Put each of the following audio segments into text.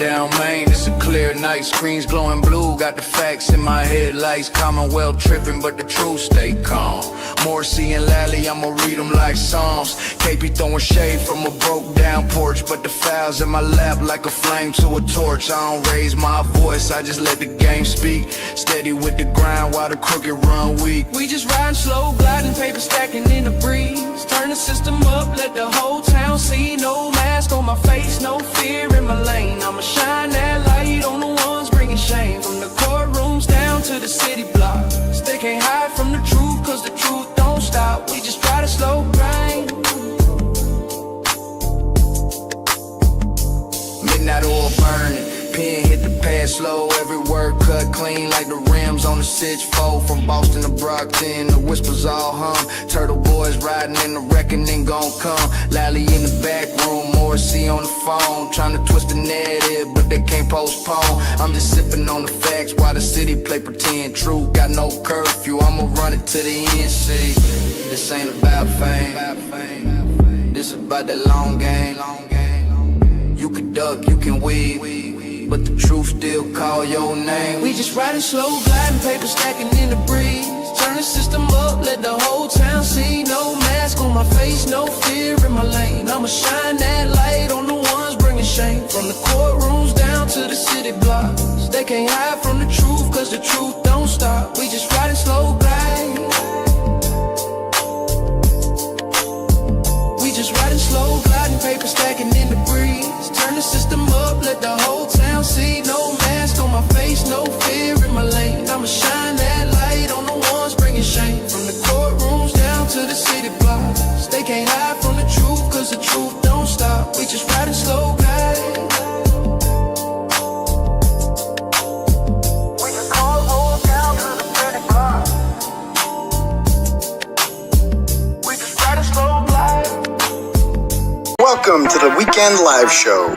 down Main, it's a clear night. Screens glowing blue, got the facts in my headlights. Commonwealth tripping, but the truth stay calm. 𝗺cie and 𝗲𝗲𝗺𝗺, I'ma read them like Psalms. KP throwing shade from a broke down porch, but the files in my lap like a flame to a torch. I don't raise my voice, I just let the game speak. Steady with the grind while the crooked run weak. We just riding slow, gliding, paper stacking in the breeze. Turn the system up, let the whole town see. No mask on my face, no fear in my lane. I'ma shine that light on the ones bringing shame. From the courtrooms down to the city blocks, they can't hide from the truth, cause the truth don't stop. We just try to slow grind. Midnight oil burning, pen hit the pad slow. Every word cut clean like the rims on the 𝗃𝗍. From Boston to Brockton, the whispers all hum. Turtle boys riding in the reckoning gon' come. 𝗲𝗲𝗺𝗺 in the back room, 𝗺cie on the phone. Trying to twist the narrative, but they can't postpone. I'm just sipping on the facts while the city play pretend. Truth got no curfew, I'ma run it to the end. See, this ain't about fame, this about that long game. You can duck, you can weave, but the truth still call your name. We just riding slow, gliding, paper stacking in the breeze. Turn the system up, let the whole town see. No mask on my face, no fear in my lane. I'ma shine that light on the ones bringing shame. From the courtrooms down to the city blocks, they can't hide from the truth, cause the truth don't stop. We just riding slow, gliding. We just riding slow, gliding, paper stacking in the breeze. Turn the system up, let the whole town see. No mask on my face, no fear in my lane. I'ma shine that light on the ones bringing shame. From the courtrooms down to the city blocks, they can't hide from the truth, cause the truth don't stop. We just riding slow, guys. We just call all down to the city blocks. We just riding slow, guys. Welcome to the Weekend Live Show.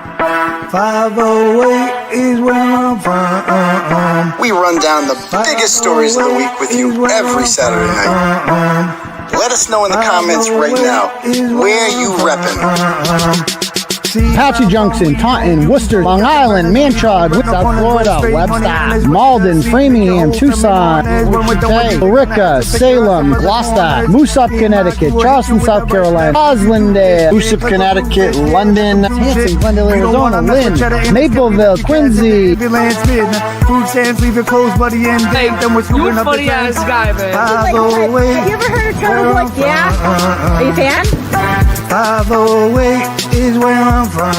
508 is where I'm from. We run down the biggest stories of the week with you every Saturday night. Let us know in the comments right now where you reppin'. Apache Junction, Taunton, Worcester, Long Island, Manchard, South Florida, Webster, Malden, Framingham, Tucson, Billerica, Salem, Gloucester, Moosop, Connecticut, Charleston, South Carolina, Roslindale, Moosop, Connecticut, London, Hanson, Glendale, Arizona, Lynn, Mapleville, Quincy. Food stamps, leave it closed, buddy, and Hey, you a funny ass guy, man. Have you ever heard of Turtleboy? Yeah? Are you a fan? 508 is where I'm from.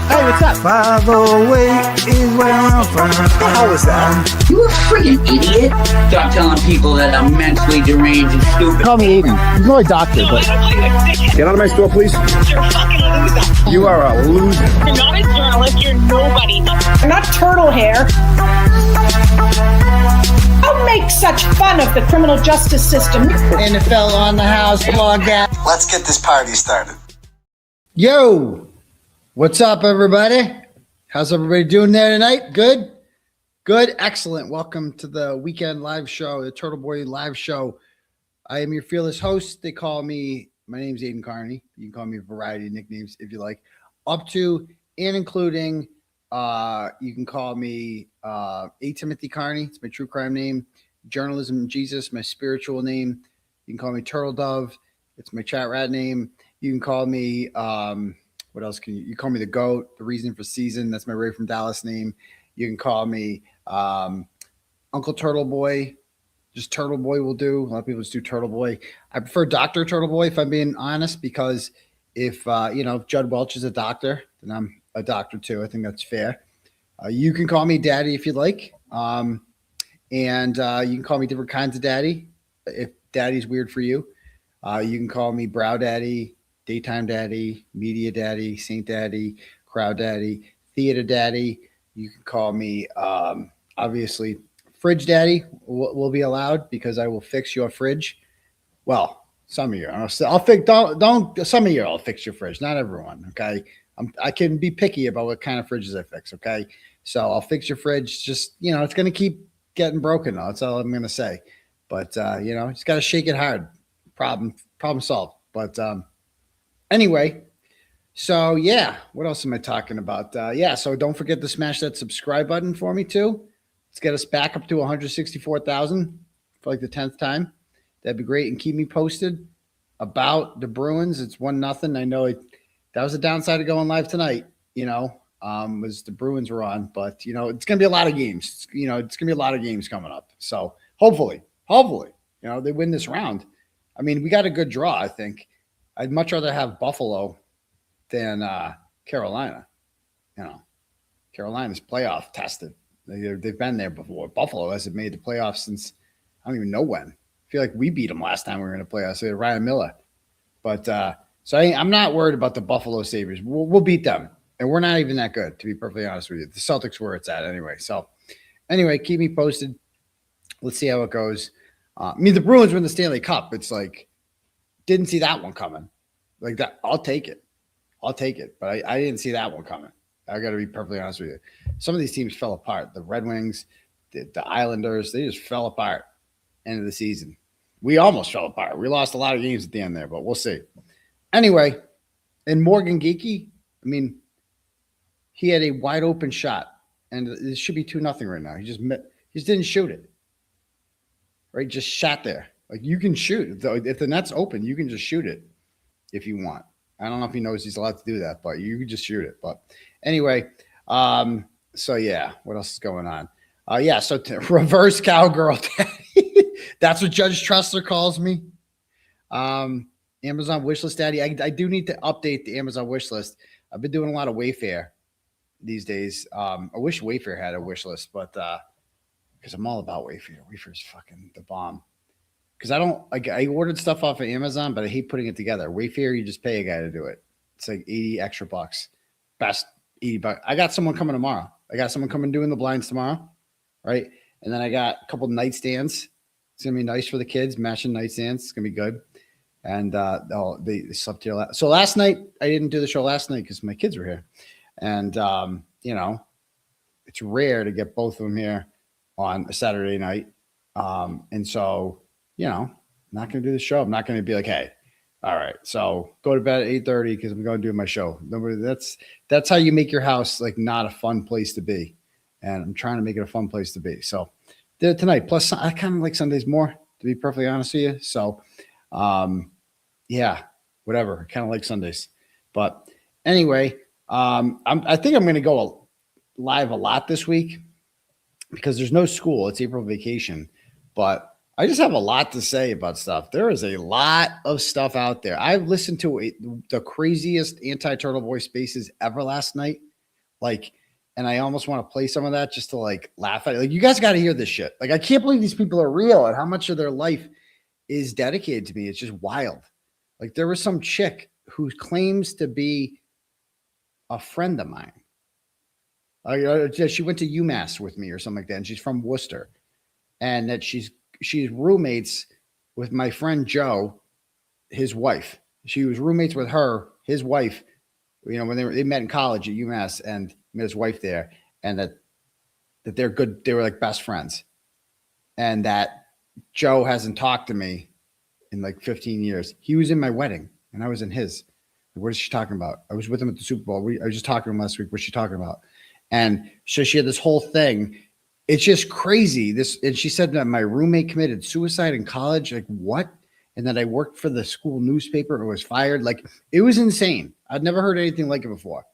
Hey, what's up? 508 is where I'm from. How was that? You a freaking idiot. Stop telling people that I'm mentally deranged and stupid. Call me Aidan. He's not a doctor, but... Get out of my store, please. You're a fucking loser. You are a loser. You're not a journalist. You're nobody. You're not turtle hair. Don't make such fun of the criminal justice system. NFL on the house, blog that. Let's get this party started. Yo, what's up, everybody? How's everybody doing there tonight? Good? Good, excellent. Welcome to the Weekend Live Show, the Turtleboy Live Show. I am your fearless host. They call me, my name's Aidan Kearney. You can call me a variety of nicknames if you like. Up to and including, you can call me 𝗃𝗵𝗺𝗺𝗺 Kearney. It's my true crime name. Journalism Jesus, my spiritual name. You can call me Turtledove. It's my chat rat name. You can call me, what else can you call me the GOAT, the reason for season. That's my Ray from Dallas name. You can call me Uncle Turtleboy. Just Turtleboy will do. A lot of people just do Turtleboy. I prefer Dr. Turtleboy, if I'm being honest, because if Judd Welch is a doctor, then I'm a doctor too. I think that's fair. You can call me Daddy if you'd like. And you can call me different kinds of Daddy if Daddy's weird for you. You can call me Brow Daddy, Daytime Daddy, Media Daddy, Saint Daddy, Crowd Daddy, Theater Daddy. You can call me, obviously, Fridge Daddy will be allowed because I will fix your fridge. Well, some of you. I'll fix. Don't. Some of you, I'll fix your fridge. Not everyone. Okay. I can be picky about what kind of fridges I fix. Okay. So I'll fix your fridge. Just it's going to keep getting broken. Though. That's all I'm going to say. But just got to shake it hard. Problem solved. But anyway, So yeah, what else am I talking about? Yeah, so don't forget to smash that subscribe button for me too. Let's get us back up to 164,000 for like the 10th time. That'd be great, and keep me posted about the Bruins. It's 1-0. I know that was the downside of going live tonight. Was the Bruins were on, but it's gonna be a lot of games. It's gonna be a lot of games coming up. So hopefully, they win this round. I mean, we got a good draw. I think I'd much rather have Buffalo than Carolina. Carolina's playoff tested. They've been there before. Buffalo hasn't made the playoffs since I don't even know when. I feel like we beat them last time we were in the playoffs. So Ryan Miller. But so I'm not worried about the Buffalo Sabres. We'll beat them. And we're not even that good, to be perfectly honest with you. The Celtics where it's at anyway. So anyway, keep me posted. Let's see how it goes. The Bruins win the Stanley Cup. It's like, didn't see that one coming. Like that, I'll take it. But I didn't see that one coming. I got to be perfectly honest with you. Some of these teams fell apart. The Red Wings, the Islanders, they just fell apart end of the season. We almost fell apart. We lost a lot of games at the end there, but we'll see. Anyway, and Morgan Geekie, he had a wide open shot, and it should be 2-0 right now. He just didn't shoot it. Right, just shot there. Like you can shoot if the net's open, you can just shoot it if you want. I don't know if he knows he's allowed to do that, but you can just shoot it. But anyway, so yeah, what else is going on? So reverse cowgirl daddy. That's what Judge Tressler calls me. Amazon wishlist daddy. I do need to update the Amazon wish list. I've been doing a lot of Wayfair these days. I wish Wayfair had a wish list, but because I'm all about Wayfair. Wayfair's fucking the bomb. Because I ordered stuff off of Amazon, but I hate putting it together. Wayfair, you just pay a guy to do it. It's like 80 extra bucks. Best $80. I got someone coming tomorrow. I got someone coming doing the blinds tomorrow, right? And then I got a couple nightstands. It's gonna be nice for the kids, matching nightstands. It's gonna be good. And they slept here. So last night I didn't do the show last night because my kids were here, and it's rare to get both of them here on a Saturday night, and so. I'm not going to do the show. I'm not going to be like, hey, all right, so go to bed at 8:30 because I'm going to do my show. That's how you make your house like not a fun place to be. And I'm trying to make it a fun place to be. So did it tonight. Plus, I kind of like Sundays more, to be perfectly honest with you. So, yeah, whatever. I kind of like Sundays. But anyway, I think I'm going to go live a lot this week because there's no school. It's April vacation. But I just have a lot to say about stuff. There is a lot of stuff out there. I listened to the craziest anti-Turtleboy spaces ever last night. And I almost want to play some of that just to laugh at it. You guys got to hear this shit. I can't believe these people are real and how much of their life is dedicated to me. It's just wild. There was some chick who claims to be a friend of mine. She went to UMass with me or something like that. And she's from Worcester. And that she's roommates with my friend Joe, his wife. She was roommates with her, his wife, when they met in college at UMass and met his wife there, and that they're good. They were like best friends. And that Joe hasn't talked to me in 15 years. He was in my wedding and I was in his. What is she talking about? I was with him at the Super Bowl. I was just talking to him last week. What's she talking about? And so she had this whole thing. It's just crazy. And she said that my roommate committed suicide in college. What? And that I worked for the school newspaper and was fired. It was insane. I'd never heard anything like it before.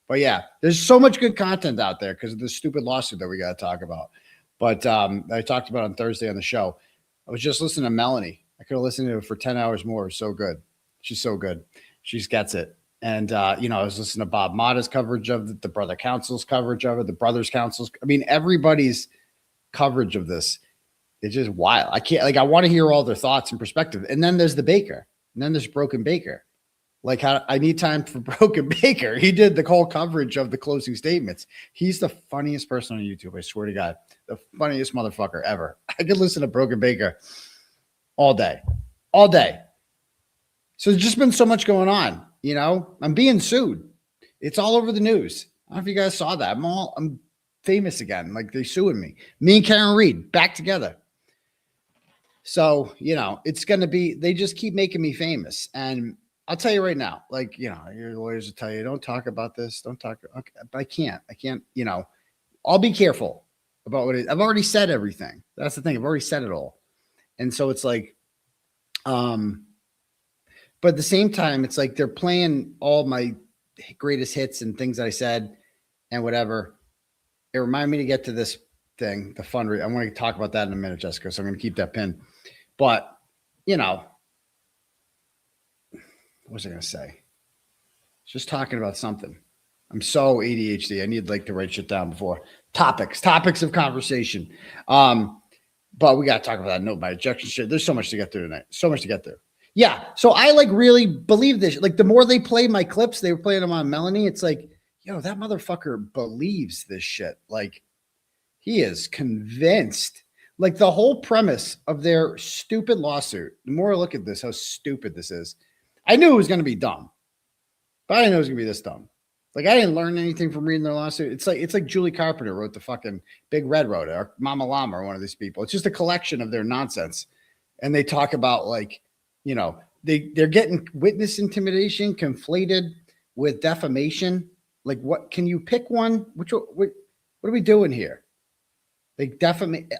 But yeah, there's so much good content out there because of this stupid lawsuit that we got to talk about. But I talked about it on Thursday on the show. I was just listening to Melanie. I could have listened to her for 10 hours more. It was so good. She's so good. She just gets it. And, I was listening to Bob Motta's coverage of it, the Brother Council's coverage of it, the Brothers Council's. everybody's coverage of this. It's just wild. I can't, I want to hear all their thoughts and perspective. And then there's the Baker. And then there's Broken Baker. How I need time for Broken Baker. He did the whole coverage of the closing statements. He's the funniest person on YouTube. I swear to God, the funniest motherfucker ever. I could listen to Broken Baker all day. So there's just been so much going on. I'm being sued. It's all over the news. I don't know if you guys saw that. I'm famous again. They're suing me. Me and Karen Reed back together. So, it's going to be, they just keep making me famous. And I'll tell you right now, like, you know, your lawyers will tell you, don't talk about this. Don't talk. Okay, but I can't, you know, I'll be careful about what I've already said everything. That's the thing. I've already said it all. And so it's like, but at the same time, it's like they're playing all my greatest hits and things that I said and whatever. It reminded me to get to this thing, the fundraiser. I want to talk about that in a minute, Jessica. So I'm going to keep that pin. But, you know, what was I going to say? Just talking about something. I'm so ADHD. I need like to write shit down before topics of conversation. But we got to talk about that. No, my objection shit. There's so much to get through tonight. So much to get through. Yeah. So I like really believe this. Like the more they play my clips, they were playing them on Melanie. It's like, yo, that motherfucker believes this shit. Like he is convinced. Like the whole premise of their stupid lawsuit. The more I look at this, how stupid this is. I knew it was going to be dumb, but I didn't know it was going to be this dumb. Like I didn't learn anything from reading their lawsuit. It's like 𝗄𝗏 Carpenter wrote the fucking Big Red wrote it, or Mama Llama or one of these people. It's just a collection of their nonsense. And they talk about like, you know, they're getting witness intimidation conflated with defamation. Like what, can you pick one? What are we doing here? Like defamate.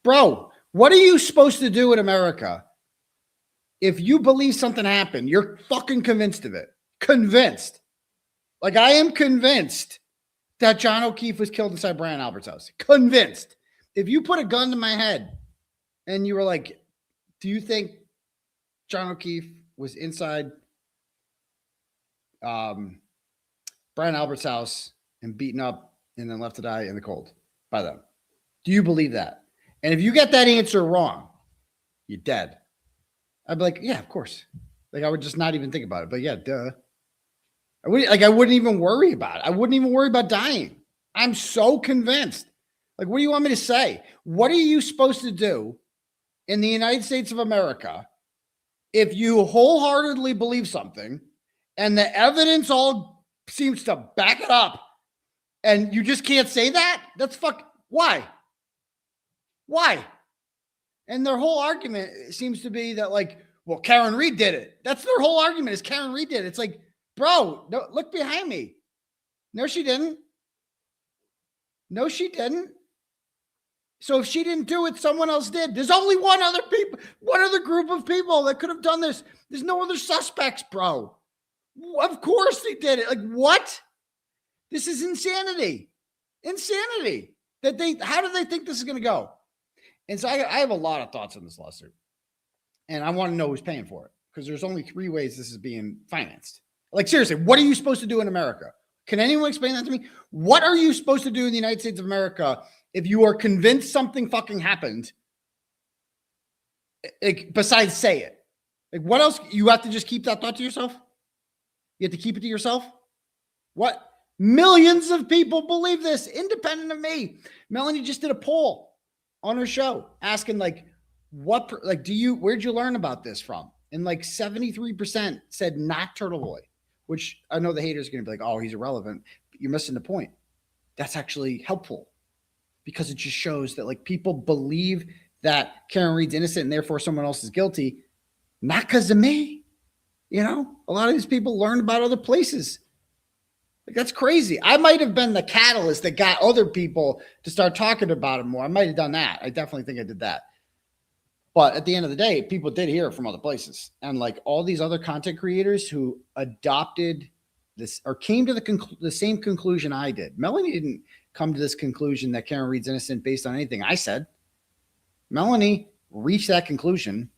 Bro, what are you supposed to do in America? If you believe something happened, you're fucking convinced of it. Convinced. Like I am convinced that John O'Keefe was killed inside Brian Albert's house. Convinced. If you put a gun to my head and you were like, do you think John O'Keefe was inside Brian Albert's house and beaten up and then left to die in the cold by them? Do you believe that? And if you get that answer wrong, you're dead. I'd be like, yeah, of course. Like I would just not even think about it. But yeah, duh. I wouldn't even worry about it. I wouldn't even worry about dying. I'm so convinced. Like, what do you want me to say? What are you supposed to do in the United States of America if you wholeheartedly believe something and the evidence all seems to back it up and you just can't say that? That's why? Why? And their whole argument seems to be that like, well, Karen Reed did it. That's their whole argument is Karen Reed did it. It's like, bro, no, look behind me. No, she didn't. No, she didn't. So if she didn't do it, someone else did. There's only one other group of people that could have done this. There's no other suspects, bro. Of course they did it. Like what? This is insanity. Insanity. How do they think this is going to go? And so I have a lot of thoughts on this lawsuit. And I want to know who's paying for it because there's only 3 ways this is being financed. Like, seriously, what are you supposed to do in America? Can anyone explain that to me? What are you supposed to do in the United States of America if you are convinced something fucking happened? Like, besides say it. Like, what else? You have to just keep that thought to yourself? You have to keep it to yourself? What? Millions of people believe this, independent of me. Melanie just did a poll on her show asking, like, where'd you learn about this from? And like 73% said not Turtleboy, which I know the haters are going to be like, oh, he's irrelevant. But you're missing the point. That's actually helpful because it just shows that like people believe that Karen Reed's innocent and therefore someone else is guilty, not because of me. You know, a lot of these people learn about other places. Like, that's crazy. I might have been the catalyst that got other people to start talking about it more. I might have done that. I definitely think I did that. But at the end of the day, people did hear it from other places. And like all these other content creators who adopted this or came to the same conclusion I did. Melanie didn't come to this conclusion that Karen Reed's innocent based on anything I said. Melanie reached that conclusion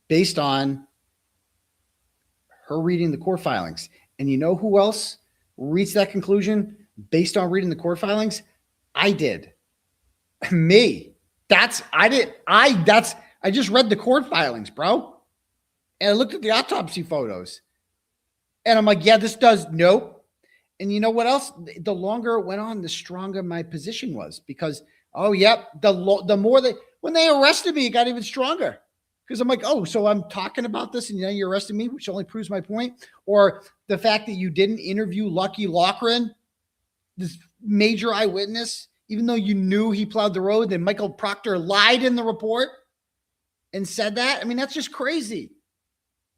based on her reading the court filings. And you know who else reached that conclusion based on reading the court filings? I did. Me. I just read the court filings, bro. And I looked at the autopsy photos. And I'm like, yeah, this does. Nope. And you know what else? The longer it went on, the stronger my position was. Because, oh, yep, the more when they arrested me, it got even stronger. Because I'm like, oh, so I'm talking about this and now you're arresting me, which only proves my point. Or the fact that you didn't interview Lucky Loughran, this major eyewitness, even though you knew he plowed the road, then Michael Proctor lied in the report and said that. I mean, that's just crazy.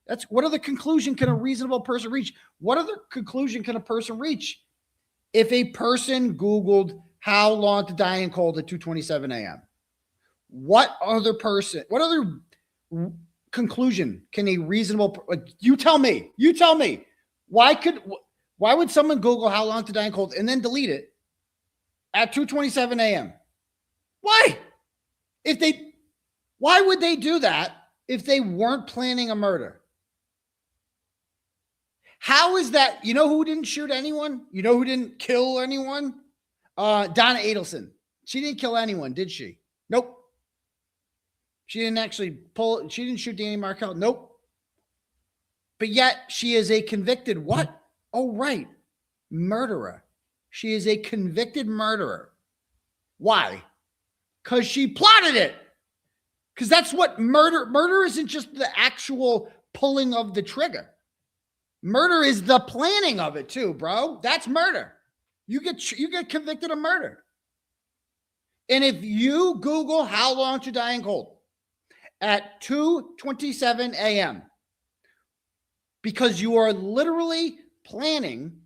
That's what other conclusion can a reasonable person reach? What other conclusion can a person reach if a person Googled how long to die in cold at 2:27 a.m.? What other conclusion can a reasonable, you tell me, why would someone Google how long to die in cold and then delete it at 2:27 a.m.? Why? Why would they do that if they weren't planning a murder? How is that? You know who didn't shoot anyone? You know who didn't kill anyone? Donna Adelson. She didn't kill anyone, did she? Nope. She didn't she didn't shoot Danny Markel. Nope. But yet she is a convicted what? Oh, right. Murderer. She is a convicted murderer. Why? Because she plotted it. Because that's what murder isn't just the actual pulling of the trigger. Murder is the planning of it too, bro. That's murder. You get convicted of murder. And if you Google how long to die in cold at 2:27 a.m., because you are literally planning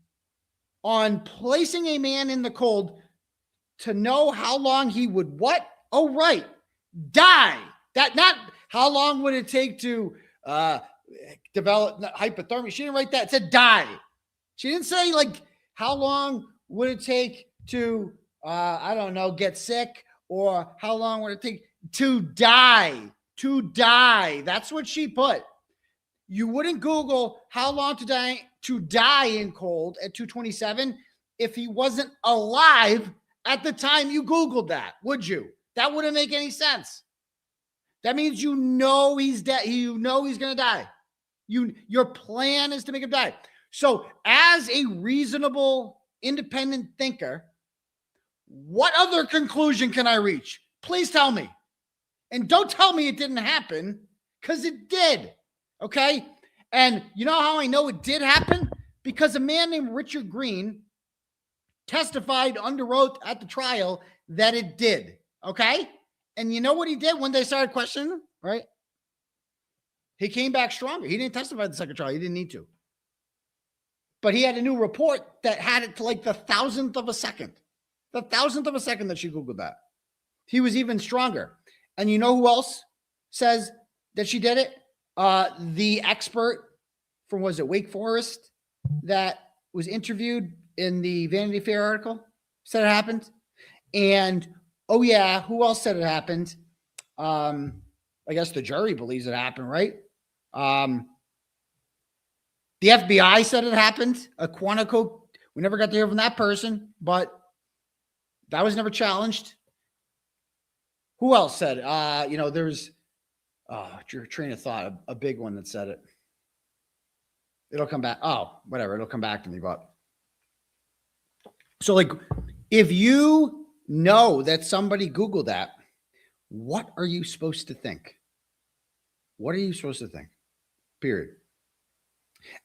on placing a man in the cold to know how long he would what? Oh, right. Die. That not how long would it take to develop hypothermia. She didn't write that. It said die. She didn't say like how long would it take to I don't know, get sick, or how long would it take to die? To die. That's what she put. You wouldn't Google how long to die in cold at 2:27 if he wasn't alive at the time you Googled that, would you? That wouldn't make any sense. That means you know he's dead. You know he's going to die. Your plan is to make him die. So as a reasonable, independent thinker, what other conclusion can I reach? Please tell me. And don't tell me it didn't happen, because it did. Okay? And you know how I know it did happen? Because a man named Richard Green testified under oath at the trial that it did. Okay? And you know what he did when they started questioning him, right? He came back stronger. He didn't testify at the second trial. He didn't need to. But he had a new report that had it to like the thousandth of a second. The thousandth of a second that she Googled that. He was even stronger. And you know who else says that she did it? The expert from, was it Wake Forest, that was interviewed in the Vanity Fair article said it happened. And oh yeah, who else said it happened? I guess the jury believes it happened, right? The FBI said it happened. A Quantico, we never got to hear from that person, but that was never challenged. Who else said? There's your train of thought, a big one that said it. It'll come back. Oh, whatever. It'll come back to me. But so, like, if you know that somebody Googled that, what are you supposed to think? What are you supposed to think? Period.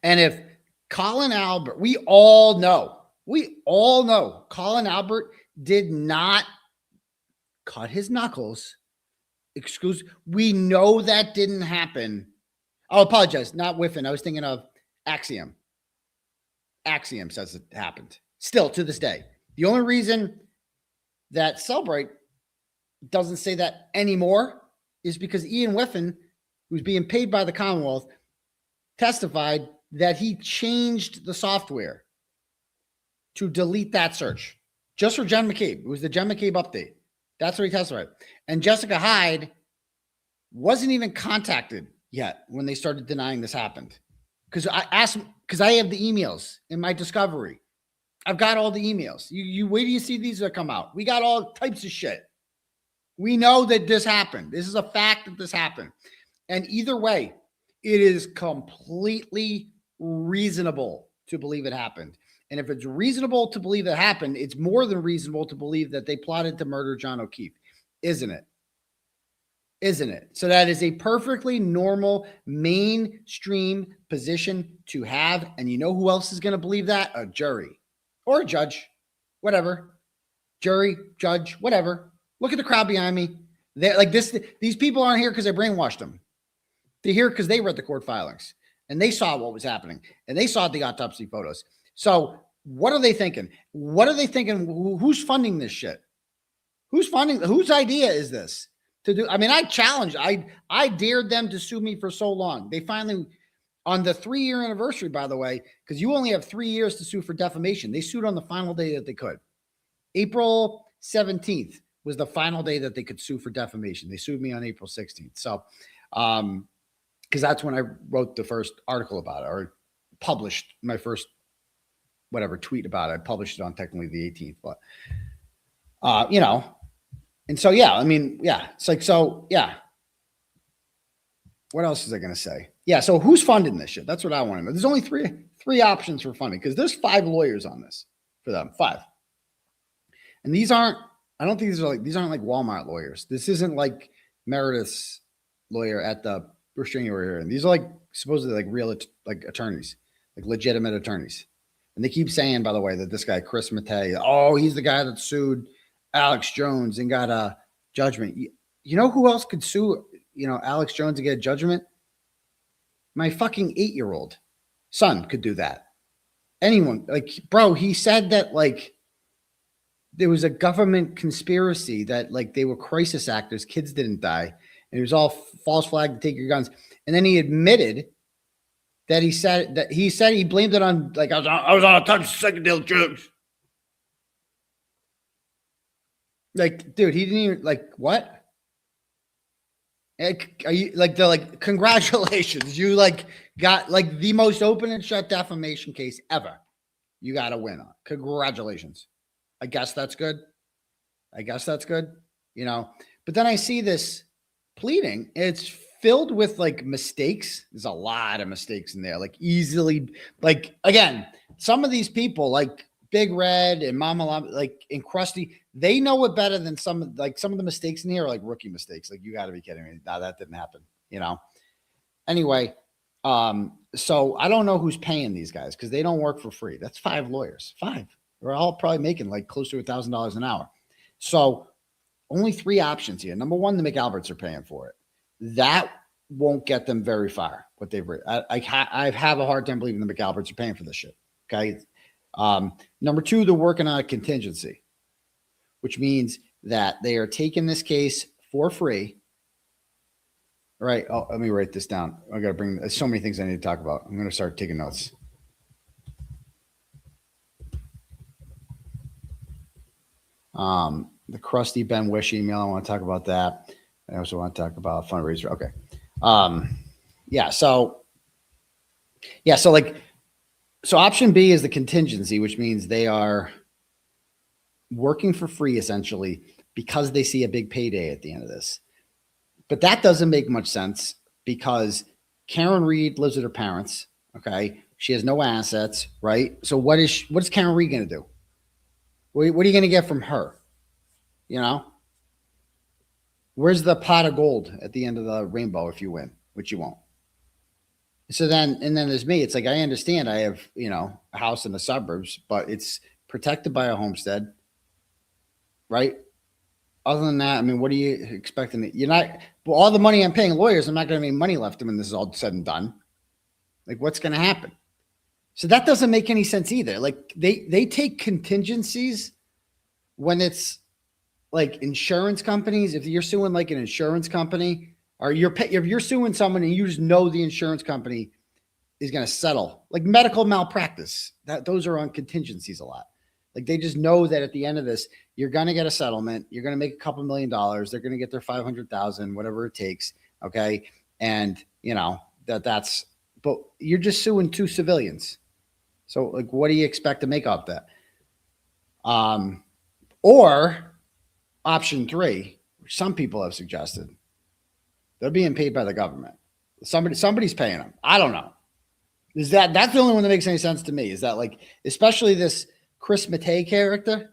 And if Colin Albert, we all know Colin Albert did not cut his knuckles. We know that didn't happen. I'll apologize. Not Whiffen. I was thinking of Axiom. Axiom says it happened. Still to this day. The only reason that 𝗃𝗁𝗁 doesn't say that anymore is because Ian Whiffen, who's being paid by the Commonwealth, testified that he changed the software to delete that search just for Jen McCabe. It was the Jen McCabe update. That's what he testified. And Jessica Hyde wasn't even contacted yet when they started denying this happened. Because I asked, because I have the emails in my discovery. I've got all the emails. You wait till you see these that come out. We got all types of shit. We know that this happened. This is a fact that this happened. And either way, it is completely reasonable to believe it happened. And if it's reasonable to believe it happened, it's more than reasonable to believe that they plotted to murder John O'Keefe. Isn't it? Isn't it? So that is a perfectly normal mainstream position to have. And you know who else is going to believe that? A jury or a judge, whatever. Jury, judge, whatever. Look at the crowd behind me. They're like this. These people aren't here because I brainwashed them. They're here because they read the court filings. and they saw what was happening, and they saw the autopsy photos. So what are they thinking? What are they thinking? Who's funding this shit? Who's funding? Whose idea is this to do? I mean, I dared them to sue me for so long. They finally, on the 3-year anniversary, by the way, because you only have 3 years to sue for defamation. They sued on the final day that they could. April 17th was the final day that they could sue for defamation. They sued me on April 16th. So, because that's when I wrote the first article about it, or published my first tweet about it. I published it on technically the 18th, but you know, and so yeah, I mean, yeah, it's like, so yeah. What else is I gonna say? Yeah, so who's funding this shit? That's what I want to know. There's only three options for funding, because there's 5 lawyers on this for them, 5. And these aren't, I don't think these aren't like Walmart lawyers. This isn't like Meredith's lawyer at the restraining order. And these are like supposedly like real like attorneys, like legitimate attorneys. And they keep saying, by the way, that this guy, 𝗺cie 𝗁𝗃, he's the guy that sued Alex Jones and got a judgment. You know who else could sue, Alex Jones and get a judgment? My fucking 8-year-old son could do that. Anyone, like, bro, he said that like there was a government conspiracy that like they were crisis actors, kids didn't die, and it was all false flag to take your guns. And then he admitted that he said he blamed it on, like, I was on a touch of psychedelic drugs. Like, dude, he didn't even, like, what? Are you like, they're like, congratulations, you like got like the most open and shut defamation case ever. You got to win on. Congratulations. I guess that's good. But then I see this pleading. It's filled with like mistakes. There's a lot of mistakes in there. Like, easily, like, again, some of these people like Big Red and Mama Llama, like, and 𝗺cie, they know it better than some of the mistakes in here are like rookie mistakes. Like, you got to be kidding me. No, that didn't happen, Anyway, so I don't know who's paying these guys, because they don't work for free. That's 5 lawyers. 5. They're all probably making like close to $1,000 an hour. So only 3 options here. Number one, the McAlberts are paying for it. That won't get them very far. What they've written, I have a hard time believing the McAlberts are paying for this shit. Okay. Number 2, they're working on a contingency, which means that they are taking this case for free. All right. Oh, let me write this down. I got to there's so many things I need to talk about. I'm going to start taking notes. The crusty Ben Wish email. I want to talk about that. I also want to talk about fundraiser. Okay. So option B is the contingency, which means they are working for free essentially because they see a big payday at the end of this. But that doesn't make much sense, because Karen Reed lives with her parents. Okay. She has no assets, right? So what is Karen Reed going to do? What are you going to get from her? Where's the pot of gold at the end of the rainbow if you win, which you won't? So then there's me. It's like, I understand I have, a house in the suburbs, but it's protected by a homestead, right? Other than that, I mean, what are you expecting? You're not, well, all the money I'm paying lawyers, I'm not going to have any money left when this is all said and done. Like, what's going to happen? So that doesn't make any sense either. Like, they take contingencies when it's like insurance companies. If you're suing like an insurance company, or if you're suing someone and you just know the insurance company is going to settle, like medical malpractice, those are on contingencies a lot. Like, they just know that at the end of this, you're going to get a settlement. You're going to make a couple $1 million. They're going to get their 500,000, whatever it takes. Okay. And but you're just suing 2 civilians. So like, what do you expect to make off that? Or option 3, which some people have suggested, they're being paid by the government. Somebody's paying them. I don't know. That's the only one that makes any sense to me, is that, like, especially this 𝗺cie 𝗁𝗃 character,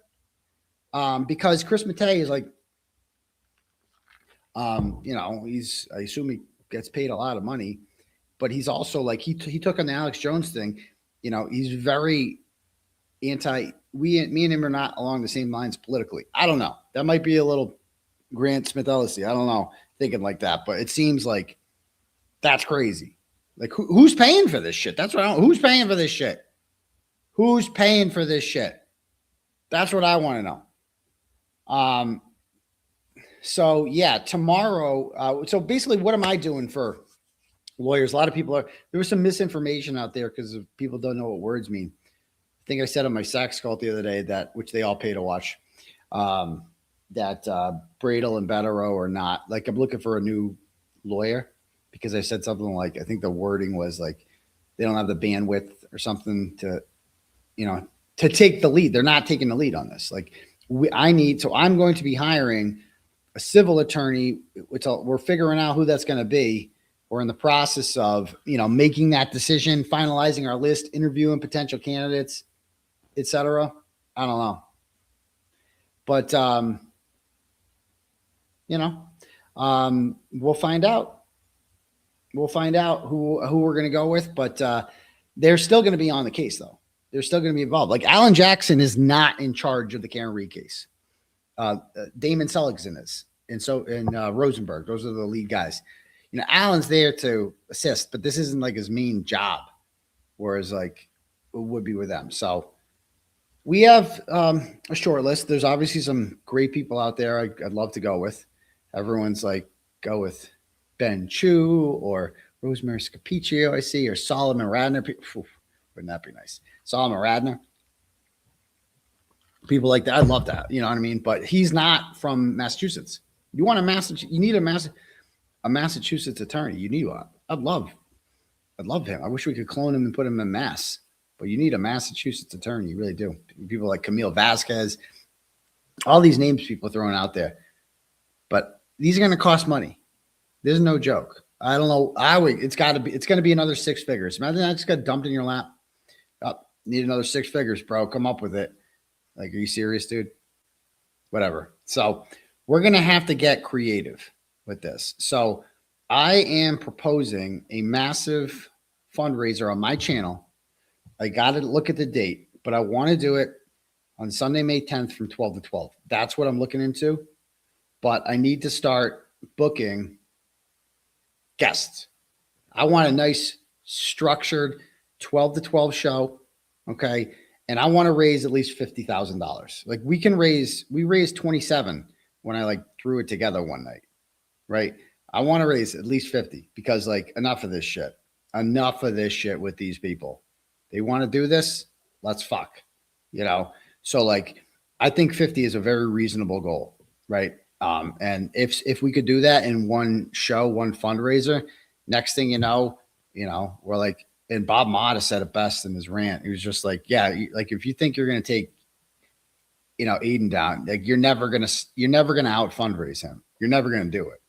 because 𝗺cie 𝗁𝗃 is like, I assume he gets paid a lot of money, but he's also like, he took on the Alex Jones thing. He's very me and him are not along the same lines politically. I don't know. That might be a little Grant Smith Ellison. I don't know, thinking like that, but it seems like that's crazy. Like who's paying for this shit? That's what who's paying for this shit? Who's paying for this shit? That's what I want to know. So yeah, tomorrow. So basically what am I doing for lawyers? A lot of people there was some misinformation out there because people don't know what words mean. I think I said on my sax cult the other day which they all pay to watch, that Bradel and Bettero are not, like, I'm looking for a new lawyer because I said something like, I think the wording was like, they don't have the bandwidth or something to take the lead. They're not taking the lead on this. Like I'm going to be hiring a civil attorney, which we're figuring out who that's going to be. We're in the process of, making that decision, finalizing our list, interviewing potential candidates, etc. I don't know. But, we'll find out. We'll find out who we're going to go with, but they're still going to be on the case, though. They're still going to be involved. Like Alan Jackson is not in charge of the Kearney case. Damon Seligson is, and Rosenberg. Those are the lead guys. Alan's there to assist, but this isn't like his main job, whereas like it would be with them. So we have a short list. There's obviously some great people out there I'd love to go with. Everyone's like, go with Ben Chu or Rosemary Scapiccio, I see, or Solomon Radner. Wouldn't that be nice? Solomon Radner. People like that. I love that. You know what I mean? But he's not from Massachusetts. You want you need a Massachusetts attorney. You need one. I'd love him. I wish we could clone him and put him in Mass. But you need a Massachusetts attorney. You really do. People like Camille Vasquez, all these names people are throwing out there. But these are going to cost money. There's no joke. I don't know. It's going to be another 6 figures. Imagine that just got dumped in your lap. Oh, need another 6 figures, bro. Come up with it. Like, are you serious, dude? Whatever. So we're going to have to get creative with this. So I am proposing a massive fundraiser on my channel. I got to look at the date, but I want to do it on Sunday, May 10th from 12 to 12. That's what I'm looking into. But I need to start booking guests. I want a nice structured 12 to 12 show. Okay. And I want to raise at least $50,000. Like we raised 27 when I like threw it together one night. Right. I want to raise at least 50 because like enough of this shit with these people. They want to do this. Let's fuck, So like, I think 50 is a very reasonable goal. Right. And if we could do that in one show, one fundraiser, next thing we're like, and Bob Motta said it best in his rant. He was just like, yeah, like if you think you're going to take, Aidan down, like you're never going to out fundraise him. You're never going to do it.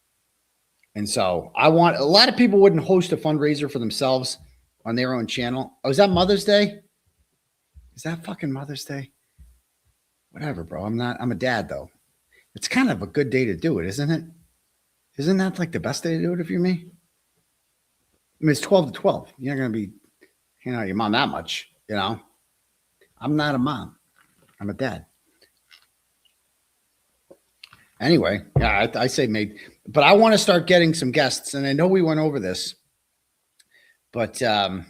And so a lot of people wouldn't host a fundraiser for themselves on their own channel. Oh, is that Mother's Day? Is that fucking Mother's Day? Whatever, bro. I'm a dad though. It's kind of a good day to do it, isn't it? Isn't that like the best day to do it if you're me? I mean, it's 12 to 12. You're not going to be hanging out with your mom that much, I'm not a mom. I'm a dad. Anyway, yeah, I say maybe. But I want to start getting some guests, and I know we went over this. But hold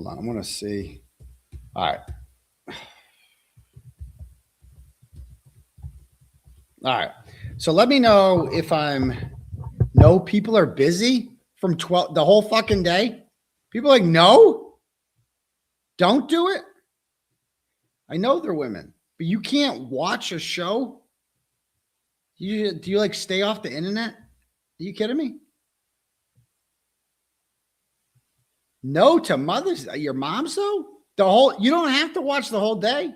on. I want to see. All right. All right. So let me know if people are busy from 12 the whole fucking day. People are like, no, don't do it. I know they're women, but you can't watch a show. Do you like stay off the internet? Are you kidding me? No to mothers. Your mom's though? You don't have to watch the whole day.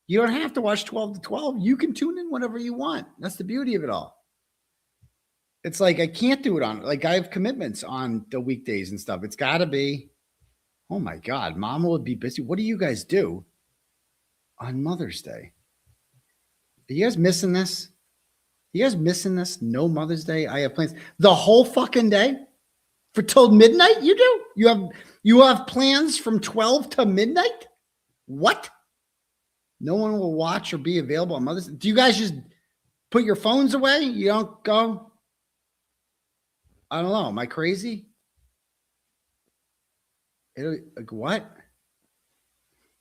You don't have to watch 12 to 12. You can tune in whenever you want. That's the beauty of it all. It's like, I can't do it I have commitments on the weekdays and stuff. It's got to be, oh my God, mom will be busy. What do you guys do on Mother's Day? Are you guys missing this? No Mother's Day. I have plans the whole fucking day for till midnight. You do? You have plans from 12 to midnight? What? No one will watch or be available on Mother's Day. Do you guys just put your phones away? You don't go? I don't know. Am I crazy? Like what?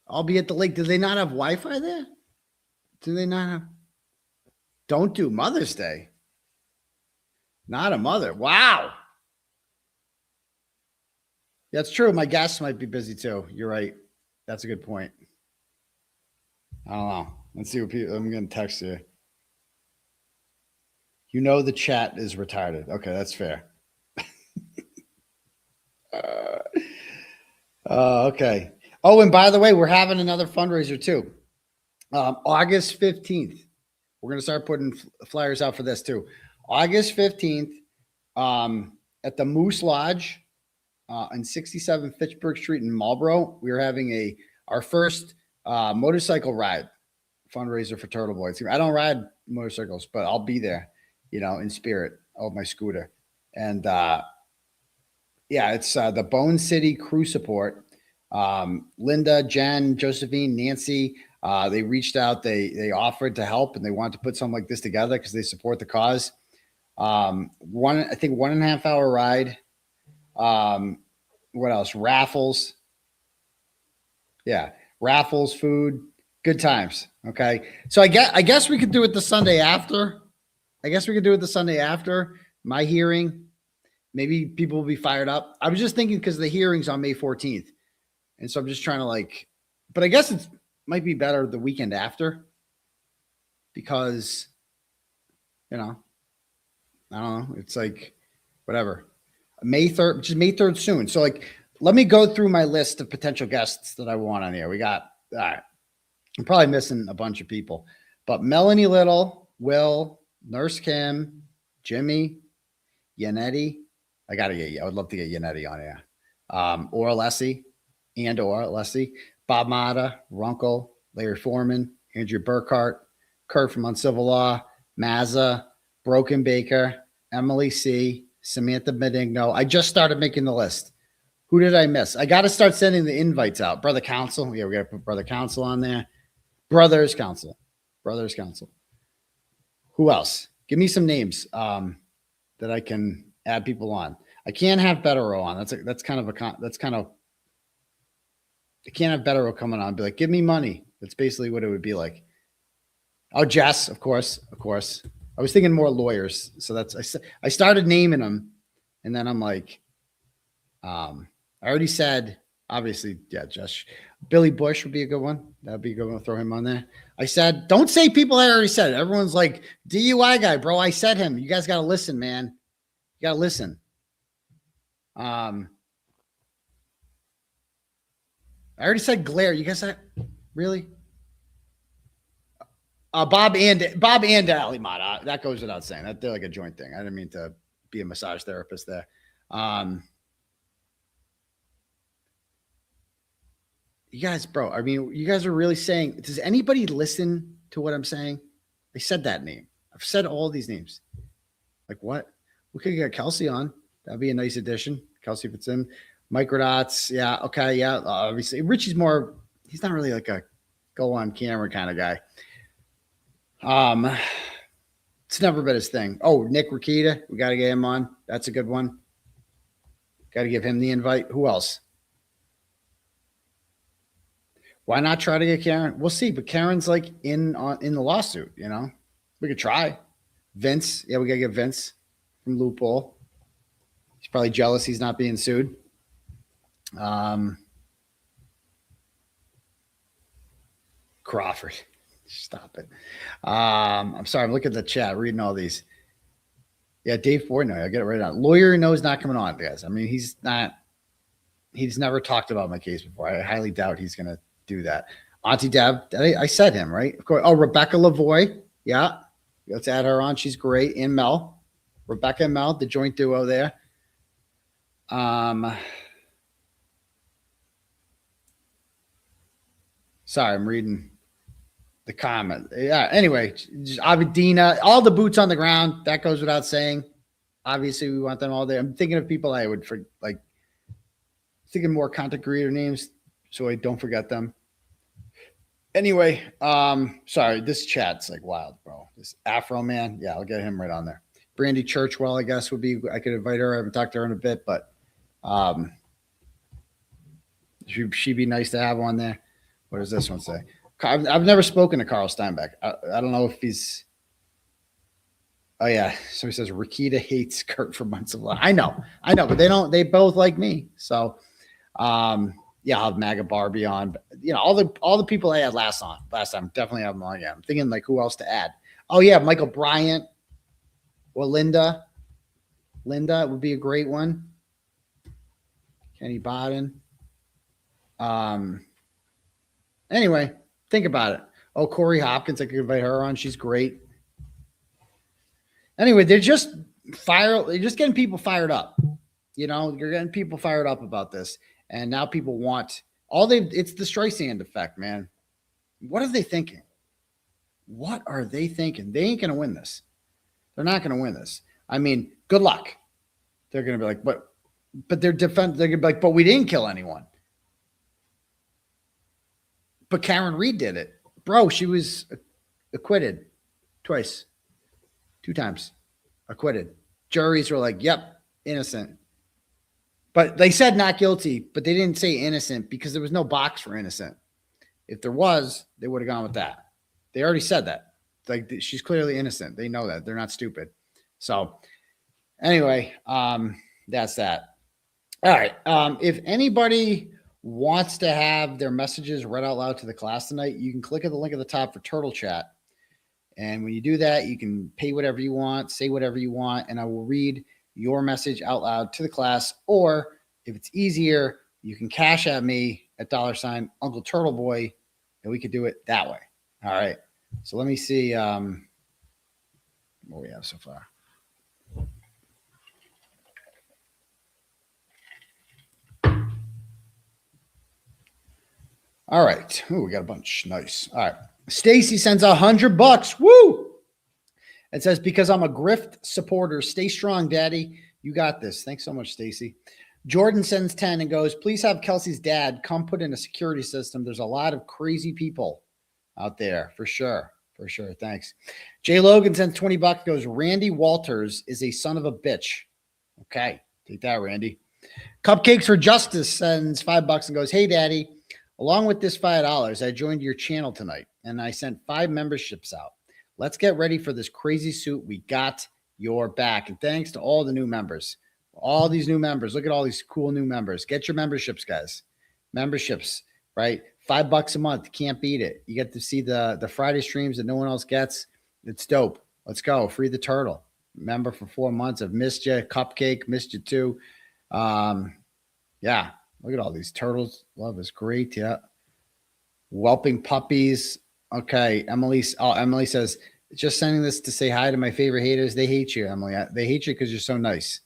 I'll be at the lake. Do they not have Wi-Fi there? Do they not have? Don't do Mother's Day. Not a mother. Wow. That's true. My guests might be busy too. You're right. That's a good point. I don't know. Let's see what people. I'm going to text you. You know the chat is retarded. Okay, that's fair. Okay. Oh, and by the way, we're having another fundraiser too. August 15th. We're going to start putting flyers out for this too. August 15th at the Moose Lodge on 67 Fitchburg Street in Marlboro. We're having our first motorcycle ride fundraiser for Turtleboy. I don't ride motorcycles, but I'll be there, in spirit of my scooter. And it's the Bone City Crew Support. Linda, Jen, Josephine, Nancy, they reached out. They offered to help, and they wanted to put something like this together because they support the cause. I think 1.5 hour ride. What else? Raffles. Yeah, raffles, food, good times. Okay, so I guess we could do it the Sunday after. My hearing. Maybe people will be fired up. I was just thinking because the hearing's on May 14th. And so I'm just trying to but I guess it might be better the weekend after because, I don't know. It's whatever. May 3rd, which is May 3rd soon. So let me go through my list of potential guests that I want on here. We got, all right. I'm probably missing a bunch of people, but Melanie Little, Will, Nurse Kim, Jimmy, Yannetti. I would love to get Yannetti on here. Or 𝗺cie, Bob Mata, Runkle, Larry Foreman, Andrew Burkhart, Kurt from Uncivil Law, Mazza, Broken Baker, Emily C., Samantha Benigno. I just started making the list. Who did I miss? I got to start sending the invites out. Brother Council. Yeah, we got to put Brother Council on there. Brothers Council. Who else? Give me some names that I can add people on. I can't have Bettero on. I can't have Bettero coming on and be like, give me money. That's basically what it would be like. Oh, Jess, of course. I was thinking more lawyers. So I started naming them. And then I'm like, I already said, obviously, yeah, Jess. Billy Bush would be a good one. That'd be a good one. Throw him on there. I said, don't say people I already said. Everyone's like, DUI guy, bro. I said him. You guys got to listen, man. You got to listen. I already said Glare. You guys said really? Bob and Ali Mata. That goes without saying. That they're like a joint thing. I didn't mean to be a massage therapist there. You guys, bro. I mean, you guys are really saying. Does anybody listen to what I'm saying? I said that name. I've said all these names. Like what? We could get Kelsey on. That'd be a nice addition. Kelsey fits in. Mike Radatz. Yeah. Okay. Yeah. Obviously, Richie's more. He's not really like a go on camera kind of guy. It's never been his thing. Oh, Nick Rakita. We got to get him on. That's a good one. Got to give him the invite. Who else? Why not try to get Karen? We'll see. But Karen's like in the lawsuit. We could try. Vince. Yeah, we got to get Vince from Loophole. He's probably jealous he's not being sued. Crawford. Stop it. I'm sorry. I'm looking at the chat, reading all these. Yeah, Dave Portnoy. I'll get it right on. Lawyer knows not coming on, guys. I mean, he's never talked about my case before. I highly doubt he's going to do that. Auntie Deb. I said him, right? Of course. Oh, Rebecca Lavoie. Yeah. Let's add her on. She's great. And Mel. Rebecca and Mel, the joint duo there. Sorry, I'm reading the comment. Yeah. Anyway, just Avidina, all the boots on the ground. That goes without saying. Obviously, we want them all there. I'm thinking of people I would thinking more content creator names, so I don't forget them. Anyway, sorry, this chat's like wild, bro. This Afro man, yeah, I'll get him right on there. Brandy Churchwell, I guess, would be, I could invite her. I haven't talked to her in a bit, but she'd be nice to have on there. What does this one say? I've never spoken to Carl Steinbeck. I don't know if he's, oh yeah. So he says, Rakita hates Kurt for months of life. I know, but they both like me. So, yeah, I'll have MAGA Barbie on, but, all the people I had last time, definitely have them on again. I'm thinking like who else to add. Oh yeah, Michael Bryant or Linda would be a great one. Kenny Bodden. Anyway, think about it. Oh, Corey Hopkins, I could invite her on. She's great. Anyway, they're just getting people fired up. You're getting people fired up about this. And now people want it's the Streisand effect, man. What are they thinking? What are they thinking? They ain't going to win this. They're not going to win this. I mean, good luck. They're going to be like, but they're going to be like, but we didn't kill anyone. But Karen Reed did it. Bro, she was acquitted twice. 2 times. Acquitted. Juries were like, yep, innocent. But they said not guilty, but they didn't say innocent because there was no box for innocent. If there was, they would have gone with that. They already said that. Like, she's clearly innocent. They know that. They're not stupid. So anyway, that's that. All right. If anybody wants to have their messages read out loud to the class tonight, you can click at the link at the top for Turtle Chat. And when you do that, you can pay whatever you want, say whatever you want, and I will read your message out loud to the class. Or if it's easier, you can cash at me at $ Uncle Turtleboy, and we could do it that way. All right. So let me see what we have so far. All right. Ooh, we got a bunch. Nice. All right. Stacy sends $100. Woo! It says, because I'm a grift supporter, stay strong, daddy. You got this. Thanks so much, Stacy. Jordan sends 10 and goes, please have Kelsey's dad come put in a security system. There's a lot of crazy people out there for sure. For sure. Thanks. Jay Logan sends $20, goes, Randy Walters is a son of a bitch. Okay. Take that, Randy. Cupcakes for Justice sends $5 and goes, hey, daddy, along with this $5, I joined your channel tonight and I sent 5 memberships out. Let's get ready for this crazy suit. We got your back. And thanks to all the new members, all these new members. Look at all these cool new members. Get your memberships, guys. Memberships, right? $5 a month. Can't beat it. You get to see the Friday streams that no one else gets. It's dope. Let's go. Free the turtle. Member for 4 months. I've missed you. Cupcake. Missed you too. Yeah. Look at all these turtles. Love is great. Yeah. Whelping puppies. Okay. Emily says, just sending this to say hi to my favorite haters. They hate you, Emily. They hate you because you're so nice.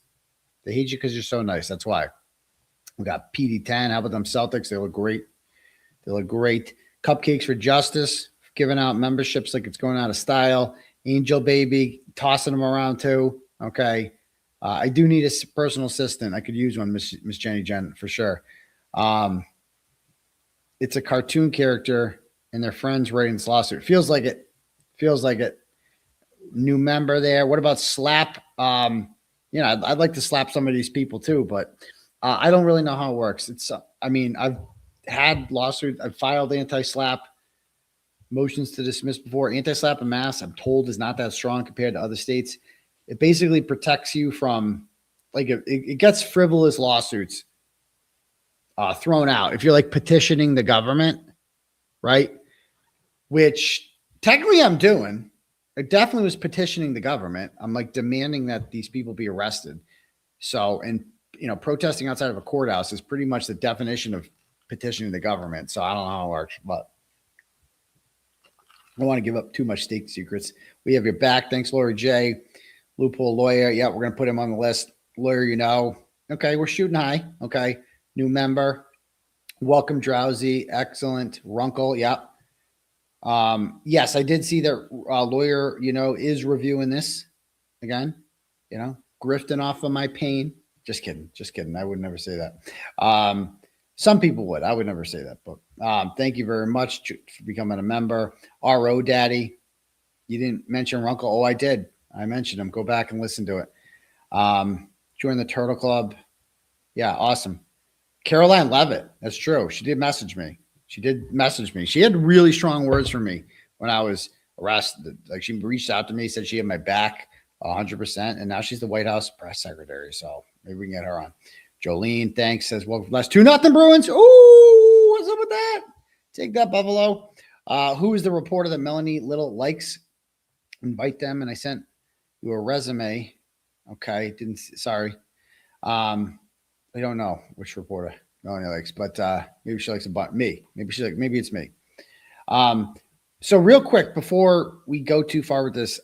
They hate you because you're so nice. That's why. We got PD10. How about them Celtics? They look great. They look great. Cupcakes for Justice. Giving out memberships like it's going out of style. Angel Baby. Tossing them around too. Okay. I do need a personal assistant. I could use one, Miss Jenny Jen, for sure. It's a cartoon character and their friends writing this lawsuit. Feels like it. New member there. What about slap? I'd like to slap some of these people too, but I don't really know how it works. I've had lawsuits. I've filed anti-slap motions to dismiss before. Anti-slap and mass, I'm told, is not that strong compared to other states. It basically protects you from, like, it gets frivolous lawsuits thrown out if you're like petitioning the government, right? Which technically I'm doing. I definitely was petitioning the government. I'm like demanding that these people be arrested. So, and protesting outside of a courthouse is pretty much the definition of petitioning the government. So I don't know how it works, but I don't want to give up too much state secrets. We have your back. Thanks, Lori J. Loophole lawyer. Yeah, we're going to put him on the list. Lawyer, Okay, we're shooting high. Okay. New member. Welcome, Drowsy. Excellent. Runkle. Yeah. Yes, I did see that lawyer, is reviewing this again, grifting off of my pain. Just kidding. I would never say that. Some people would. I would never say that, but thank you very much for becoming a member. RO Daddy. You didn't mention Runkle. Oh, I did. I mentioned him. Go back and listen to it. Join the Turtle Club. Yeah, awesome. Caroline Levitt. That's true. She did message me. She had really strong words for me when I was arrested. Like, she reached out to me, said she had my back 100%, and now she's the White House press secretary. So maybe we can get her on. Jolene, thanks. Says, well, last 2-0 Bruins. Ooh, what's up with that? Take that, Buffalo. Who is the reporter that Melanie Little likes? Invite them, and I sent you a resume. Okay, sorry. I don't know which reporter Melanie likes, but maybe she likes me. Maybe it's me. So real quick, before we go too far with this,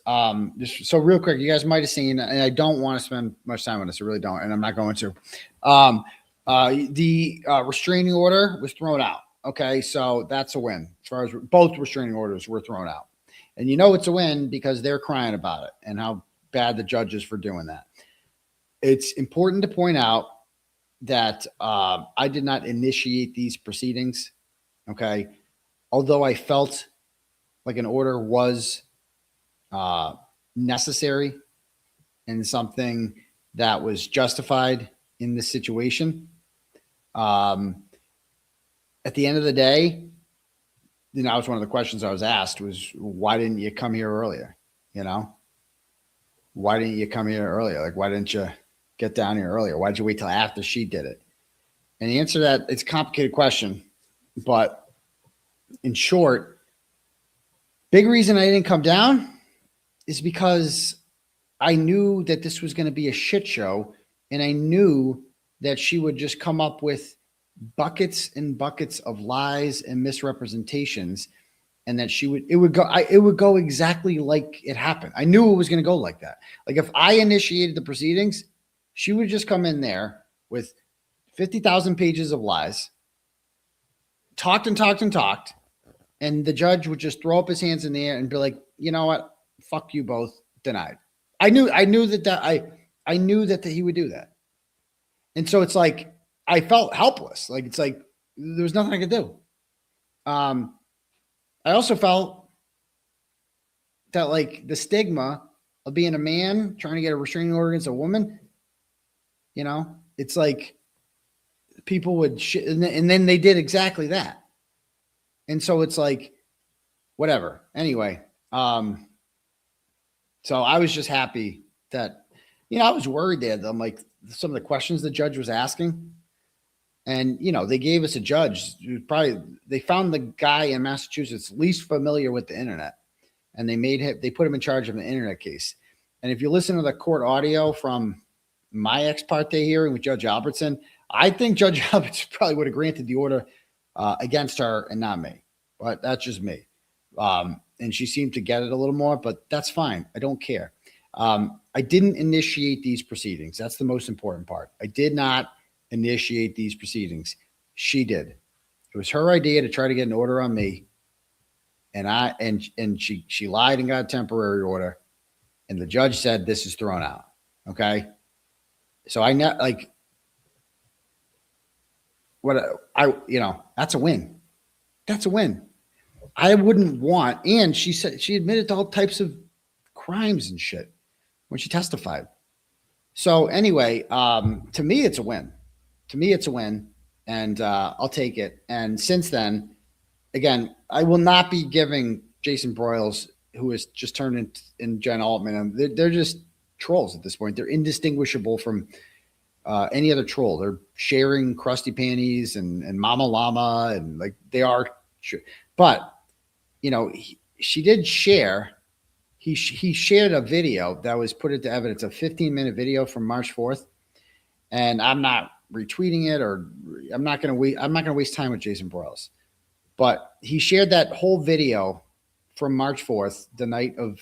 just so real quick, you guys might have seen, and I don't want to spend much time on this. I really don't, and I'm not going to. The restraining order was thrown out. Okay, so that's a win as far as both restraining orders were thrown out. And you know it's a win because they're crying about it and how bad the judge is for doing that. It's important to point out that I did not initiate these proceedings. Okay, although I felt like an order was necessary and something that was justified in this situation. At the end of the day, you know, that was one of the questions I was asked was, why didn't you come here earlier? You know, why didn't you come here earlier? Like, why didn't you get down here earlier? Why'd you wait till after she did it? And the answer to that, it's a complicated question, but in short, big reason I didn't come down is because I knew that this was going to be a shit show, and I knew that she would just come up with buckets and buckets of lies and misrepresentations, and that it would go exactly like it happened. I knew it was going to go like that. Like, if I initiated the proceedings, she would just come in there with 50,000 pages of lies, talked, and the judge would just throw up his hands in the air and be like, you know what? Fuck you both. Denied. I knew that he would do that. And so it's like, I felt helpless. Like, it's like, there was nothing I could do. I also felt that, like, the stigma of being a man trying to get a restraining order against a woman, you know, it's like people would and then they did exactly that. And so it's like, whatever. Anyway, so I was just happy that, you know, I was worried there. I'm like, some of the questions the judge was asking, and, you know, they gave us a judge who they found the guy in Massachusetts least familiar with the internet, and they put him in charge of an internet case. And if you listen to the court audio from my ex parte hearing with Judge Albertson, I think Judge Albertson probably would have granted the order against her and not me, but that's just me. And she seemed to get it a little more, but that's fine. I don't care. I didn't initiate these proceedings. That's the most important part. I did not initiate these proceedings. She did. It was her idea to try to get an order on me. And she lied and got a temporary order. And the judge said, this is thrown out. Okay. So that's a win. That's a win. I wouldn't want, and she said, she admitted to all types of crimes and shit when she testified. So anyway, to me, it's a win. And I'll take it. And since then, again, I will not be giving Jason Broyles, who has just turned in Jen Altman. They're just trolls at this point. They're indistinguishable from any other troll. They're sharing crusty panties and Mama Llama, and like they are. But, you know, she did share. He shared a video that was put into evidence, a 15-minute video from March 4th. And I'm not retweeting it, or I'm not going to waste time with Jason Broyles. But he shared that whole video from March 4th, the night of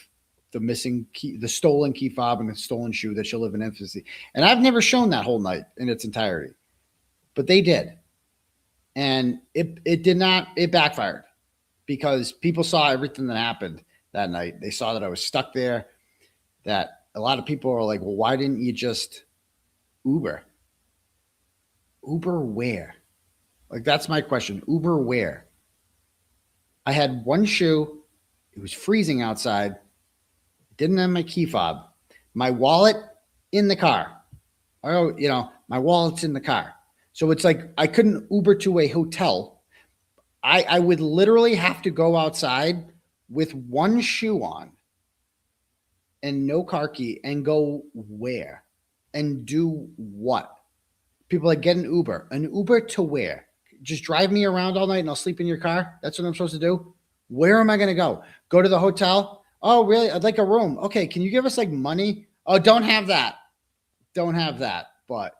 the missing key, the stolen key fob and the stolen shoe that she'll live in infancy. And I've never shown that whole night in its entirety, but they did. And it backfired, because people saw everything that happened that night. They saw that I was stuck there, that a lot of people are like, well, why didn't you just Uber? Uber where? Like, that's my question. Uber where? I had one shoe. It was freezing outside. Didn't have my key fob. My wallet in the car. Oh, my wallet's in the car. So it's like I couldn't Uber to a hotel. I would literally have to go outside with one shoe on and no car key and go where? And do what? People like, get an Uber. An Uber to where? Just drive me around all night and I'll sleep in your car? That's what I'm supposed to do? Where am I going to go? Go to the hotel? Oh, really? I'd like a room. Okay, can you give us like money? Oh, don't have that. Don't have that. But,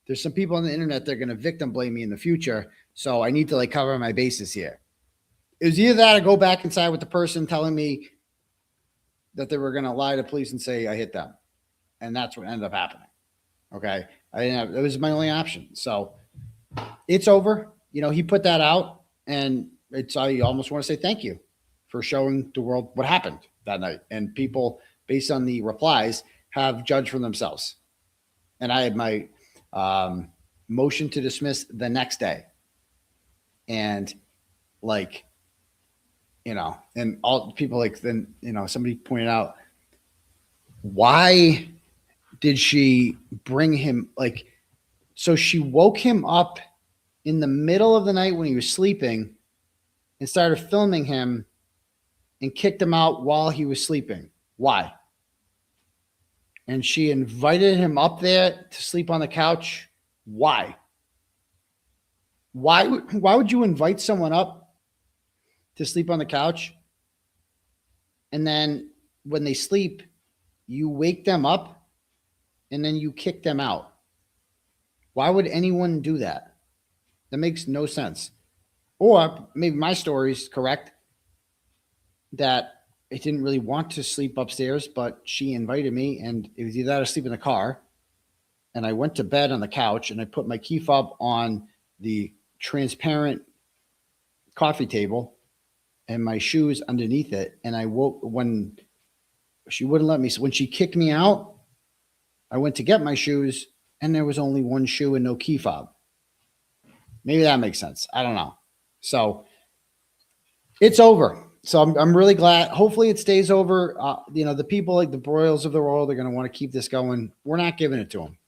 there's some people on the internet that are going to victim blame me in the future. So I need to like cover my bases here. It was either that or go back inside with the person telling me that they were going to lie to police and say I hit them. And that's what ended up happening. Okay. It was my only option. So it's over. He put that out, and I almost want to say thank you for showing the world what happened that night. And people, based on the replies, have judged for themselves. And I had my motion to dismiss the next day. And and all people then, somebody pointed out, why did she bring him? So she woke him up in the middle of the night when he was sleeping and started filming him and kicked him out while he was sleeping. Why? And she invited him up there to sleep on the couch. Why? Why would you invite someone up to sleep on the couch, and then when they sleep, you wake them up and then you kick them out? Why would anyone do that? That makes no sense. Or maybe my story is correct, that I didn't really want to sleep upstairs, but she invited me, and it was either that or sleep in the car. And I went to bed on the couch, and I put my key fob on the transparent coffee table and my shoes underneath it. And I woke when she wouldn't let me. So when she kicked me out, I went to get my shoes, and there was only one shoe and no key fob. Maybe that makes sense. I don't know. So it's over. So I'm really glad. Hopefully it stays over. The people like the Broyles of the world are going to want to keep this going. We're not giving it to them.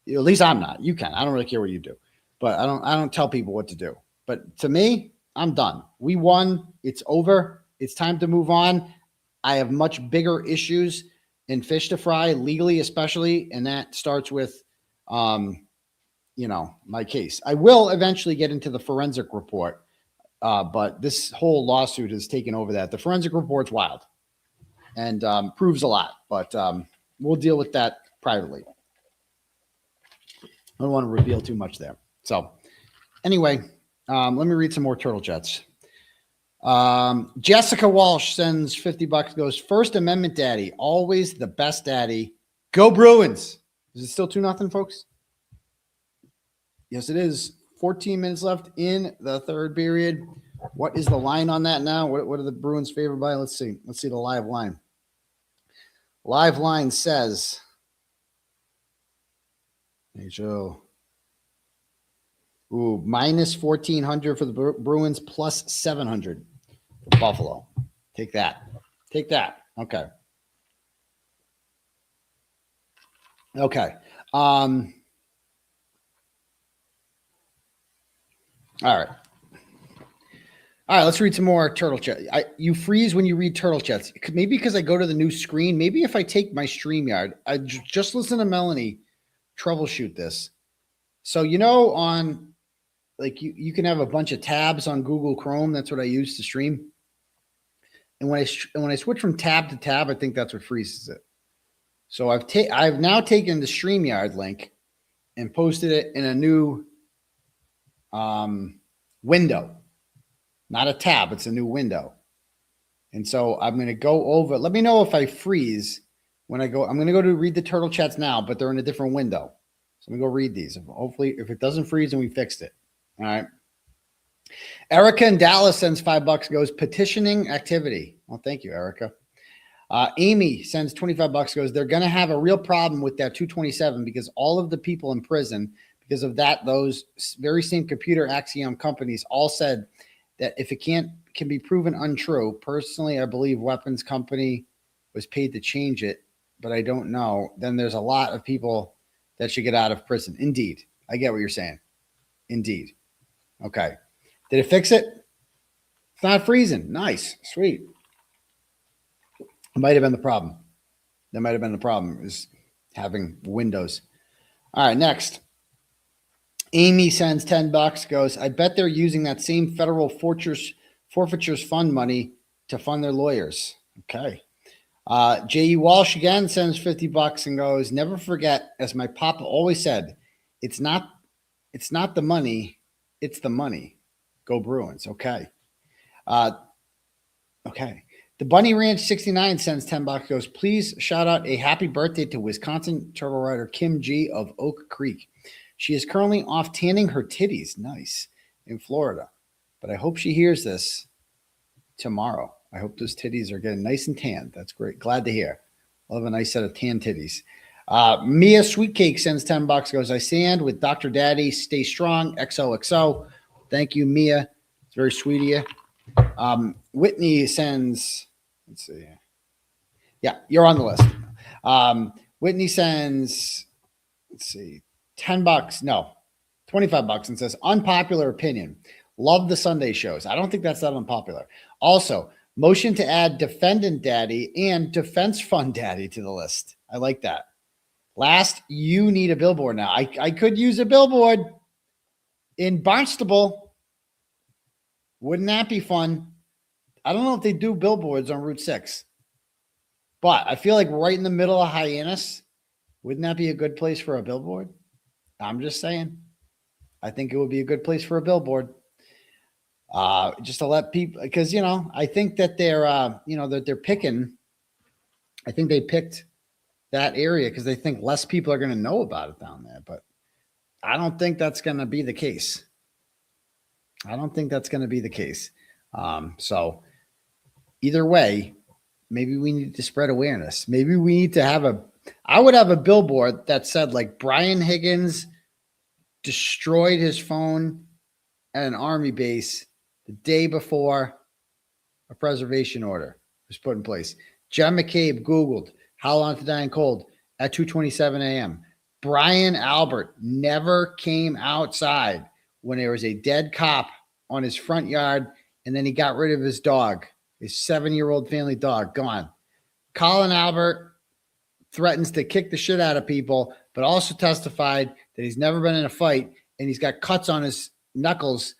At least I'm not. You can. I don't really care what you do, but I don't tell people what to do. But to me, I'm done. We won. It's over. It's time to move on. I have much bigger issues in fish to fry, legally especially, and that starts with, my case. I will eventually get into the forensic report, but this whole lawsuit has taken over that. The forensic report's wild and proves a lot, but we'll deal with that privately. I don't want to reveal too much there. So anyway, let me read some more Turtle Chats. Jessica Walsh sends $50, goes, First Amendment daddy, always the best daddy. Go Bruins. Is it still 2-0, folks? Yes, it is. 14 minutes left in the third period. What is the line on that now? What are the Bruins favored by? Let's see. Let's see the live line. Live line says, minus 1,400 for the Bruins, plus 700 for Buffalo. Take that. Take that. Okay. Okay. All right. All right, let's read some more Turtle Chat. You freeze when you read Turtle Chats. Maybe because I go to the new screen. Maybe if I take my StreamYard, I just listen to Melanie troubleshoot this. So, on you can have a bunch of tabs on Google Chrome. That's what I use to stream. And when I switch from tab to tab, I think that's what freezes it. So I've now taken the StreamYard link and posted it in a new window. Not a tab, it's a new window. And so I'm going to go over. Let me know if I freeze when I go. I'm going to go to read the Turtle Chats now, but they're in a different window. So I'm going to go read these. Hopefully, if it doesn't freeze, then we fixed it. All right. Erica in Dallas sends $5, goes, petitioning activity. Well, thank you, Erica. Amy sends $25, goes, they're going to have a real problem with that 227 because all of the people in prison, because of that, those very same computer Axiom companies all said that if it can be proven untrue, personally, I believe weapons company was paid to change it, but I don't know. Then there's a lot of people that should get out of prison. Indeed. I get what you're saying. Indeed. Okay. Did it fix it? It's not freezing. Nice. Sweet. It might have been the problem. That might have been the problem, is having windows. All right, next. Amy sends $10, goes, I bet they're using that same federal forfeitures fund money to fund their lawyers. Okay. J.E. Walsh again sends $50 and goes, never forget, as my papa always said, it's not the money, it's the money. Go Bruins. Okay. Okay. The Bunny Ranch 69 sends $10, goes, please shout out a happy birthday to Wisconsin turtle rider Kim G of Oak Creek. She is currently off tanning her titties. Nice. In Florida. But I hope she hears this tomorrow. I hope those titties are getting nice and tanned. That's great. Glad to hear. I'll have a nice set of tan titties. Mia Sweetcake sends $10, goes, I stand with Dr. Daddy. Stay strong. XOXO. Thank you, Mia. It's very sweet of you. Whitney sends, let's see. Yeah, you're on the list. Whitney sends, let's see, $10. No, $25 and says, unpopular opinion. Love the Sunday shows. I don't think that's that unpopular. Also, motion to add Defendant Daddy and Defense Fund Daddy to the list. I like that. Last, you need a billboard now. I could use a billboard in Barnstable. Wouldn't that be fun? I don't know if they do billboards on Route 6, but I feel like right in the middle of Hyannis, wouldn't that be a good place for a billboard? I'm just saying. I think it would be a good place for a billboard. Just to let people, because, you know, I think that they're picking, I think they picked that area because they think less people are going to know about it down there, but I don't think that's going to be the case. I don't think that's going to be the case. So either way, maybe we need to spread awareness. Maybe we need to I would have a billboard that said like Brian Higgins destroyed his phone at an army base the day before a preservation order was put in place. Jen McCabe Googled how long to die in cold at 2:27 a.m. Brian Albert never came outside when there was a dead cop on his front yard, and then he got rid of his dog, his 7-year-old family dog, gone. Colin Albert threatens to kick the shit out of people, but also testified that he's never been in a fight, and he's got cuts on his knuckles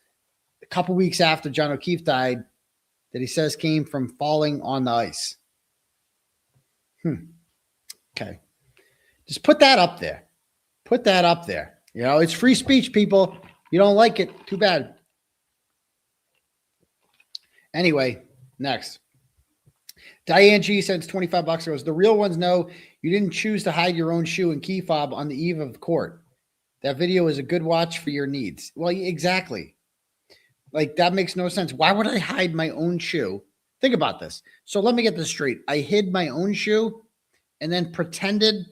a couple weeks after John O'Keefe died that he says came from falling on the ice. Okay. Just put that up there. Put that up there. You know, it's free speech, people. You don't like it, too bad. Anyway, next. Diane G sends $25, goes, the real ones know you didn't choose to hide your own shoe in key fob on the eve of court. That video is a good watch for your needs. Well, exactly. Like, that makes no sense. Why would I hide my own shoe? Think about this. So let me get this straight. I hid my own shoe and then pretended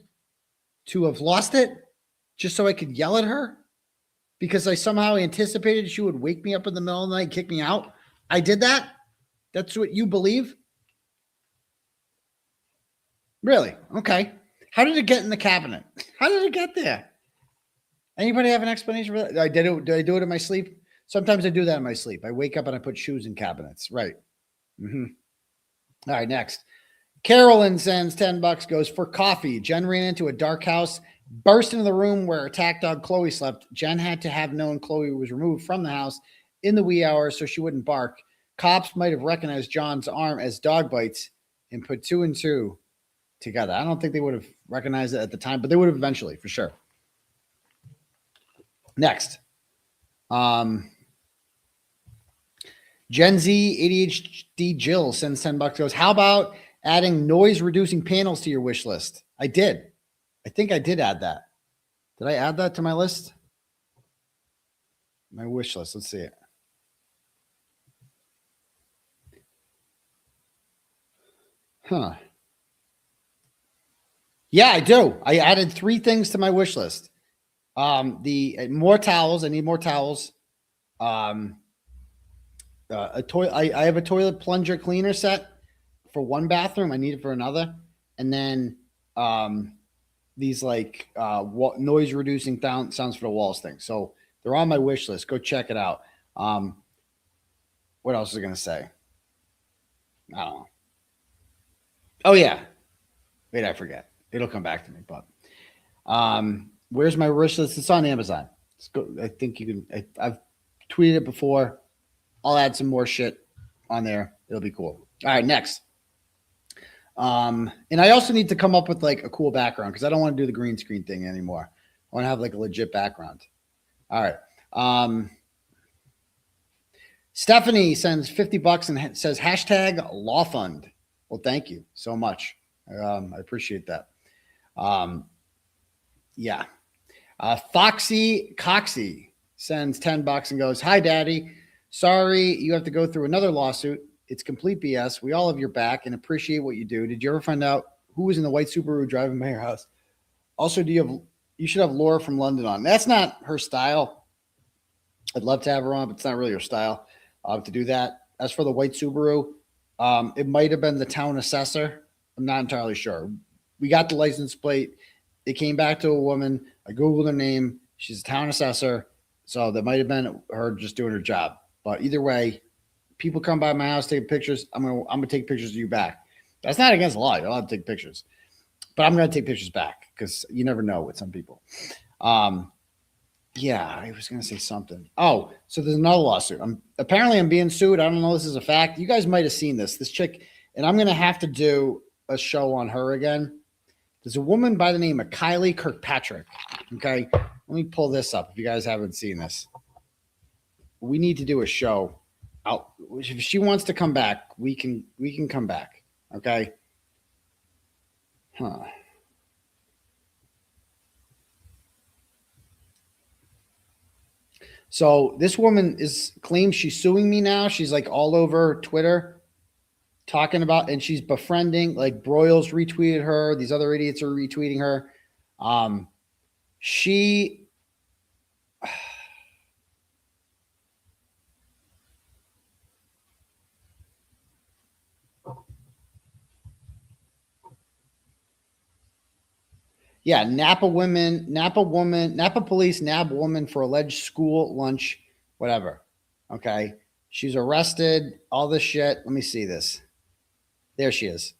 to have lost it just so I could yell at her because I somehow anticipated she would wake me up in the middle of the night, kick me out. I did that? That's what you believe? Really? Okay. How did it get in the cabinet? How did it get there? Anybody have an explanation for that? Did I do it in my sleep? Sometimes I do that in my sleep. I wake up and I put shoes in cabinets. Right. All right, next. Carolyn sends $10, goes, for coffee. Jen ran into a dark house, burst into the room where attack dog Chloe slept. Jen had to have known Chloe was removed from the house in the wee hours so she wouldn't bark. Cops might have recognized John's arm as dog bites and put 2 and 2 together. I don't think they would have recognized it at the time, but they would have eventually, for sure. Next. Gen Z ADHD Jill sends $10, goes, how about adding noise reducing panels to your wish list? I did. I think I did add that. Did I add that to my list? My wish list. Let's see it. Huh. Yeah, I do. I added 3 things to my wish list. More towels. I need more towels. A toilet. I have a toilet plunger cleaner set for one bathroom. I need it for another. And then these like noise reducing sounds for the walls thing. So they're on my wish list. Go check it out. What else was I going to say? I don't know. Oh yeah. Wait, I forget. It'll come back to me, but where's my wish list? It's on Amazon. Let's go. I think you can, I've tweeted it before. I'll add some more shit on there. It'll be cool. All right, next. And I also need to come up with like a cool background because I don't want to do the green screen thing anymore. I want to have like a legit background. All right. Stephanie sends $50 and says hashtag law fund. Well, thank you so much. I appreciate that. Yeah. 𝗺𝗵𝗂𝗀𝗧𝘂𝗵 sends $10 and goes, hi, daddy. Sorry you have to go through another lawsuit. It's complete BS. We all have your back and appreciate what you do. Did you ever find out who was in the white Subaru driving by your house? Also, you should have Laura from London on. That's not her style. I'd love to have her on, but it's not really her style to do that. As for the white Subaru, it might have been the town assessor. I'm not entirely sure. We got the license plate. It came back to a woman. I Googled her name. She's a town assessor. So that might have been her just doing her job. But either way, people come by my house, take pictures. I'm gonna take pictures of you back. That's not against the law. You're allowed to take pictures. But I'm gonna take pictures back because you never know with some people. Yeah, I was gonna say something. Oh, so there's another lawsuit. Apparently I'm being sued. I don't know if this is a fact. You guys might have seen this. This chick, and I'm gonna have to do a show on her again. There's a woman by the name of Kylie Kirpatrick. Okay, let me pull this up if you guys haven't seen this. We need to do a show. If she wants to come back, we can come back. Okay. Huh. So this woman claims she's suing me now. She's like all over Twitter talking about, and she's befriending, like Broyles retweeted her. These other idiots are retweeting her. Yeah, Napa police nab woman for alleged school lunch, whatever. Okay. She's arrested, all this shit. Let me see this. There she is.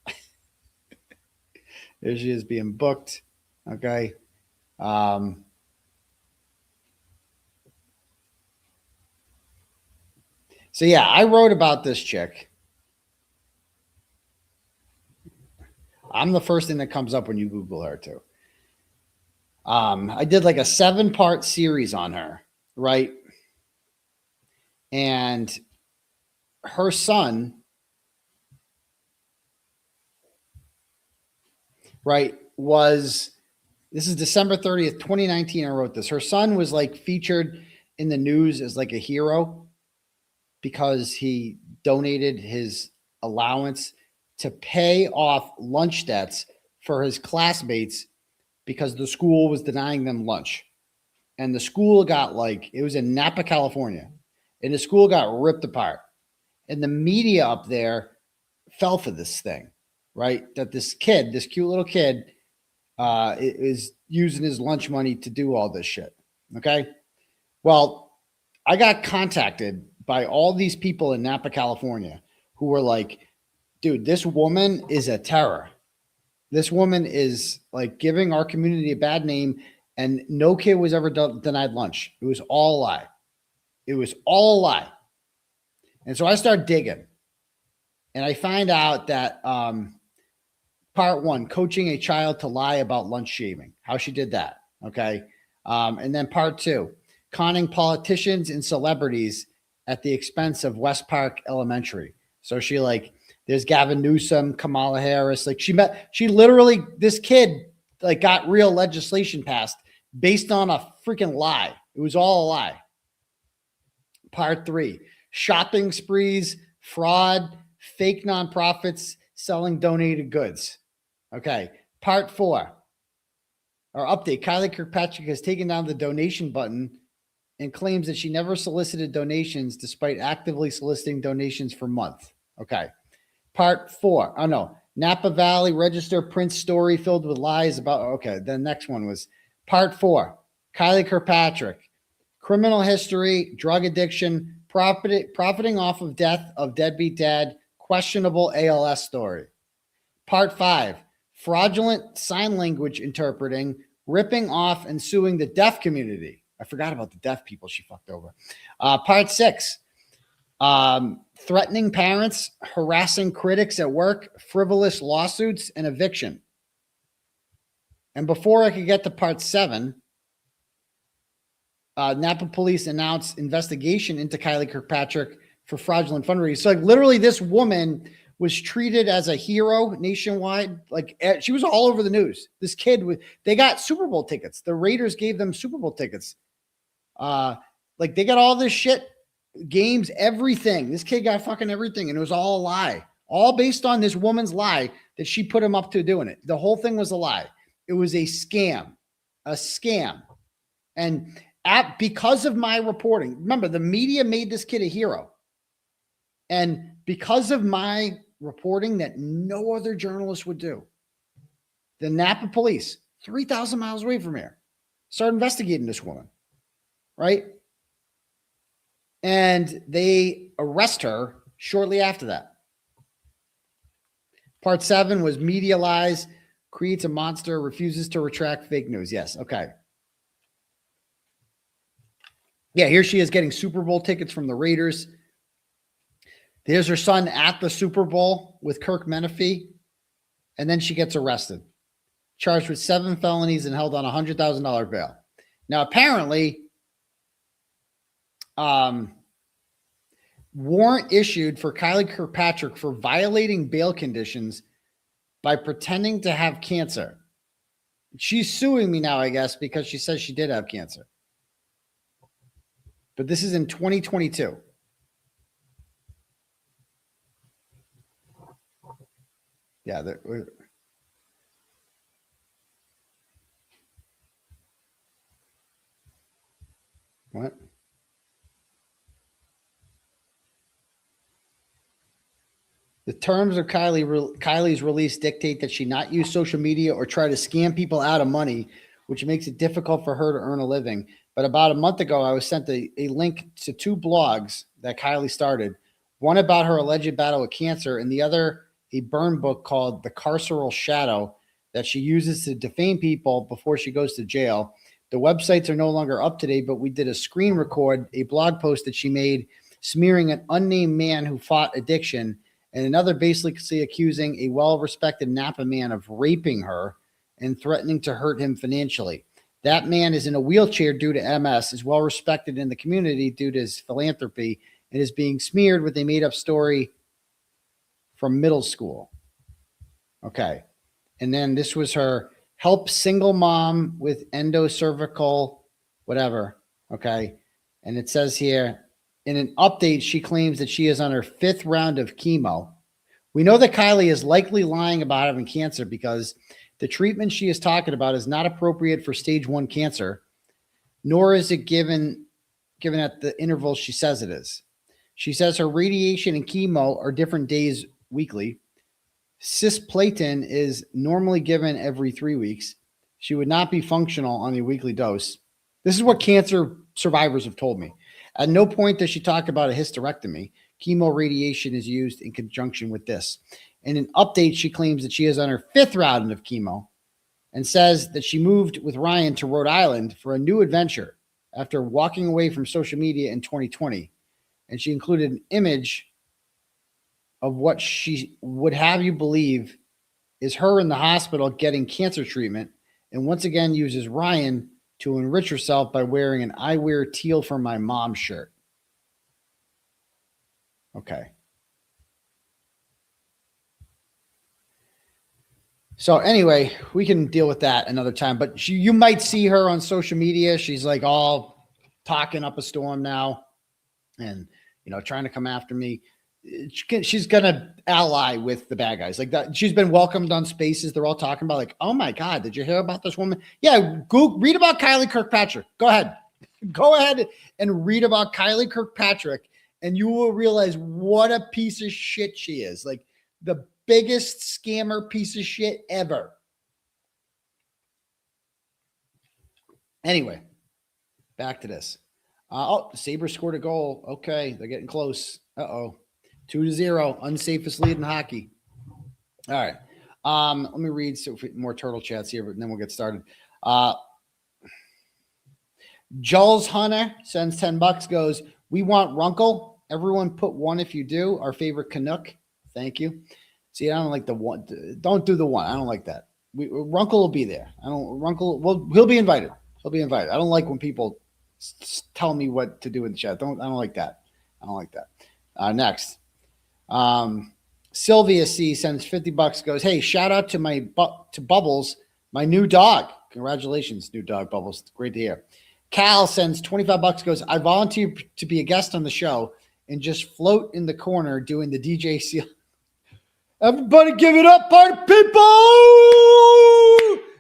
There she is being booked. Okay. So yeah, I wrote about this chick. I'm the first thing that comes up when you Google her too. I did like a 7-part series on her, right? And her son, right, this is December 30th, 2019. I wrote this. Her son was like featured in the news as like a hero because he donated his allowance to pay off lunch debts for his classmates because the school was denying them lunch. And the school got it was in Napa, California. And the school got ripped apart. And the media up there fell for this thing, right? That this kid, this cute little kid, is using his lunch money to do all this shit. Okay. Well, I got contacted by all these people in Napa, California who were like, dude, this woman is a terror. This woman is like giving our community a bad name, and no kid was ever denied lunch. It was all a lie. It was all a lie. And so I start digging, and I find out that part 1, coaching a child to lie about lunch shaving, how she did that. Okay. And then part 2, conning politicians and celebrities at the expense of West Park Elementary. So she there's Gavin Newsom, Kamala Harris. This kid got real legislation passed based on a freaking lie. It was all a lie. Part 3, shopping sprees, fraud, fake nonprofits selling donated goods. Okay. Part 4, our update. Kylie Kirpatrick has taken down the donation button and claims that she never solicited donations despite actively soliciting donations for months. Okay. Part 4. Oh, no. Napa Valley Register prints story filled with lies about. Okay. The next one was Part 4. Kylie Kirpatrick. Criminal history, drug addiction, profiting off of death of deadbeat dad, questionable ALS story. Part 5. Fraudulent sign language interpreting, ripping off and suing the deaf community. I forgot about the deaf people she fucked over. Part 6. Threatening parents, harassing critics at work, frivolous lawsuits, and eviction. And before I could get to part 7, Napa police announced investigation into Kylie Kirkpatrick for fraudulent fundraising. So, like, literally, this woman was treated as a hero nationwide. Like, she was all over the news. This kid, they got Super Bowl tickets. The Raiders gave them Super Bowl tickets. Like, they got all this shit, games, everything. This kid got fucking everything, and it was all a lie. All based on this woman's lie that she put him up to doing it. The whole thing was a lie. It was a scam. A scam. And because of my reporting, remember, the media made this kid a hero. And because of my reporting that no other journalist would do, the Napa police, 3,000 miles away from here, started investigating this woman, right? And they arrest her shortly after that. Part 7 was media lies, creates a monster, refuses to retract fake news. Yes, okay. Yeah, here she is getting Super Bowl tickets from the Raiders. There's her son at the Super Bowl with Kirk Menefee. And then she gets arrested, charged with 7 felonies and held on $100,000 bail. Now, apparently, warrant issued for Kylie Kirkpatrick for violating bail conditions by pretending to have cancer. She's suing me now, I guess, because she says she did have cancer. But this is in 2022. Yeah. What? The terms of Kylie's release dictate that she not use social media or try to scam people out of money, which makes it difficult for her to earn a living. But about a month ago, I was sent a link to 2 blogs that Kylie started. One about her alleged battle with cancer, and the other a burn book called The Carceral Shadow that she uses to defame people before she goes to jail. The websites are no longer up to date, but we did a screen record, a blog post that she made smearing an unnamed man who fought addiction, and another basically accusing a well-respected Napa man of raping her and threatening to hurt him financially. That man is in a wheelchair due to MS, is well-respected in the community due to his philanthropy, and is being smeared with a made-up story from middle school. Okay. And then this was her help single mom with endocervical, whatever. Okay. And it says here, in an update, she claims that she is on her 5th round of chemo. We know that Kylie is likely lying about having cancer because the treatment she is talking about is not appropriate for stage 1 cancer, nor is it given at the intervals she says it is. She says her radiation and chemo are different days weekly. Cisplatin is normally given every 3 weeks. She would not be functional on a weekly dose. This is what cancer survivors have told me. At no point does she talk about a hysterectomy. Chemo radiation is used in conjunction with this. In an update, she claims that she is on her 5th round of chemo and says that she moved with Ryan to Rhode Island for a new adventure after walking away from social media in 2020. And she included an image of what she would have you believe is her in the hospital getting cancer treatment, and once again uses Ryan to enrich herself by wearing an "I wear teal for my mom" shirt. Okay. So anyway, we can deal with that another time, but you might see her on social media. She's like all talking up a storm now and, trying to come after me. She's going to ally with the bad guys like that. She's been welcomed on Spaces. They're all talking about like, oh my God, did you hear about this woman? Yeah. Go read about Kylie Kirkpatrick. Go ahead and read about Kylie Kirkpatrick and you will realize what a piece of shit she is. Like the biggest scammer piece of shit ever. Anyway, back to this. Oh, the Sabres scored a goal. Okay, they're getting close. 2-0. Unsafest lead in hockey. All right. Let me read some more turtle chats here, but then we'll get started. Jules Hunter sends $10, goes, we want Runkle. Everyone put one if you do. Our favorite Canuck. Thank you. See, I don't like the one. Don't do the one. I don't like that. Runkle will be there. Runkle, well, he'll be invited. He'll be invited. I don't like when people tell me what to do in the chat. I don't like that. I don't like that. Next. Sylvia C sends $50, goes, hey, shout out to to Bubbles, my new dog. Congratulations, new dog, Bubbles. Great to hear. Cal sends $25, goes, I volunteer to be a guest on the show and just float in the corner doing the DJ seal. Everybody give it up, party people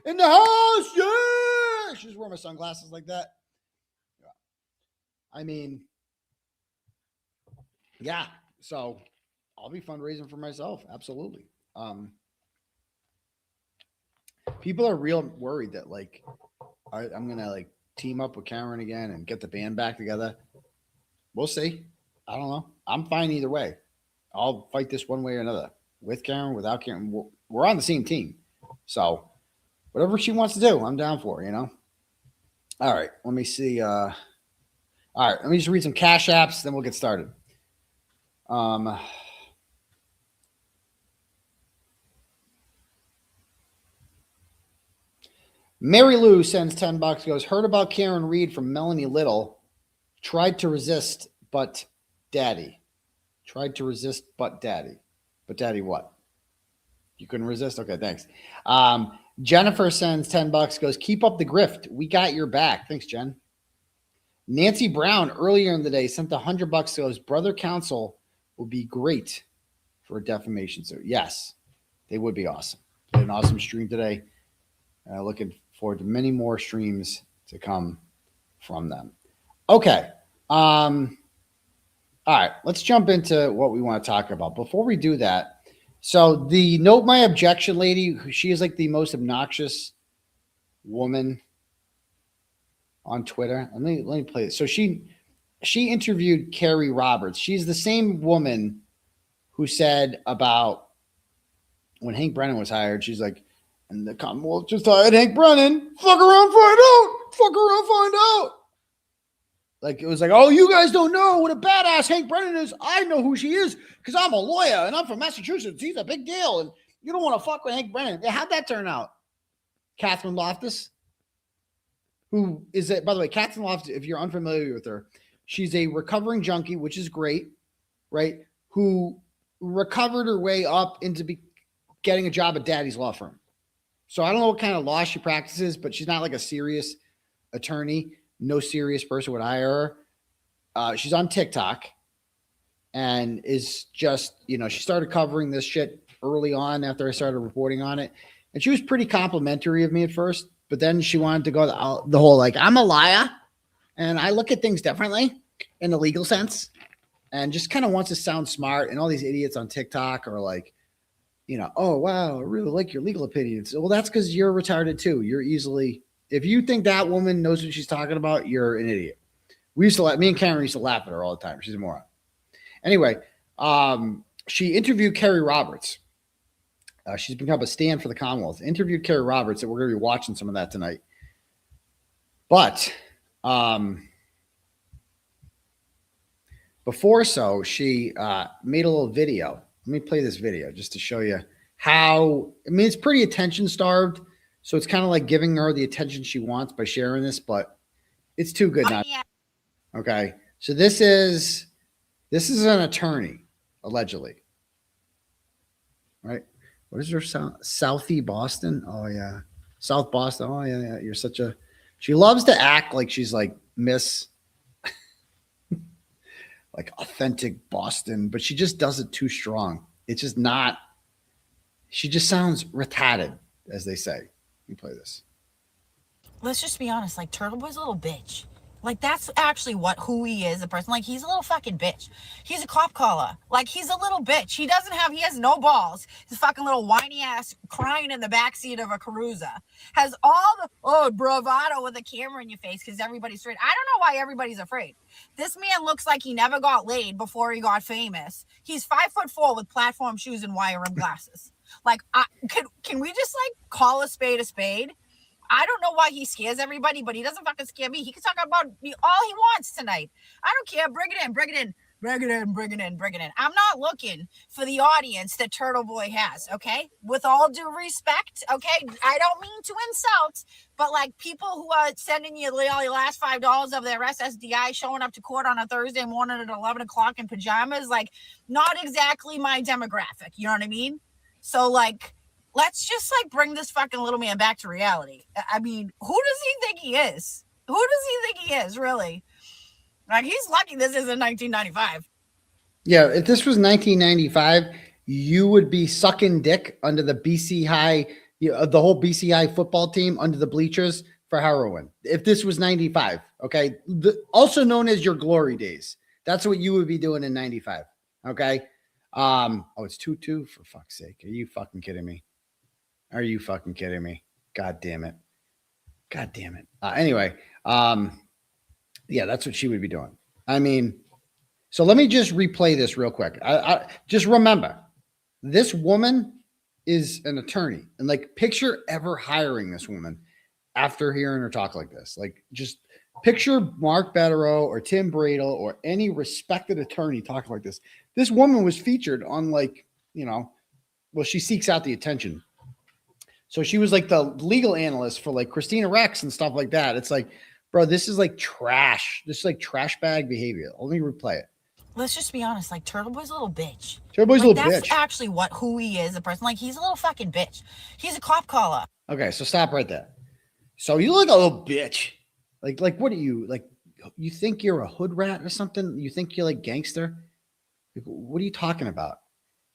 in the house. Yeah. She's wearing my sunglasses like that. I mean, yeah. So I'll be fundraising for myself. Absolutely. People are real worried that like I'm going to like team up with Karen again and get the band back together. We'll see. I don't know. I'm fine either way. I'll fight this one way or another. With Karen, without Karen, we're on the same team. So whatever she wants to do, I'm down for, you know? All right. Let me see. All right. Let me just read some cash apps, then we'll get started. Mary Lou sends $10, goes, heard about Karen Reed from Melanie Little. Tried to resist, but daddy. Tried to resist, but daddy. But daddy what? You couldn't resist? Okay, thanks. Jennifer sends $10, goes, keep up the grift. We got your back. Thanks, Jen. Nancy Brown earlier in the day sent $100, goes, brother counsel will be great for a defamation suit. Yes, they would be awesome. They had an awesome stream today. Looking forward to many more streams to come from them. Okay. All right, let's jump into what we want to talk about. Before we do that, so the Note My Objection lady, she is like the most obnoxious woman on Twitter. Let me play it. So she interviewed Kerry Roberts. She's the same woman who said about when Hank Brennan was hired, she's like, and the Commonwealth just hired Hank Brennan. Fuck around, find out. Fuck around, find out. Like, it was like, oh, you guys don't know what a badass Hank Brennan is. I know who she is because I'm a lawyer and I'm from Massachusetts. He's a big deal. And you don't want to fuck with Hank Brennan. How'd that turn out? Catherine Loftus, who is, by the way, Catherine Loftus, if you're unfamiliar with her, she's a recovering junkie, which is great, right? Who recovered her way up into getting a job at Daddy's law firm. So I don't know what kind of law she practices, but she's not like a serious attorney. No serious person would hire her. She's on TikTok and is just, you know, she started covering this shit early on after I started reporting on it. And she was pretty complimentary of me at first, but then she wanted to go the whole, like, I'm a liar and I look at things differently in the legal sense, and just kind of wants to sound smart. And all these idiots on TikTok are like, you know, oh, wow, I really like your legal opinions. Well, that's because you're retarded too. You're easily, if you think that woman knows what she's talking about, you're an idiot. Me and Karen used to laugh at her all the time. She's a moron. Anyway, she interviewed Kerry Roberts. She's become a stand for the Commonwealth. Interviewed Kerry Roberts, and we're going to be watching some of that tonight. But before so, she made a little video. Let me play this video just to show you how, I mean, it's pretty attention starved. So it's kind of like giving her the attention she wants by sharing this, but it's too good not. Okay. So this is an attorney, allegedly. Right? What is her Southie Boston? Oh yeah. South Boston. Oh yeah. You're such a, she loves to act like she's like Miss like authentic Boston, but she just does it too strong. It's just not, she just sounds retarded, as they say. Let me play this. Let's just be honest, like, Turtleboy's a little bitch. Like, that's actually who he is, a person. Like, he's a little fucking bitch. He's a cop caller. Like, he's a little bitch. He has no balls. He's fucking little whiny ass crying in the backseat of a Cruiser. Has all the, bravado with a camera in your face because everybody's afraid. I don't know why everybody's afraid. This man looks like he never got laid before he got famous. He's 5'4" with platform shoes and wire rim glasses. Like, can we just, like, call a spade a spade? I don't know why he scares everybody, but he doesn't fucking scare me. He can talk about me all he wants tonight. I don't care. Bring it in, bring it in, bring it in, bring it in, bring it in. I'm not looking for the audience that Turtleboy has, okay? With all due respect, okay? I don't mean to insult, but like people who are sending you the last $5 of their SSDI showing up to court on a Thursday morning at 11 o'clock in pajamas, like not exactly my demographic. You know what I mean? So like, let's just like bring this fucking little man back to reality. I mean, who does he think he is? Who does he think he is, really? Like, he's lucky this isn't 1995. Yeah, if this was 1995, you would be sucking dick under the BC High, the whole BC High football team under the bleachers for heroin. If this was 95, okay? Also known as your glory days. That's what you would be doing in 95, okay? It's 2-2 for fuck's sake. Are you fucking kidding me? Are you fucking kidding me? God damn it. God damn it. Anyway, yeah, that's what she would be doing. I mean, so let me just replay this real quick. I just remember, this woman is an attorney, and like picture ever hiring this woman after hearing her talk like this. Like, just picture Mark Betterow or Tim Bradle or any respected attorney talking like this. This woman was featured on, like, she seeks out the attention. So she was like the legal analyst for like Christina Rex and stuff like that. It's like, bro, this is like trash. This is like trash bag behavior. Let me replay it. Let's just be honest. Like, Turtleboy's a little bitch. Turtleboy's a little bitch. That's actually who he is, a person. Like, he's a little fucking bitch. He's a cop caller. Okay, so stop right there. So you look like a little bitch. Like what are you, like, you think you're a hood rat or something? You think you're like gangster? Like, what are you talking about?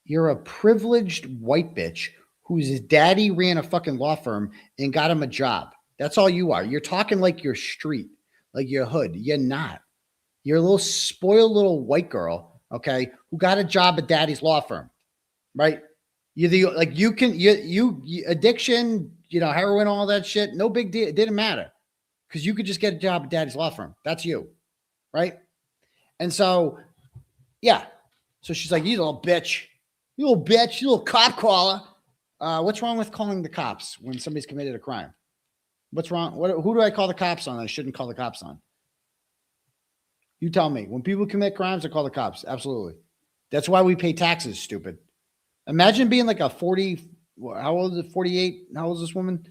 You're a privileged white bitch whose daddy ran a fucking law firm and got him a job. That's all you are. You're talking like you're street, like you're hood. You're not. You're a little spoiled little white girl, okay, who got a job at daddy's law firm, right? You're addiction, heroin, all that shit. No big deal. It didn't matter because you could just get a job at daddy's law firm. That's you, right? And so, yeah. So she's like, you little bitch, you little cop caller. What's wrong with calling the cops when somebody's committed a crime? What's wrong? Who do I call the cops on that I shouldn't call the cops on? You tell me. When people commit crimes, I call the cops. Absolutely. That's why we pay taxes, stupid. Imagine being like a 40, how old is it? 48? How old is this woman?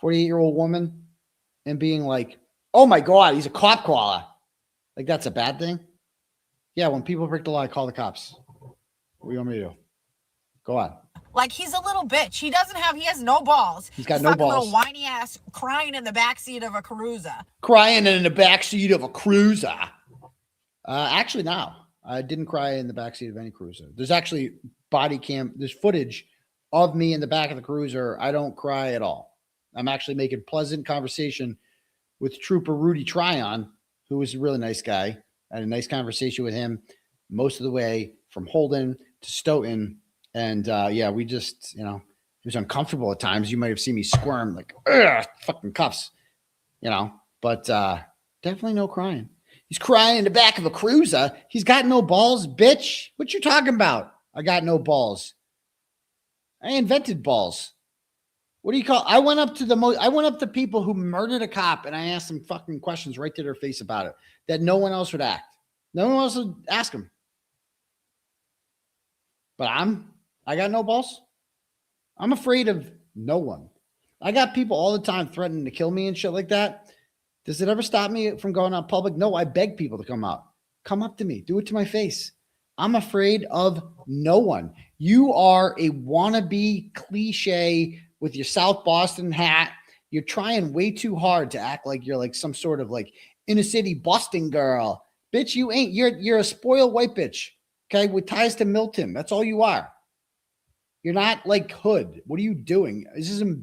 48-year-old woman, and being like, oh my God, he's a cop caller. Like, that's a bad thing? Yeah, when people break the law, I call the cops. What do you want me to do? Go on. Like, he's a little bitch. He has no balls. He's got no balls. Little whiny ass crying in the backseat of a Cruiser. Crying in the backseat of a Cruiser. Actually, no. I didn't cry in the backseat of any Cruiser. There's actually body cam. There's footage of me in the back of the Cruiser. I don't cry at all. I'm actually making pleasant conversation with Trooper Rudy Tryon, who is a really nice guy. I had a nice conversation with him most of the way from Holden to Stoughton. And yeah, we just, it was uncomfortable at times. You might have seen me squirm like, fucking cuffs, but definitely no crying. He's crying in the back of a Cruiser. He's got no balls, bitch. What you talking about? I got no balls. I invented balls. What do you call? I went up to people who murdered a cop and I asked them fucking questions right to their face about it that no one else would act. No one else would ask them. But I got no balls. I'm afraid of no one. I got people all the time threatening to kill me and shit like that. Does it ever stop me from going out public? No, I beg people to come out. Come up to me. Do it to my face. I'm afraid of no one. You are a wannabe cliche with your South Boston hat. You're trying way too hard to act like you're like some sort of like inner city Boston girl. Bitch, you ain't. You're a spoiled white bitch, okay, with ties to Milton. That's all you are. You're not like hood. What are you doing?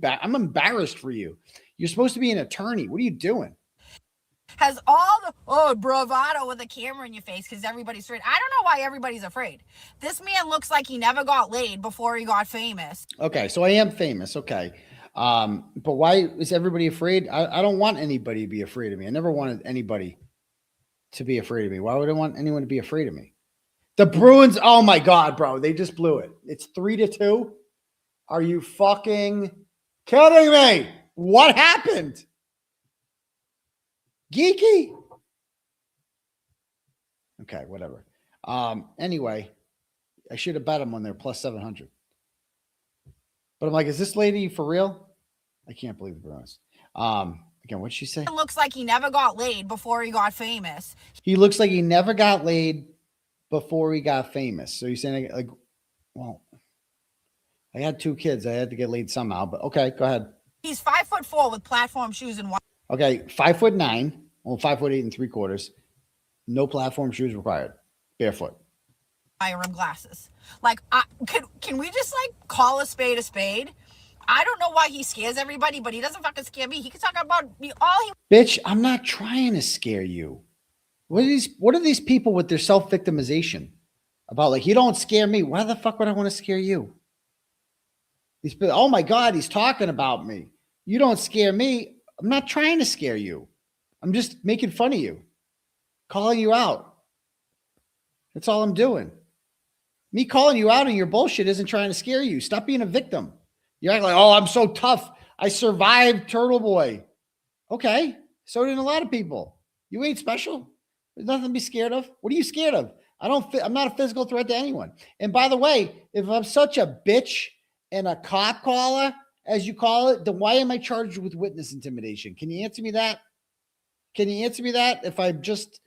I'm embarrassed for you. You're supposed to be an attorney. What are you doing? has all the bravado with a camera in your face because everybody's afraid. I don't know why everybody's afraid. This man looks like he never got laid before he got famous. Okay, so I am famous. Okay. But why is everybody afraid? I don't want anybody to be afraid of me. I never wanted anybody to be afraid of me. Why would I want anyone to be afraid of me? The Bruins, oh my God, bro. They just blew it. It's 3-2. Are you fucking kidding me? What happened? Geeky. Okay, whatever. Anyway, I should have bet them when they're plus 700. But I'm like, is this lady for real? I can't believe the Bruins. Again, what'd she say? It looks like he never got laid before he got famous. He looks like he never got laid before he got famous. So you're saying, like, well, I had 2 kids. I had to get laid somehow, but okay, go ahead. He's 5'4" with platform shoes and white. Okay, 5'9", well, 5'8 3/4. No platform shoes required. Barefoot. Rim glasses. Like, can we just like call a spade a spade? I don't know why he scares everybody, but he doesn't fucking scare me. He can talk about me all he. Bitch, I'm not trying to scare you. What are these people with their self-victimization about? Like, you don't scare me. Why the fuck would I want to scare you? These people, oh my God, he's talking about me. You don't scare me. I'm not trying to scare you. I'm just making fun of you, calling you out. That's all I'm doing. Me calling you out on your bullshit isn't trying to scare you. Stop being a victim. You're acting like, oh, I'm so tough. I survived Turtleboy. Okay. So did a lot of people. You ain't special. There's nothing to be scared of. What are you scared of? I'm not a physical threat to anyone. And by the way, if I'm such a bitch and a cop caller, as you call it, then why am I charged with witness intimidation? Can you answer me that? Can you answer me that? If I'm just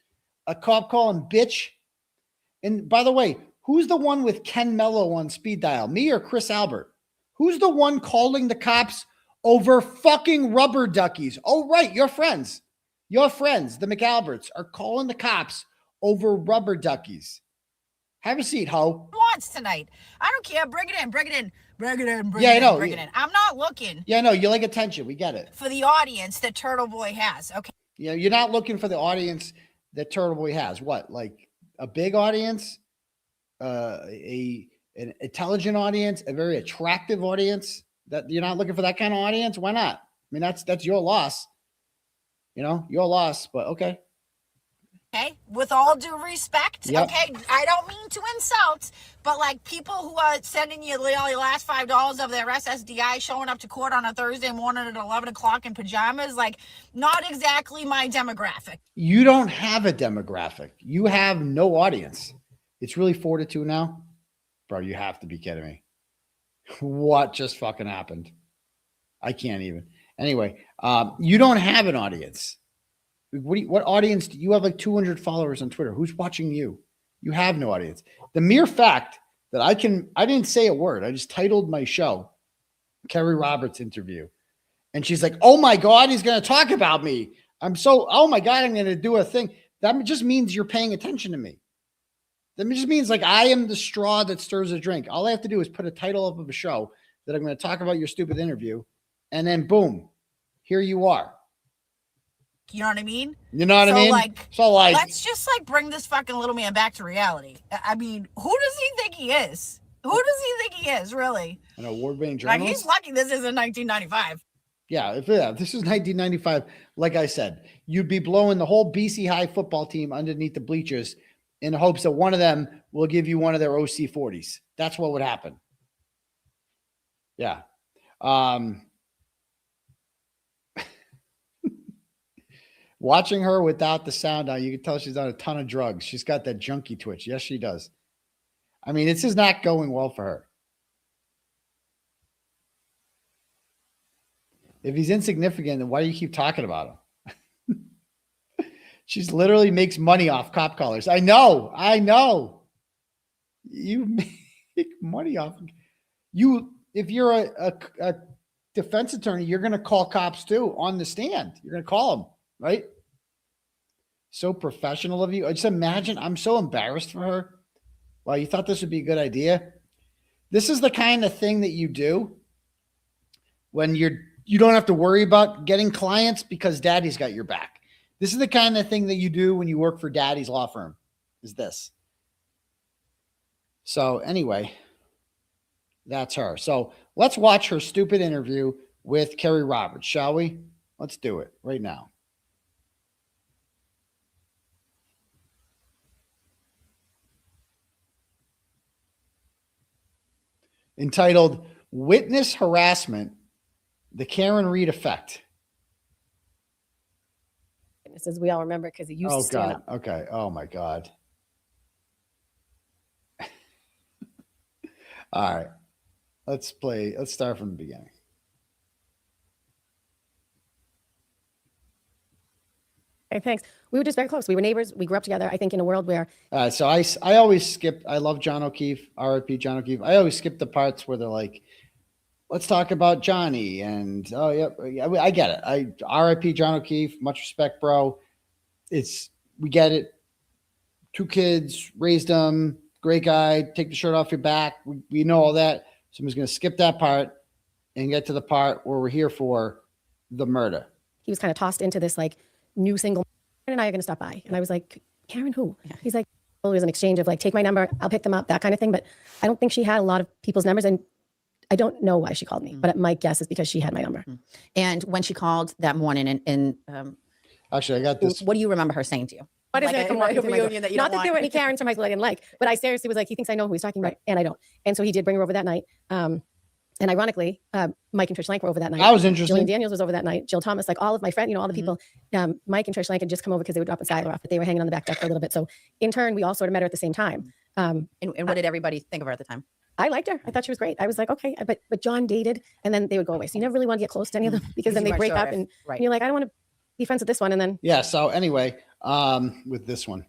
a cop calling bitch? And by the way, who's the one with Ken Mello on speed dial? Me or Chris Albert? Who's the one calling the cops over fucking rubber duckies? Oh, right. Your friends, the McAlberts, are calling the cops over rubber duckies. Have a seat, ho. Wants tonight. I don't care. Bring it in. Bring it in. Bring it in. Bring yeah, it in. I know. Bring it in. I'm not looking. Yeah, no, you like attention. We get it. For the audience that Turtleboy has. Okay. Yeah, you're not looking for the audience that Turtleboy has. What, like a big audience? An intelligent audience, a very attractive audience? That you're not looking for that kind of audience? Why not? I mean, that's your loss. You know, your loss, but okay. Okay, with all due respect, yep. Okay, I don't mean to insult, but like people who are sending you the last $5 of their SSDI showing up to court on a Thursday morning at 11 o'clock in pajamas, like not exactly my demographic. You don't have a demographic. You have no audience. It's really 4-2 now? Bro, you have to be kidding me. What just fucking happened? I can't even. Anyway, you don't have an audience. What audience do you have? Like 200 followers on Twitter. Who's watching you? You have no audience. The mere fact that I didn't say a word. I just titled my show, Kerry Roberts interview. And she's like, oh my God, he's going to talk about me. Oh my God, I'm going to do a thing. That just means you're paying attention to me. That just means like I am the straw that stirs a drink. All I have to do is put a title up of a show that I'm going to talk about your stupid interview. And then boom, here you are. You know what I mean? You know what I mean? So let's just like bring this fucking little man back to reality. I mean, who does he think he is? Who does he think he is, really? An award-winning journalist? Like, he's lucky this isn't 1995. Yeah, if this is 1995, like I said, you'd be blowing the whole BC High football team underneath the bleachers in the hopes that one of them will give you one of their 𝗫𝗄𝗎𝗺s. That's what would happen. Yeah. Watching her without the sound on, you can tell she's on a ton of drugs. She's got that junkie twitch. Yes, she does. I mean, this is not going well for her. If he's insignificant, then why do you keep talking about him? She's literally makes money off cop collars. I know. You make money off you. If you're a defense attorney, you're going to call cops too on the stand. You're going to call them, right? So professional of you. I just imagine, I'm so embarrassed for her. Wow, you thought this would be a good idea? This is the kind of thing that you do when you don't have to worry about getting clients because daddy's got your back. This is the kind of thing that you do when you work for daddy's law firm, is this. So anyway, that's her. So let's watch her stupid interview with Kerry Roberts, shall we? Let's do it right now. Entitled Witness Harassment, the Karen Reed Effect. As we all remember, because he used to stand up. Okay. Oh my God. All right. Let's start from the beginning. Okay, thanks. We were just very close. We were neighbors. We grew up together. I think in a world where. So I always skip. I love John O'Keefe, RIP John O'Keefe. I always skip the parts where they're like, let's talk about Johnny. And oh, yeah, I get it. RIP John O'Keefe, much respect, bro. We get it. 2 kids, raised them, great guy, take the shirt off your back. We know all that. So I'm just going to skip that part and get to the part where we're here for the murder. He was kind of tossed into this like new single. Karen and I are going to stop by. And I was like, Karen, who? Yeah. He's like, well, it was an exchange of like, take my number, I'll pick them up, that kind of thing. But I don't think she had a lot of people's numbers. And I don't know why she called me, but my guess is because she had my number. And when she called that morning and actually, I got this. What do you remember her saying to you? What is like it? a reunion that you Not don't that there were any Karens from high school I didn't like, but I seriously was like, he thinks I know who he's talking about, and I don't. And so he did bring her over that night. And ironically, Mike and Trish Lank were over that night. That was interesting. Jillian Daniels was over that night. Jill Thomas, like all of my friends, all the people. Mike and Trish Lank had just come over because they were dropping Skylar off, but they were hanging on the back deck for a little bit. So in turn, we all sort of met her at the same time. And what did everybody think of her at the time? I liked her. I thought she was great. I was like, okay, but John dated, and then they would go away. So you never really want to get close to any of them because then they break up, and you're like, I don't want to be friends with this one. And then So anyway, with this one,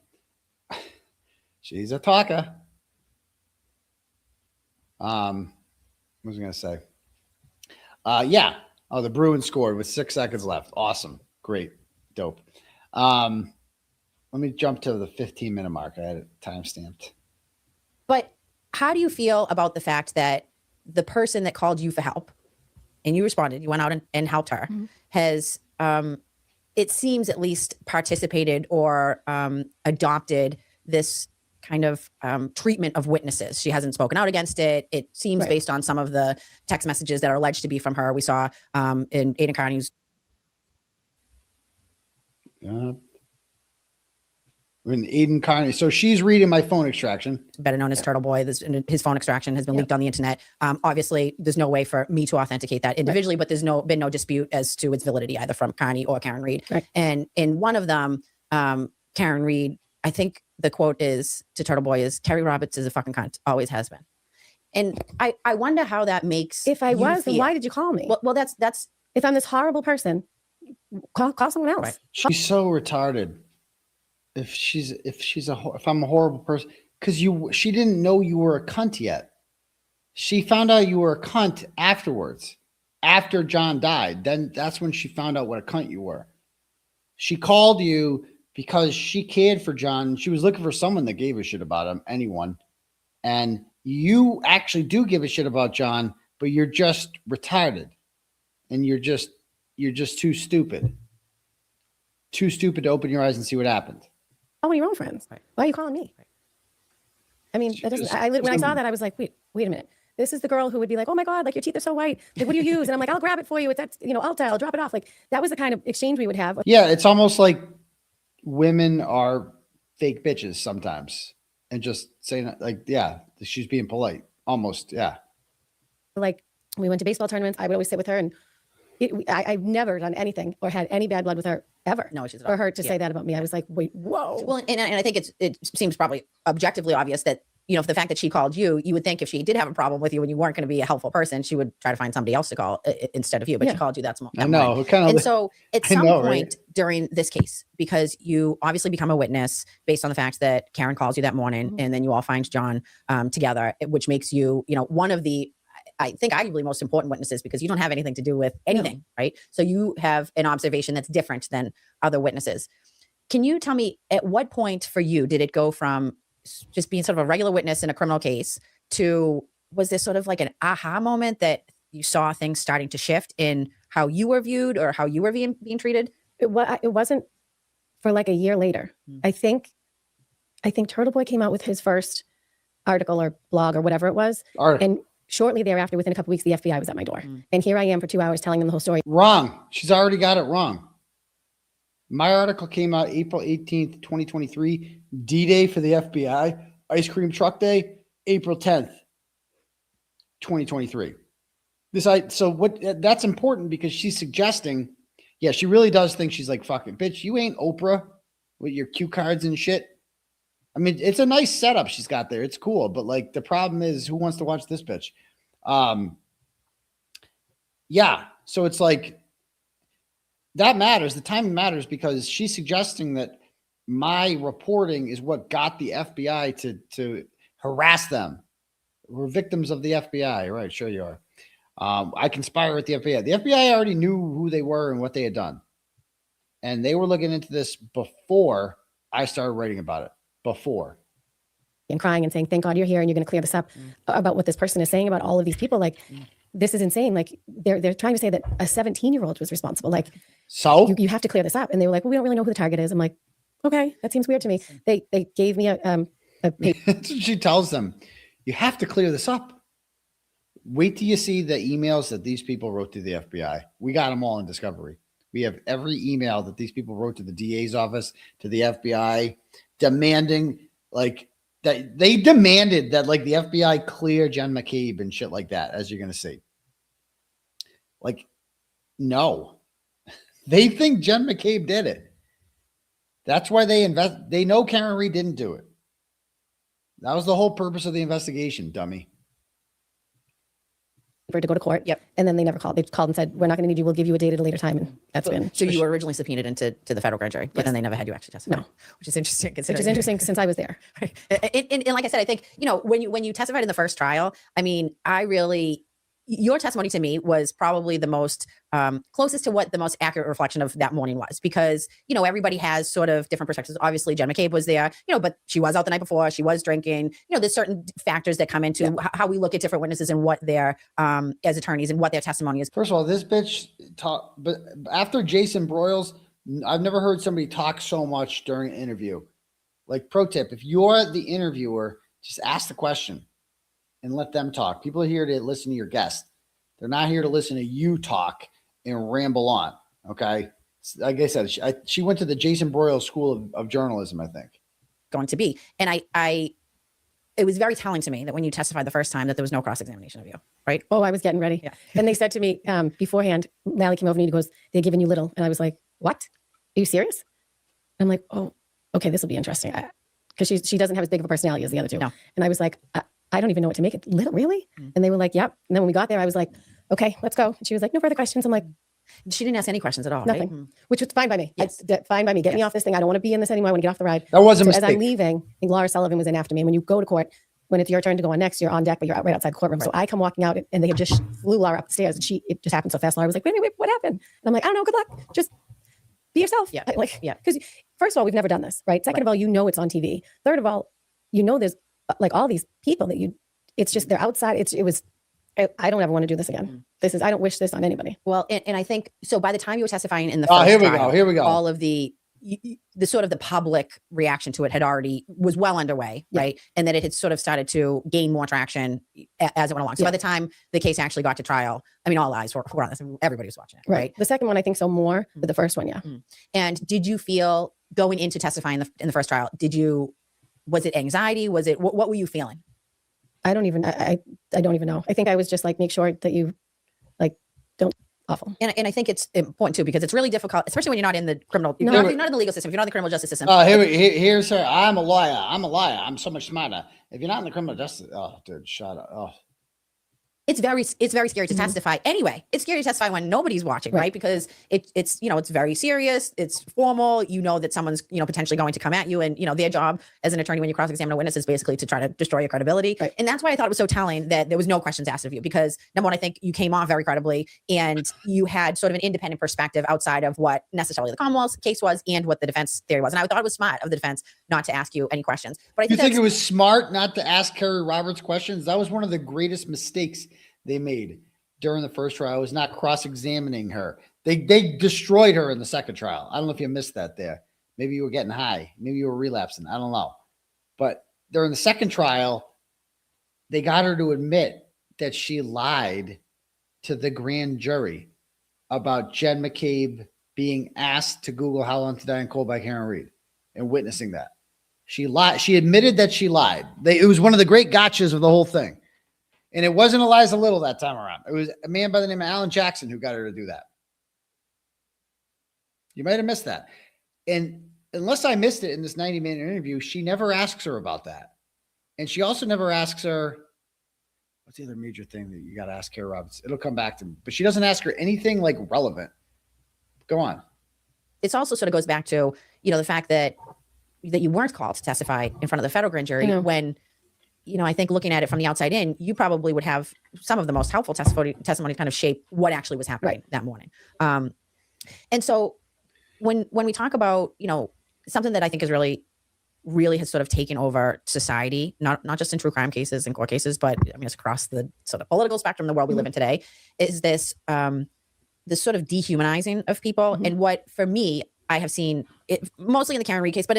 she's a talker. What was I going to say? Oh, the Bruins scored with 6 seconds left. Awesome. Great. Dope. Let me jump to the 15-minute mark. I had it time-stamped. But how do you feel about the fact that the person that called you for help and you responded, you went out and helped her, has, it seems at least participated or adopted this kind of treatment of witnesses? She hasn't spoken out against it. It seems based on some of the text messages that are alleged to be from her. We saw in Aidan Kearney's. In Aidan Kearney. So she's reading my phone extraction. Better known as Turtleboy. His phone extraction has been leaked on the internet. Obviously, there's no way for me to authenticate that individually, but there's been no dispute as to its validity either from Kearney or Karen Reed. And in one of them, Karen Reed, I think the quote is to Turtleboy is, Kerry Roberts is a fucking cunt, always has been. And I wonder how that makes. If I was, then why did you call me? Well, that's if I'm this horrible person, call someone else. Right. She's so retarded. If I'm a horrible person, because she didn't know you were a cunt yet. She found out you were a cunt afterwards, after John died. Then that's when she found out what a cunt you were. She called you because she cared for John. She was looking for someone that gave a shit about him, anyone. And you actually do give a shit about John, but you're just retarded. And you're just too stupid. Too stupid to open your eyes and see what happened. Oh, your own friends. Why are you calling me? I mean, that doesn't. When I saw that, I was like, wait a minute. This is the girl who would be like, oh my God, like your teeth are so white. Like, what do you use? And I'm like, I'll grab it for you. It's Ulta. I'll drop it off. Like that was the kind of exchange we would have. Yeah, it's almost like women are fake bitches sometimes, and just saying like, yeah, she's being polite. Almost, yeah. Like we went to baseball tournaments. I would always sit with her, and I've never done anything or had any bad blood with her ever. No, she's for her to say that about me. I was like, wait, whoa. Well, and I think it seems probably objectively obvious that, the fact that she called you, you would think if she did have a problem with you and you weren't going to be a helpful person, she would try to find somebody else to call instead of you. But she called you. That's more. I know. And so at some point during this case, because you obviously become a witness based on the fact that Karen calls you that morning, and then you all find John together, which makes you, one of the, I think, arguably most important witnesses, because you don't have anything to do with anything, right? So you have an observation that's different than other witnesses. Can you tell me at what point for you did it go from just being sort of a regular witness in a criminal case to, was this sort of like an aha moment that you saw things starting to shift in how you were viewed or how you were being treated? It wasn't for like a year later. I think Turtleboy came out with his first article or blog or whatever it was. And shortly thereafter, within a couple weeks, the FBI was at my door. And here I am for 2 hours telling them the whole story. Wrong. She's already got it wrong. My article came out April 18th, 2023. D-Day for the FBI. Ice Cream Truck Day, April 10th, 2023. That's important because she's suggesting, yeah, she really does think she's like, fucking bitch, you ain't Oprah with your cue cards and shit. I mean, it's a nice setup she's got there. It's cool. But like the problem is, who wants to watch this bitch? Yeah. So it's like, that matters. The timing matters because she's suggesting that my reporting is what got the FBI to harass them. We're victims of the FBI. Right. Sure you are. I conspire with the FBI. The FBI already knew who they were and what they had done. And they were looking into this before I started writing about it. Before. And crying and saying, thank God you're here and you're going to clear this up about what this person is saying about all of these people. Like, this is insane. Like, they're trying to say that a 17-year-old was responsible. Like, so you have to clear this up. And they were like, well, we don't really know who the target is. I'm like, okay, that seems weird to me. They gave me a paper. She tells them, you have to clear this up. Wait till you see the emails that these people wrote to the FBI. We got them all in Discovery. We have every email that these people wrote to the DA's office, to the FBI, demanding like that. They demanded that like the FBI clear Jen McCabe and shit like that, as you're going to see. Like, no, they think Jen McCabe did it. That's why they invest. They know Karen Reed didn't do it. That was the whole purpose of the investigation, dummy. For to go to court. Yep. And then they never called. They called and said, we're not going to need you. We'll give you a date at a later time. And that's been. So you were originally subpoenaed into the federal grand jury, but then they never had you actually testify. No. Which is interesting. Which is interesting since I was there. Right. And like I said, I think, when you testified in the first trial, I mean, your testimony to me was probably the most closest to what the most accurate reflection of that morning was, because, everybody has sort of different perspectives. Obviously, Jen McCabe was there, but she was out the night before. She was drinking. There's certain factors that come into how we look at different witnesses and what their, as attorneys and what their testimony is. First of all, this bitch talk, but after Jason Broyles, I've never heard somebody talk so much during an interview. Like, pro tip, if you're the interviewer, just ask the question and let them talk. People are here to listen to your guest. They're not here to listen to you talk and ramble on. Okay. Like I said, she went to the Jason Broyles School of Journalism, I think. Going to be. And it was very telling to me that when you testified the first time that there was no cross-examination of you, right? Oh, I was getting ready. Yeah. And they said to me beforehand, Lally came over to me and goes, they're giving you little. And I was like, what? Are you serious? I'm like, oh, okay, this will be interesting. Because she doesn't have as big of a personality as the other two. No. And I was like, I don't even know what to make it. Little, really? And they were like, yep. And then when we got there, I was like, okay, let's go. And she was like, no further questions. I'm like, she didn't ask any questions at all. Nothing. Right? Which was fine by me. Yes. Fine by me. Get me off this thing. I don't want to be in this anymore. I want to get off the ride. That was a so mistake. As I'm leaving, I think Laura Sullivan was in after me. And when you go to court, when it's your turn to go on next, you're on deck, but you're right outside the courtroom. Right. So I come walking out and they had just flew Laura up the stairs and it just happened so fast. Laura was like, wait, what happened? And I'm like, I don't know. Good luck. Just be yourself. Yeah. Because first of all, we've never done this, right? Second of all, it's on TV. Third of all, there's like all these people that it's just, they're outside. I don't ever want to do this again. I don't wish this on anybody. Well, and I think, so by the time you were testifying in the first trial, here we go. All of the sort of the public reaction to it was well underway, right? And that it had sort of started to gain more traction as it went along. So by the time the case actually got to trial, I mean, all eyes were on this. Everybody was watching it, right? The second one, I think so more, but the first one, yeah. And did you feel going into testifying in the first trial, was it anxiety? Was it, what were you feeling? I don't even know. I think I was just like, make sure that you don't awful. And I think it's important too, because it's really difficult, especially when you're not in the criminal, you're not in the legal system, if you're not in the criminal justice system. Here's her. I'm a liar. I'm so much smarter. If you're not in the criminal justice, oh, dude, shut up. Oh. It's very scary to testify. Anyway, it's scary to testify when nobody's watching, right? Because it's it's very serious. It's formal. That someone's potentially going to come at you, and their job as an attorney when you cross-examine a witness is basically to try to destroy your credibility. Right. And that's why I thought it was so telling that there was no questions asked of you, because number one, I think you came off very credibly, and you had sort of an independent perspective outside of what necessarily the Commonwealth's case was and what the defense theory was. And I thought it was smart of the defense not to ask you any questions. But I think it was smart not to ask Kerry Roberts questions. That was one of the greatest mistakes they made during the first trial, was not cross-examining her. They destroyed her in the second trial. I don't know if you missed that there. Maybe you were getting high. Maybe you were relapsing. I don't know. But during the second trial, they got her to admit that she lied to the grand jury about Jen McCabe being asked to Google how long to die in cold by Karen Reed and witnessing that. She lied. She admitted that she lied. It was one of the great gotchas of the whole thing. And it wasn't Eliza Little that time around. It was a man by the name of Alan Jackson who got her to do that. You might have missed that. And unless I missed it in this 90-minute interview, she never asks her about that. And she also never asks her, what's the other major thing that you got to ask Kerry Roberts? It'll come back to me. But she doesn't ask her anything like relevant. Go on. It's also sort of goes back to, the fact that you weren't called to testify in front of the federal grand jury when, I think looking at it from the outside in, you probably would have some of the most helpful testimony kind of shape what actually was happening that morning. And so when we talk about, something that I think is really has sort of taken over society, not just in true crime cases and court cases, but I mean, it's across the sort of political spectrum, the world we live in today, is this, this sort of dehumanizing of people. And what, for me, I have seen it mostly in the Karen Reed case, but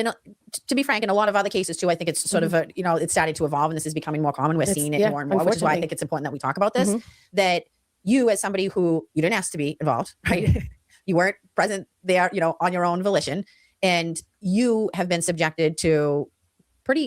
to be frank, in a lot of other cases too, I think it's sort of it's started to evolve, and this is becoming more common. We're seeing it more and more, which is why I think it's important that we talk about this, that you, as somebody who you didn't ask to be involved, right? You weren't present there, on your own volition, and you have been subjected to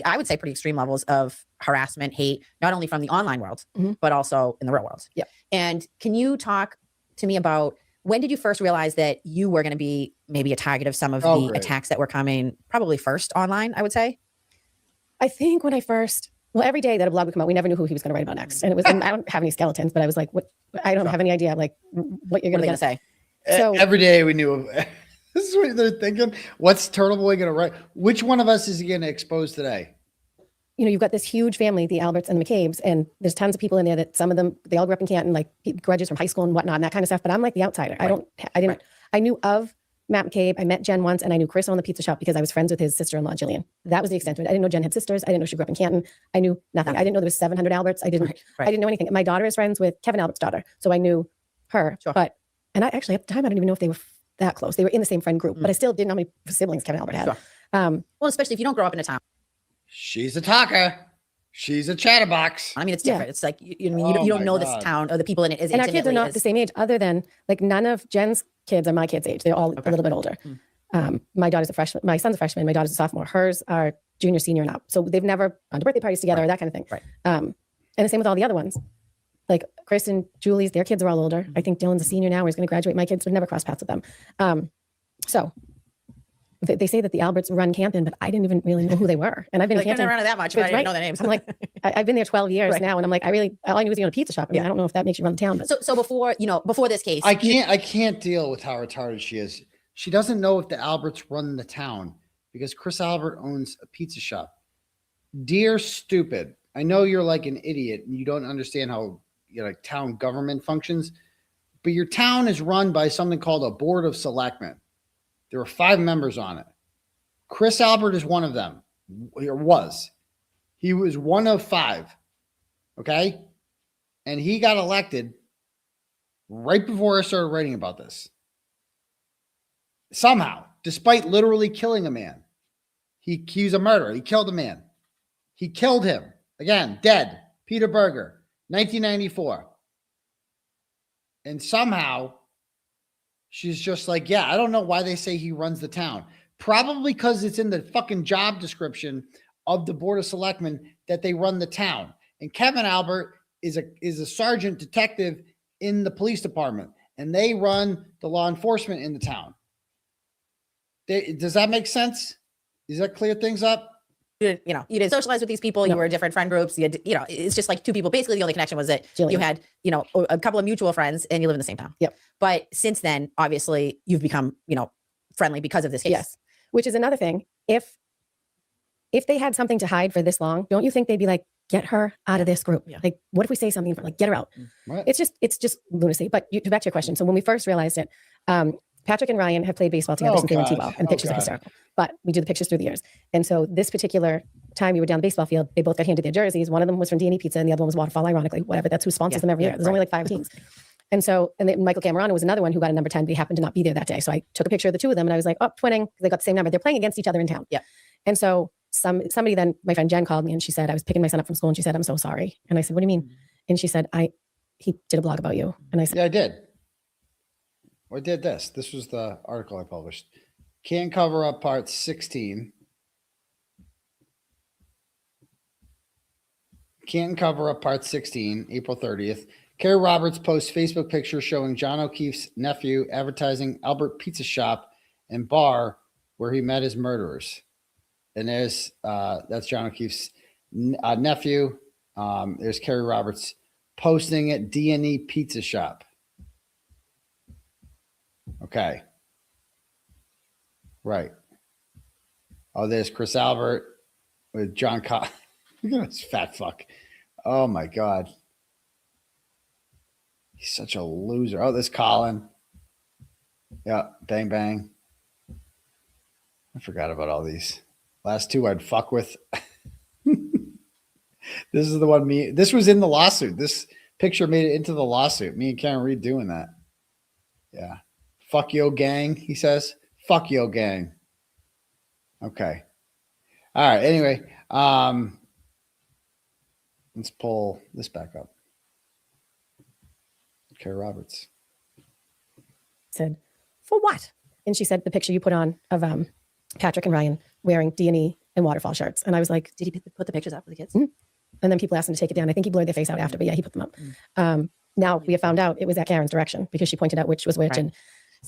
I would say pretty extreme levels of harassment, hate, not only from the online world, but also in the real world. Yeah. And can you talk to me about, when did you first realize that you were going to be maybe a target of some of the attacks that were coming, probably first online, I would say? I think when every day that a blog would come out, we never knew who he was going to write about next. And it was, and I don't have any skeletons, but I was like, I don't have any idea, like, what you're going to say. So every day we knew. This is what they're thinking. What's Turtleboy going to write? Which one of us is he going to expose today? You've got this huge family, the Alberts and the McCabe's, and there's tons of people in there that some of them, they all grew up in Canton, like grudges from high school and whatnot and that kind of stuff. But I'm like the outsider. I knew of Matt McCabe. I met Jen once, and I knew Chris on the pizza shop because I was friends with his sister-in-law, Jillian. That was the extent of it. I didn't know Jen had sisters. I didn't know she grew up in Canton. I knew nothing. I didn't know there was 700 Alberts. I didn't know anything. My daughter is friends with Kevin Albert's daughter. So I knew her, and I actually, at the time, I didn't even know if they were that close. They were in the same friend group, but I still didn't know how many siblings Kevin Albert had. Well, especially if you don't grow up in a town. She's a talker. She's a chatterbox. I mean, it's different. It's like, you don't know this town or the the people in it as and our kids are not the same age, other than like none of Jen's kids are my kids' age. They're all a little bit older. My daughter's a freshman. My son's a freshman. My daughter's a sophomore. Hers are junior, senior, and up. So they've never gone to birthday parties together or that kind of thing. And the same with all the other ones. Like Chris and Julie's, their kids are all older. I think Dylan's a senior now. He's going to graduate. My kids would never cross paths with them. So they say that the Alberts run Canton, but I didn't even really know who they were. And I've been in Canton around it that much, but I didn't know their names. I'm like, I've been there 12 years now, and I'm like, all I knew was you own a pizza shop. I mean, I don't know if that makes you run the town. But so before this case, I can't deal with how retarded she is. She doesn't know if the Alberts run the town because Chris Albert owns a pizza shop. Dear stupid, I know you're like an idiot and you don't understand how town government functions, but your town is run by something called a board of selectmen. There are 5 members on it. Chris Albert is one of them. Or was. He was one of 5. Okay? And he got elected right before I started writing about this. Somehow, despite literally killing a man. He's a murderer. He killed a man. He killed him. Again, dead. Peter Berger, 1994. And somehow she's just like, I don't know why they say he runs the town. Probably because it's in the fucking job description of the Board of Selectmen that they run the town. And Kevin Albert is a sergeant detective in the police department, and they run the law enforcement in the town. Does that make sense? Does that clear things up? You didn't socialize with these people. You were different friend groups. It's just like 2 people. Basically, the only connection was that Jillian. You had, a couple of mutual friends and you live in the same town. Yep. But since then, obviously, you've become, friendly because of this case. Yes. Which is another thing. If they had something to hide for this long, don't you think they'd be like, get her out of this group? Yeah. Like, what if we say something for get her out? What? It's just lunacy. But back to your question. So when we first realized it, Patrick and Ryan have played baseball together since they were in T-ball, and pictures are hysterical. But we do the pictures through the years. And so this particular time we were down the baseball field, they both got handed their jerseys. One of them was from D&E Pizza, and the other one was Waterfall, ironically. Whatever. That's who sponsors them every year. There's only like 5 teams. And so, and then Michael Camerano was another one who got a number 10, but he happened to not be there that day. So I took a picture of the two of them and I was like, oh, twinning. They got the same number. They're playing against each other in town. Yeah. And so somebody then, my friend Jen called me and she said, I was picking my son up from school and she said, I'm so sorry. And I said, what do you mean? And she said, he did a blog about you. And I said, yeah, I did. I did this. This was the article I published. Can't cover up part 16. Can't cover up part 16, April 30th. Kerry Roberts posts Facebook picture showing John O'Keefe's nephew advertising Albert Pizza Shop and bar where he met his murderers. And there's that's John O'Keefe's nephew. There's Kerry Roberts posting at D&E Pizza Shop. Okay. Right. Oh, there's Chris Albert with John Look at this fat fuck. Oh my God. He's such a loser. Oh, there's Colin. Yeah, bang, bang. I forgot about all these. Last two I'd fuck with. This is the one this was in the lawsuit. This picture made it into the lawsuit. Me and Karen Reed doing that. Yeah. Fuck yo gang, he says. Fuck yo gang. Okay. All right. Anyway, let's pull this back up. Kerry Roberts said, for what? And she said, the picture you put on of Patrick and Ryan wearing D&E and waterfall shirts. And I was like, did he put the pictures up for the kids? Mm-hmm. And then people asked him to take it down. I think he blurred their face out after, but yeah, he put them up. Now we have found out it was at Karen's direction because she pointed out which was which. Right.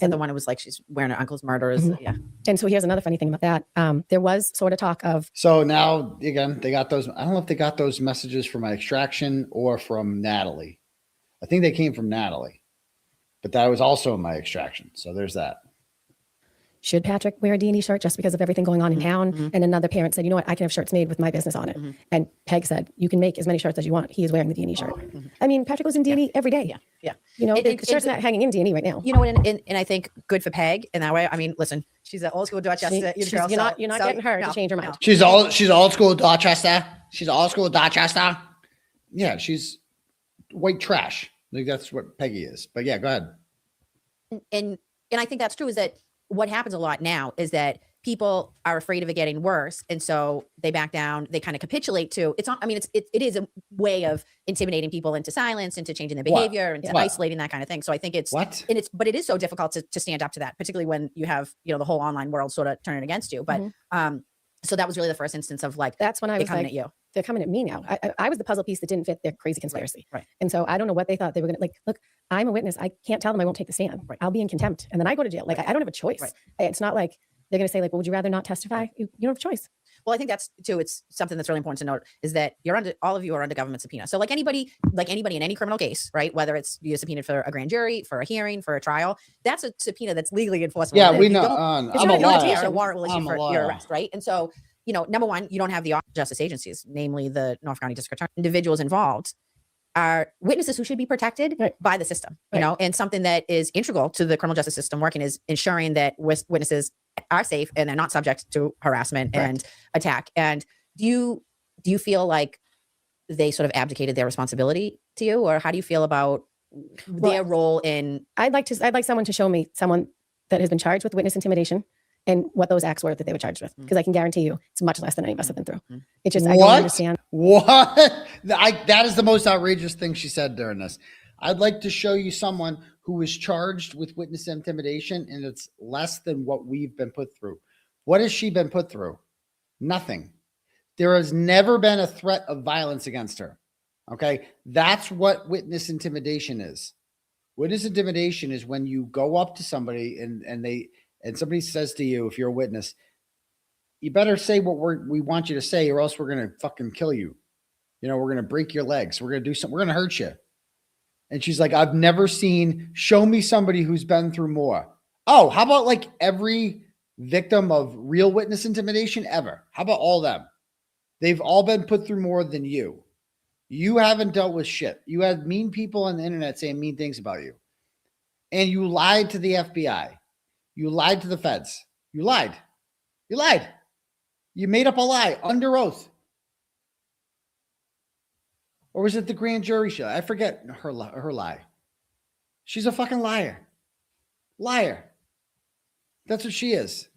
And the one it was like she's wearing her uncle's murderers. Mm-hmm. Yeah. And so here's another funny thing about that. There was sort of talk of. So now again, they got those. I don't know if they got those messages from my extraction or from Natalie. I think they came from Natalie, but that was also in my extraction. So there's that. Should Patrick wear a D&E shirt just because of everything going on in town? Mm-hmm. And another parent said, you know what, I can have shirts made with my business on it. Mm-hmm. And Peg said, you can make as many shirts as you want. He is wearing the D&E shirt. Mm-hmm. I mean, Patrick was in D&E every day. Yeah. Yeah. You know, the shirt's not hanging in D&E right now. You know, and I think good for Peg in that way. I mean, listen, she's an old school Dorchester. You're not getting her to change her mind. She's old school Dorchester. She's old school Dorchester. Yeah, she's white trash. I think that's what Peggy is. But yeah, go ahead. And I think that's true is that what happens a lot now is that people are afraid of it getting worse. And so they back down, they kind of capitulate to it's not, I mean, it is a way of intimidating people into silence, into changing their behavior, into isolating that kind of thing. So I think but it is so difficult to stand up to that, particularly when you have, you know, the whole online world sort of turning against you. But, so that was really the first instance of like, that's when I was coming like, at you. They're coming at me now. I was the puzzle piece that didn't fit their crazy conspiracy. Right. And so I don't know what they thought they were going to like, look, I'm a witness. I can't tell them I won't take the stand. Right. I'll be in contempt. And then I go to jail. Like, I don't have a choice. Right. It's not like they're going to say like, well, would you rather not testify? You don't have a choice. Well, I think that's too, it's something that's really important to note is that all of you are under government subpoena. So like anybody in any criminal case, right? Whether it's you're subpoenaed for a grand jury, for a hearing, for a trial, that's a subpoena that's legally enforceable. Yeah, we know. I'm a lawyer. A warrant will issue for your arrest, right? And so, you know, number one, you don't have the justice agencies, namely the Norfolk County District Attorney. Individuals involved are witnesses who should be protected by the system, you know, and something that is integral to the criminal justice system working is ensuring that witnesses are safe and they're not subject to harassment and attack. And do you feel like they sort of abdicated their responsibility to you, or how do you feel about their role in? I'd like someone to show me someone that has been charged with witness intimidation and what those acts were that they were charged with. Because I can guarantee you it's much less than any of us have been through. It's just, I don't understand. What? That is the most outrageous thing she said during this. I'd like to show you someone who was charged with witness intimidation and it's less than what we've been put through. What has she been put through? Nothing. There has never been a threat of violence against her. Okay. That's what witness intimidation is. Witness intimidation is when you go up to somebody and somebody says to you, if you're a witness, you better say what we want you to say, or else we're going to fucking kill you. You know, we're going to break your legs. We're going to do something. We're going to hurt you. And she's like, I've never show me somebody who's been through more. Oh, how about like every victim of real witness intimidation ever? How about all them? They've all been put through more than you. You haven't dealt with shit. You had mean people on the internet saying mean things about you. And you lied to the FBI. You lied to the feds. You lied. You lied. You made up a lie under oath. Or was it the grand jury show? I forget her lie. She's a fucking liar. Liar. That's what she is.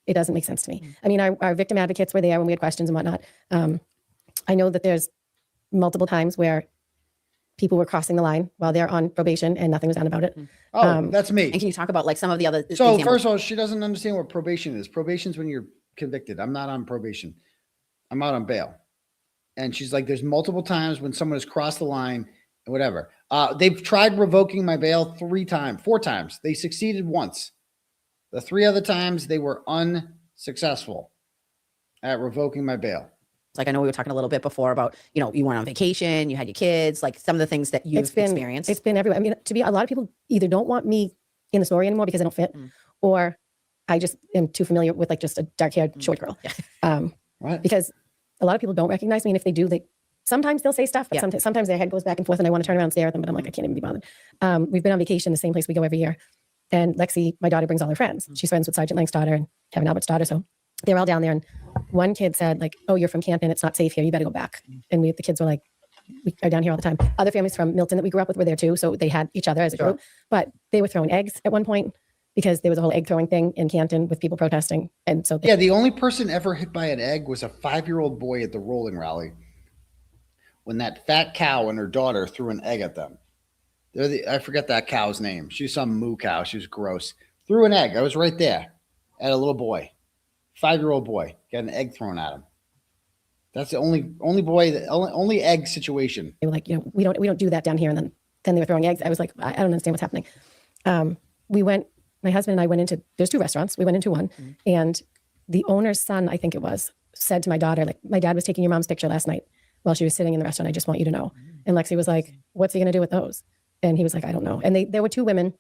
It doesn't make sense to me. I mean, our victim advocates were there when we had questions and whatnot. I know that there's multiple times where people were crossing the line while they're on probation and nothing was done about it. Oh, that's me. And can you talk about like some of the other So examples? first of all, she doesn't understand what probation is. Probation is when you're convicted. I'm not on probation. I'm out on bail. And she's like, there's multiple times when someone has crossed the line and whatever. They've tried revoking my bail 4 times. They succeeded once. The 3 other times they were unsuccessful at revoking my bail. Like I know we were talking a little bit before about, you went on vacation, you had your kids, like some of the things that you've experienced. It's been everywhere. I mean, a lot of people either don't want me in the story anymore because I don't fit, or I just am too familiar with like just a dark-haired short girl. Right. Because a lot of people don't recognize me, and if they do, sometimes they'll say stuff, but sometimes their head goes back and forth, and I want to turn around and stare at them, but I'm like, I can't even be bothered. We've been on vacation, the same place we go every year, and @𝗃𝗍, my daughter, brings all her friends. She's friends with Sergeant Lang's daughter and Kevin Albert's daughter, so they're all down there. And one kid said, like, oh, you're from Canton, it's not safe here, you better go back. And the kids were like, we are down here all the time. Other families from Milton that we grew up with were there too, so they had each other as a group. But they were throwing eggs at one point because there was a whole egg throwing thing in Canton with people protesting. And so the only person ever hit by an egg was a 5-year-old boy at the rolling rally when that fat cow and her daughter threw an egg at them. I forget that cow's name. She was some moo cow. She was gross. Threw an egg. I was right there at a little boy, 5-year-old boy, got an egg thrown at him. That's the only boy, the only egg situation. They were like, we don't do that down here. And then they were throwing eggs. I was like, I don't understand what's happening. My husband and I went into, there's 2 restaurants. We went into one, and the owner's son, I think it was, said to my daughter, like, my dad was taking your mom's picture last night while she was sitting in the restaurant. I just want you to know. And 𝗃𝗍 was like, what's he going to do with those? And he was like, I don't know. And there were 2 women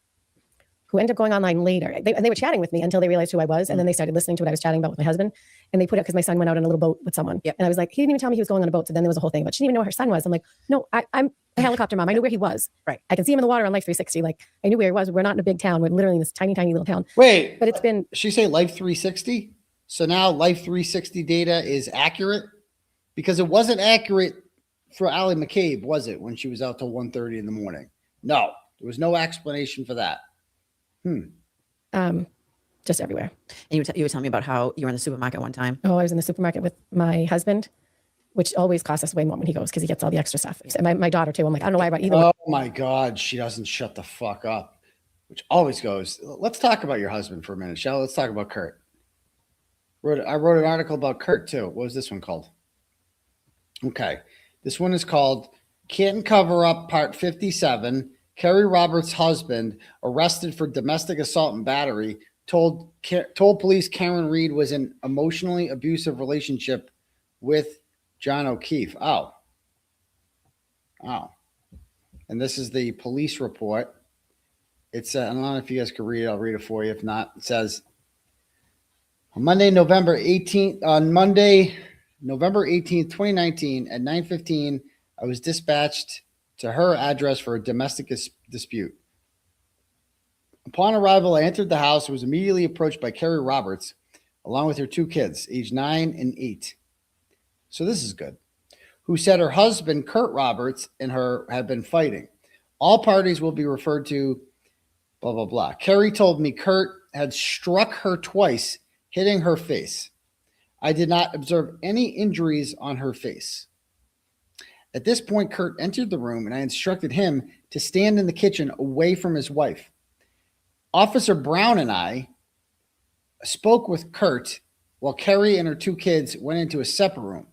who ended up going online later. They were chatting with me until they realized who I was. And then they started listening to what I was chatting about with my husband. And they put it because my son went out on a little boat with someone. Yep. And I was like, he didn't even tell me he was going on a boat. So then there was a whole thing, but she didn't even know where her son was. I'm like, no, I'm a helicopter mom. I knew where he was. Right. I can see him in the water on Life 360. Like, I knew where he was. We're not in a big town. We're literally in this tiny, tiny little town. Wait, but it's been. She say Life 360? So now Life 360 data is accurate? Because it wasn't accurate for 𝗲𝗄𝗃𝗃𝗃, was it, when she was out till 1:30 in the morning? No, there was no explanation for that. Just everywhere. And you were telling me about how you were in the supermarket one time. Oh, I was in the supermarket with my husband, which always costs us way more when he goes because he gets all the extra stuff. And my daughter too. I'm like, I don't know why I brought either one. Oh my God, she doesn't shut the fuck up, which always goes. Let's talk about your husband for a minute, shall we? Let's talk about Kurt. I wrote an article about Kurt too. What was this one called? Okay, this one is called Canton Cover Up Part 57. Kerry Roberts' husband arrested for domestic assault and battery told police Karen Reed was in emotionally abusive relationship with John O'Keefe. Oh. And this is the police report. It's I don't know if you guys can read it. I'll read it for you. If not, it says on Monday, November 18th, 2019 at 9:15, I was dispatched to her address for a domestic dispute. Upon arrival, I entered the house and was immediately approached by Kerry Roberts, along with her 2 kids, aged 9 and 8. So this is good. Who said her husband, Kurt Roberts, and her had been fighting. All parties will be referred to, blah, blah, blah. Kerry told me Kurt had struck her twice, hitting her face. I did not observe any injuries on her face. At this point, Kurt entered the room, and I instructed him to stand in the kitchen away from his wife. Officer Brown and I spoke with Kurt while Kerry and her 2 kids went into a separate room.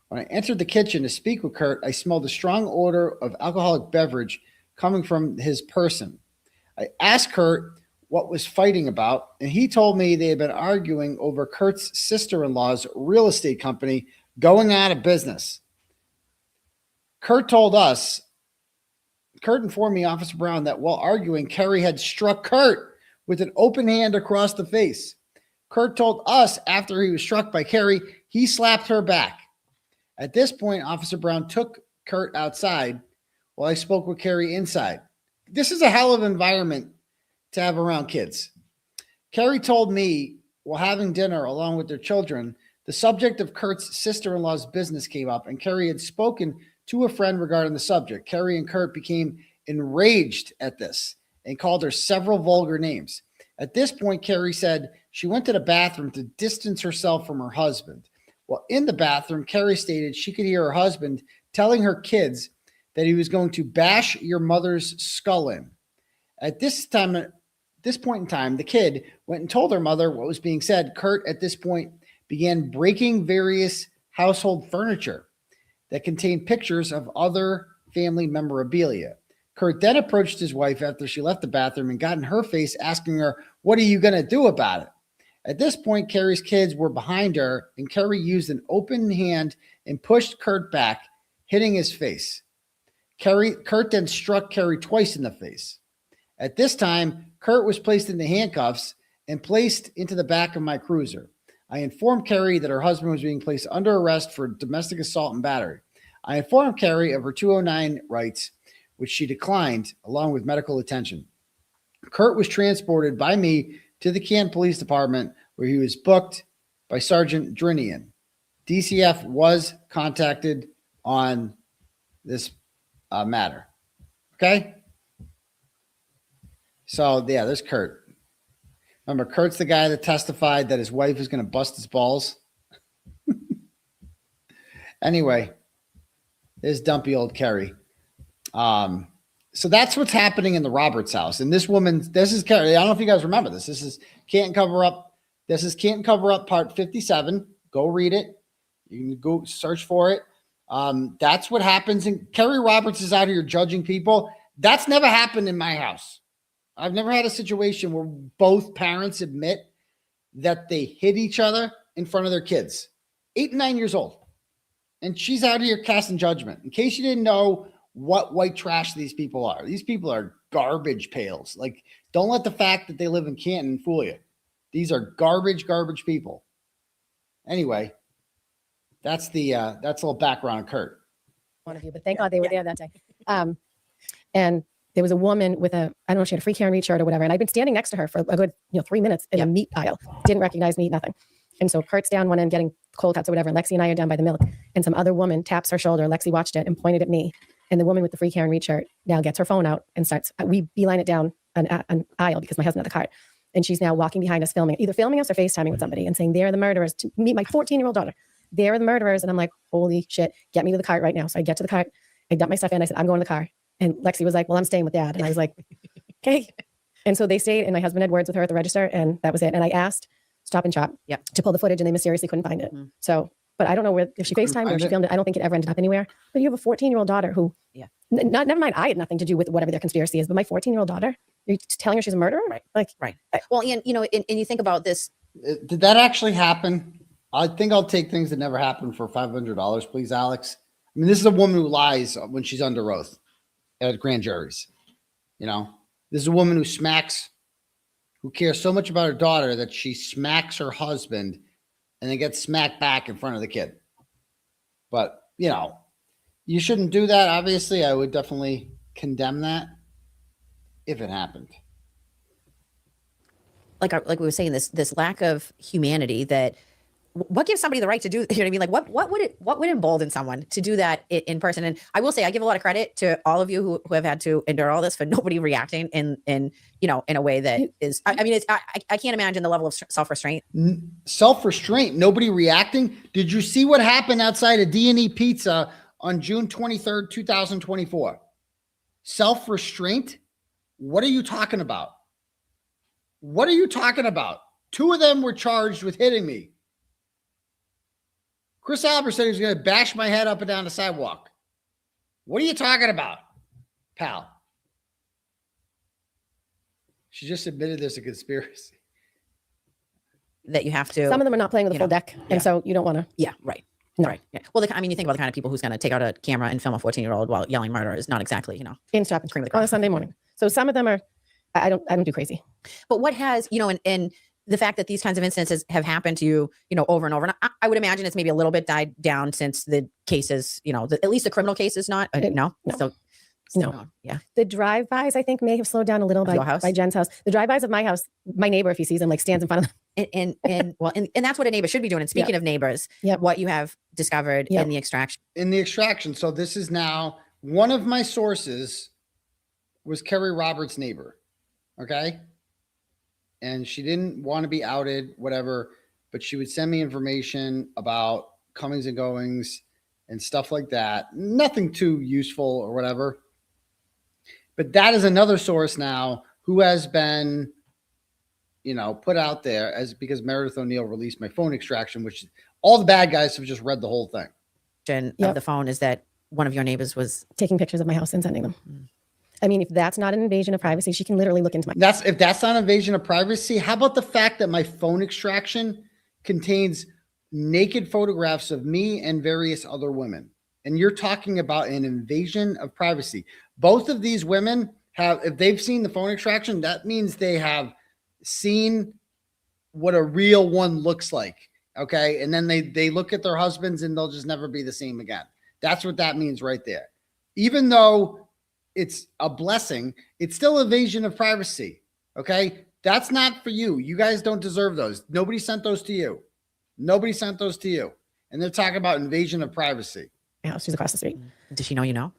When I entered the kitchen to speak with Kurt, I smelled a strong odor of alcoholic beverage coming from his person. I asked Kurt what was fighting about, and he told me they had been arguing over Kurt's sister-in-law's real estate company going out of business. Kurt informed me, Officer Brown, that while arguing, Kerry had struck Kurt with an open hand across the face. Kurt told us after he was struck by Kerry, he slapped her back. At this point, Officer Brown took Kurt outside while I spoke with Kerry inside. This is a hell of an environment to have around kids. Kerry told me while having dinner along with their children, the subject of Kurt's sister-in-law's business came up, and Kerry had spoken to a friend regarding the subject. Kerry and Kurt became enraged at this and called her several vulgar names. At this point, Kerry said she went to the bathroom to distance herself from her husband. While in the bathroom, Kerry stated she could hear her husband telling her kids that he was going to bash your mother's skull in. At this point in time, the kid went and told her mother what was being said. Kurt, at this point, began breaking various household furniture that contained pictures of other family memorabilia. Kurt then approached his wife after she left the bathroom and got in her face, asking her, "What are you going to do about it?" At this point, Kerry's kids were behind her, and Kerry used an open hand and pushed Kurt back, hitting his face. Kurt then struck Kerry twice in the face. At this time, Kurt was placed into handcuffs and placed into the back of my cruiser. I informed Kerry that her husband was being placed under arrest for domestic assault and battery. I informed Kerry of her 209 rights, which she declined, along with medical attention. Kurt was transported by me to the Canton Police Department, where he was booked by Sergeant Drinian. DCF was contacted on this matter. Okay? So, yeah, there's Kurt. Remember, Kurt's the guy that testified that his wife is going to bust his balls. Anyway, there's dumpy old Kerry. So that's what's happening in the Roberts house. And this woman, this is Kerry. I don't know if you guys remember this. This is Canton Cover Up. This is Canton Cover Up part 57. Go read it. You can go search for it. That's what happens. And Kerry Roberts is out here judging people. That's never happened in my house. I've never had a situation where both parents admit that they hit each other in front of their kids. 8 and 9 years old. And she's out here casting judgment. In case you didn't know what white trash these people are. These people are garbage pails. Like, don't let the fact that they live in Canton fool you. These are garbage people. Anyway, that's a little background on Kurt. One of you, but thank God they were there that day. And there was a woman with I don't know if she had a free Kearney shirt or whatever. And I'd been standing next to her for a good 3 minutes in a meat aisle. Didn't recognize me, nothing. And so Kurt's down one end getting cold cuts or whatever. And Lexi and I are down by the milk. And some other woman taps her shoulder. Lexi watched it and pointed at me. And the woman with the free Karen Reed shirt now gets her phone out and starts, we beeline it down an aisle because my husband had the cart. And she's now walking behind us either filming us or FaceTiming with somebody and saying, they're the murderers, to meet my 14-year-old daughter. They're the murderers. And I'm like, holy shit, get me to the cart right now. So I get to the cart, I dump my stuff in. I said, I'm going to the car. And Lexi was like, well, I'm staying with Dad. And I was like, okay. And so they stayed, and my husband had words with her at the register, and that was it. And I asked Stop and Shop to pull the footage, and they mysteriously couldn't find it. So, but I don't know if she FaceTimed or she filmed it. I don't think it ever ended up anywhere. But you have a 14-year-old daughter who, never mind, I had nothing to do with whatever their conspiracy is, but my 14-year-old daughter, you're telling her she's a murderer? Right. Well, and you think about this. Did that actually happen? I think I'll take things that never happened for $500, please, Alex. I mean, this is a woman who lies when she's under oath at grand juries. This is a woman who cares so much about her daughter that she smacks her husband and then gets smacked back in front of the kid. But, you shouldn't do that. Obviously, I would definitely condemn that if it happened. Like we were saying, this lack of humanity that what gives somebody the right to do, you know what I mean? Like what would embolden someone to do that in person? And I will say, I give a lot of credit to all of you who have had to endure all this, for nobody reacting in a way that is, I can't imagine the level of self-restraint. Self-restraint, nobody reacting. Did you see what happened outside of D&E Pizza on June 23rd, 2024? Self-restraint? What are you talking about? What are you talking about? 2 of them were charged with hitting me. Chris Albert said he was going to bash my head up and down the sidewalk. What are you talking about, pal? She just admitted there's a conspiracy. That you have to. Some of them are not playing with the full deck. And so you don't want to. Yeah, right. No. Right. Yeah. Well, you think about the kind of people who's going to take out a camera and film a 14-year-old while yelling murder is not exactly, in stop and cream of the crop crop. on a Sunday morning. So some of them are, I don't do crazy. But what has, and the fact that these kinds of instances have happened to you, over and over. And I would imagine it's maybe a little bit died down since the cases, at least the criminal case is not. No. No. Yeah. The drive-bys, I think, may have slowed down a little by Jen's house. The drive-bys of my house, my neighbor, if he sees them, stands in front of them. And that's what a neighbor should be doing. And speaking of neighbors, what you have discovered in the extraction. So this is now one of my sources was Kerry Roberts' neighbor. Okay. And she didn't want to be outed, whatever, but she would send me information about comings and goings and stuff like that. Nothing too useful or whatever. But that is another source now who has been, put out there as because Meredith O'Neill released my phone extraction, which all the bad guys have just read the whole thing. Of the phone is that one of your neighbors was taking pictures of my house and sending them. I mean, if that's not an invasion of privacy, she can literally look into my. If that's not an invasion of privacy, how about the fact that my phone extraction contains naked photographs of me and various other women? And you're talking about an invasion of privacy. Both of these women have, if they've seen the phone extraction, that means they have seen what a real one looks like. Okay. And then they look at their husbands and they'll just never be the same again. That's what that means right there. Even though it's a blessing, it's still invasion of privacy. Okay. That's not for you. You guys don't deserve those. Nobody sent those to you. Nobody sent those to you. And they're talking about invasion of privacy. My house, she's across the street. Does she know you know?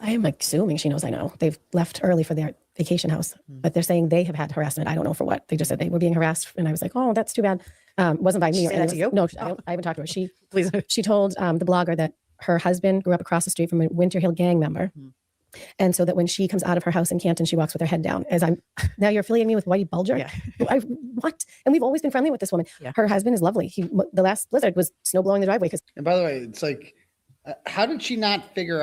I am assuming she knows I know. They've left early for their vacation house, but they're saying they have had harassment. I don't know for what. They just said they were being harassed. And I was like, oh, that's too bad. Wasn't by me. She said that to you? No, I haven't talked to her. She told the blogger that her husband grew up across the street from a Winter Hill gang member. And so that when she comes out of her house in Canton, she walks with her head down. Now you're affiliating me with 𝗺𝗿𝗍𝗺? Yeah. What? And we've always been friendly with this woman. Yeah. Her husband is lovely. The last blizzard was snow blowing the driveway. And by the way, it's like, how did she not figure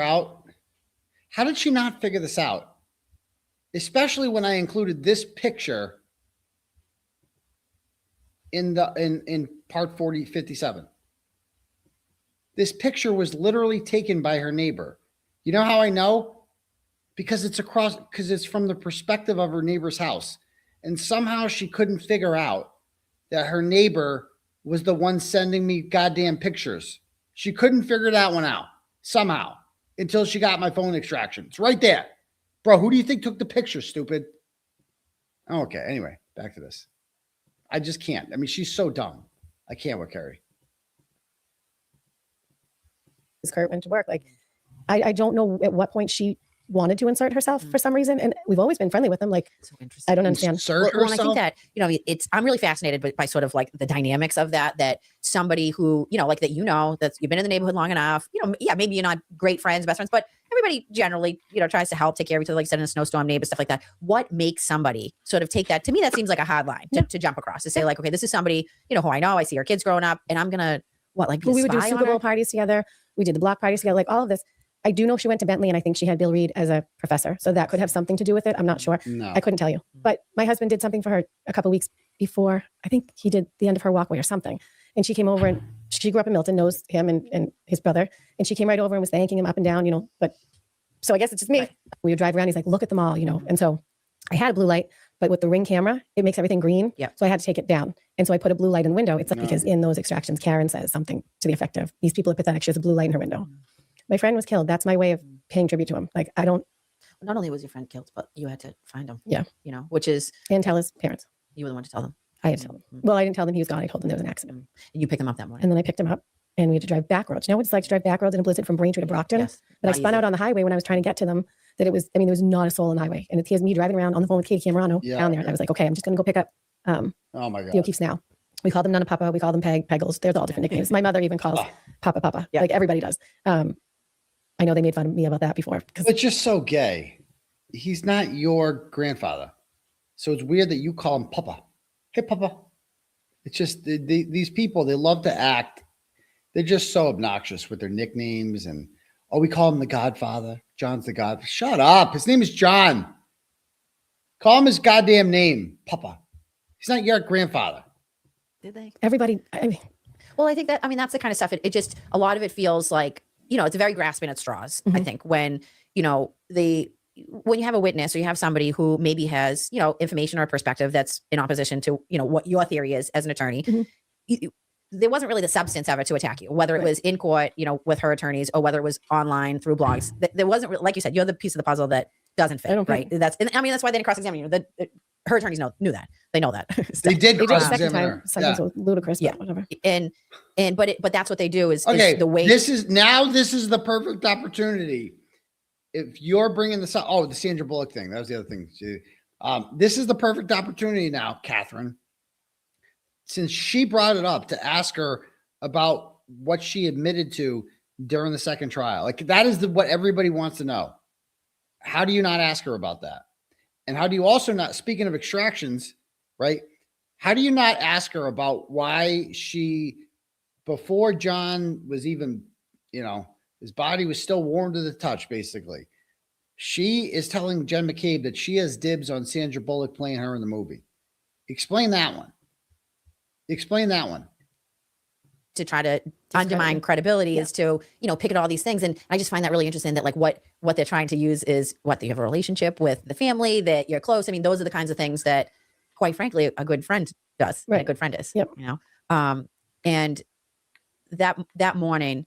this out? Especially when I included this picture in part 57. This picture was literally taken by her neighbor. You know how I know? Because it's from the perspective of her neighbor's house. And somehow she couldn't figure out that her neighbor was the one sending me goddamn pictures. She couldn't figure that one out somehow until she got my phone extraction. It's right there. Bro, who do you think took the picture, stupid? Okay, anyway, back to this. I just can't. I mean, she's so dumb. I can't with Kerry. Kurt went to work. Like, I don't know at what point she wanted to insert herself for some reason. And we've always been friendly with them. Like, so interesting. I don't understand. Well, I think that, I'm really fascinated by sort of like the dynamics of that somebody who, like that, that you've been in the neighborhood long enough, maybe you're not great friends, best friends, but everybody generally, tries to help take care of each other, like said in a snowstorm, neighbors, stuff like that. What makes somebody sort of take that? To me, that seems like a hard line to jump across, to say like, okay, this is somebody, who I know, I see her kids growing up and I'm going to, we would do Super Bowl parties together. We did the block parties together, like all of this. I do know she went to Bentley and I think she had Bill Reed as a professor. So that could have something to do with it. I'm not sure. No. I couldn't tell you. But my husband did something for her a couple of weeks before. I think he did the end of her walkway or something. And she came over and she grew up in Milton, knows him and his brother. And she came right over and was thanking him up and down, but so I guess it's just me. Right. We would drive around. He's like, look at them all, And so I had a blue light, but with the Ring camera, it makes everything green. Yeah. So I had to take it down. And so I put a blue light in the window. It's like, because in those extractions, Karen says something to the effect of, these people are pathetic. She has a blue light in her window. My friend was killed. That's my way of paying tribute to him. Like, I don't. Not only was your friend killed, but you had to find him. Yeah. Which is. And tell his parents. You were the one to tell them. I had to tell them. Well, I didn't tell them he was gone. I told them there was an accident. And you picked them up that morning. And then I picked him up and we had to drive back roads. You know what it's like to drive back roads in a blizzard from Braintree to Brockton? Yes. But I spun out on the highway when I was trying to get to them. That it was, there was not a soul on the highway. And here's me driving around on the phone with Katie Camerano down there. And I was like, okay, I'm just going to go pick up oh my God. the O'Keefe's now. We call them Nana Papa. We call them Peggles. There's all different nicknames. My mother even calls Papa. Yeah. Like everybody does. I know they made fun of me about that before. It's just so gay. He's not your grandfather. So it's weird that you call him Papa. Hey, Papa. It's just these people, they love to act. They're just so obnoxious with their nicknames. And, we call him the Godfather. John's the Godfather. Shut up. His name is John. Call him his goddamn name, Papa. He's not your grandfather. Did they? Everybody. Well, I think that's the kind of stuff. It just, a lot of it feels like, it's very grasping at straws. I think when, when you have a witness or you have somebody who maybe has, information or perspective that's in opposition to, what your theory is as an attorney, there wasn't really the substance of it to attack you, whether it was in court, with her attorneys or whether it was online through blogs. There wasn't, like you said, you're the piece of the puzzle that doesn't fit, right? That's they didn't cross-examine you. Her attorneys knew that. They know that. They did cross-examine her. Something so ludicrous, but whatever. But that's what they do is okay. The way This is the perfect opportunity. if you're bringing this up, the Sandra Bullock thing, that was the other thing. This is the perfect opportunity now, Catherine, since she brought it up, to ask her about what she admitted to during the second trial. Like, that is what everybody wants to know. How do you not ask her about that? And how do you also not, speaking of extractions, right? How do you not ask her about why she, before John was even, his body was still warm to the touch, basically, she is telling Jen McCabe that she has dibs on Sandra Bullock playing her in the movie. Explain that one. To try to undermine credibility is to, pick at all these things. And I just find that really interesting that like what they're trying to use is what you have a relationship with the family, that you're close. I mean, those are the kinds of things that, quite frankly, a good friend does. Right. A good friend is, Yep. And that morning,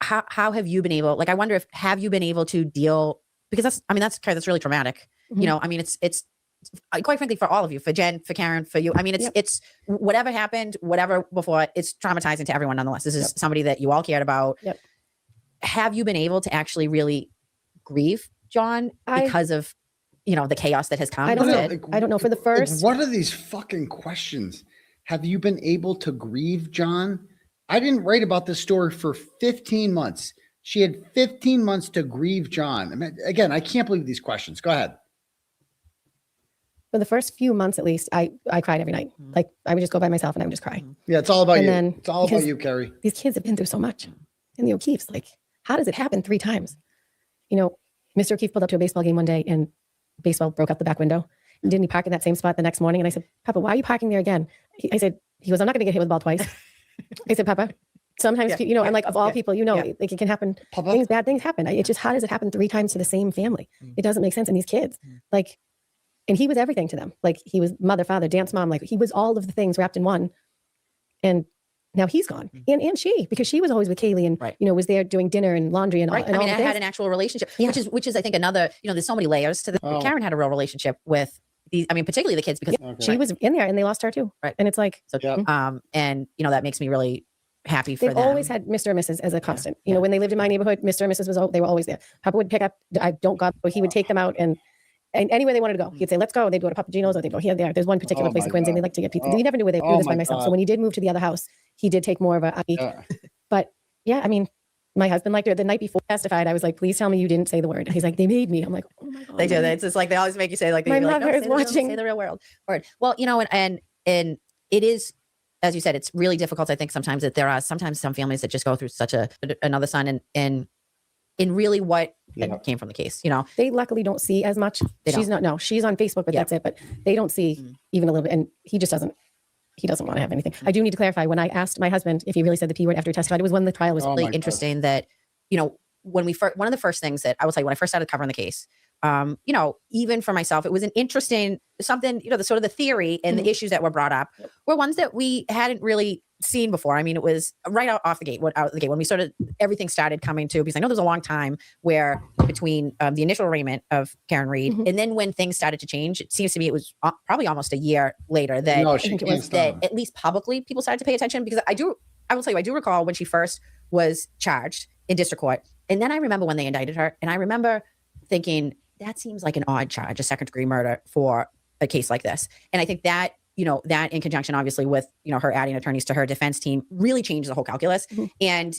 how have you been able, like, I wonder have you been able to deal, because that's really traumatic. Mm-hmm. It's quite frankly, for all of you, for Jen, for Karen, for you. I mean, it's whatever happened, whatever before, it's traumatizing to everyone nonetheless. This is somebody that you all cared about. Yep. Have you been able to actually really grieve John because of, the chaos that has come? I don't know. For the first, what are these fucking questions? Have you been able to grieve John? I didn't write about this story for 15 months. She had 15 months to grieve John. I mean, again, I can't believe these questions. Go ahead. For the first few months, at least, I cried every night. Like, I would just go by myself and I would just cry. Yeah, it's all about and you. Then, it's all about you, Kerry. These kids have been through so much. And the O'Keefes, like, how does it happen 3 times? Mr. O'Keefe pulled up to a baseball game one day and baseball broke out the back window. And didn't he park in that same spot the next morning? And I said, Papa, why are you parking there again? He goes, I'm not going to get hit with a ball twice. I said, Papa, sometimes, and like, of all people, like, it can happen. Papa? Bad things happen. It's just, how does it happen 3 times to the same family? It doesn't make sense. And these kids, like, and he was everything to them. Like, he was mother, father, dance mom. Like, he was all of the things wrapped in one. And now he's gone. And she, because she was always with Kaylee and, was there doing dinner and laundry and all. And I mean, I had an actual relationship, which is I think another, there's so many layers to this. Karen had a real relationship with these, I mean, particularly the kids, because she was in there and they lost her too. Right. And it's like, and that makes me really happy for them. They've always had Mr. and Mrs. as a constant. When they lived in my neighborhood, Mr. and Mrs. they were always there. Papa would pick up, he would take them out and anywhere they wanted to go, he'd say, let's go. They'd go to Papa Gino's or they'd go here, there. There's one particular place in Quincy and they like to get pizza. We never knew where they do this by myself. So when he did move to the other house, he did take more of a, but yeah, I mean, my husband liked her the night before testified. I was like, please tell me you didn't say the word. He's like, they made me. I'm like, oh my God. They do. It's just like, they always make you say, like, my mother is watching. Say the real world word. Well, and it is, as you said, it's really difficult. I think sometimes that there are sometimes some families that just go through such another son and in really what came from the case, They luckily don't see as much. She's on Facebook, but that's it. But they don't see even a little bit. And he doesn't want to have anything. I do need to clarify, when I asked my husband if he really said the P word after he testified, it was when the trial was really interesting that, when one of the first things that I will say, when I first started covering the case, even for myself, it was an interesting something, the sort of the theory and the issues that were brought up were ones that we hadn't really seen before. I mean, it was right out the gate when we sort of, everything started coming to, because I know there's a long time where between the initial arraignment of Karen Read and then when things started to change, it seems to me it was probably almost a year later that at least publicly people started to pay attention, because I will tell you, I do recall when she first was charged in district court. And then I remember when they indicted her, and I remember thinking, that seems like an odd charge, a second-degree murder for a case like this. And I think that, that in conjunction, obviously, with, her adding attorneys to her defense team really changed the whole calculus. And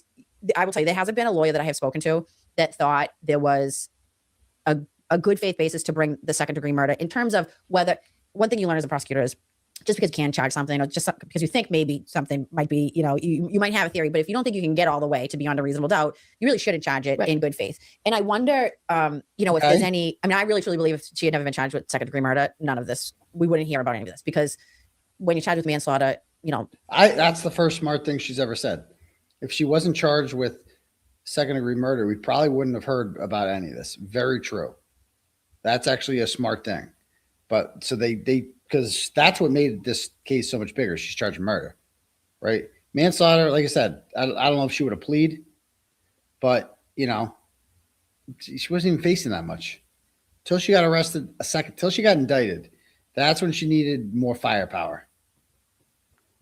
I will tell you, there hasn't been a lawyer that I have spoken to that thought there was a good faith basis to bring the second-degree murder, in terms of whether, one thing you learn as a prosecutor is, just because you can charge something, or just because you think maybe something might be, you might have a theory, but if you don't think you can get all the way to beyond a reasonable doubt, you really shouldn't charge it in good faith. And I wonder, if there's any, I mean, I really truly believe if she had never been charged with second degree murder, none of this, we wouldn't hear about any of this, because when you're charged with manslaughter, that's the first smart thing she's ever said. If she wasn't charged with second degree murder, we probably wouldn't have heard about any of this. Very true. That's actually a smart thing. But so they because that's what made this case so much bigger. She's charged with murder, right? Manslaughter, like I said, I don't know if she would have pleaded, but she wasn't even facing that much till she got arrested till she got indicted. That's when she needed more firepower.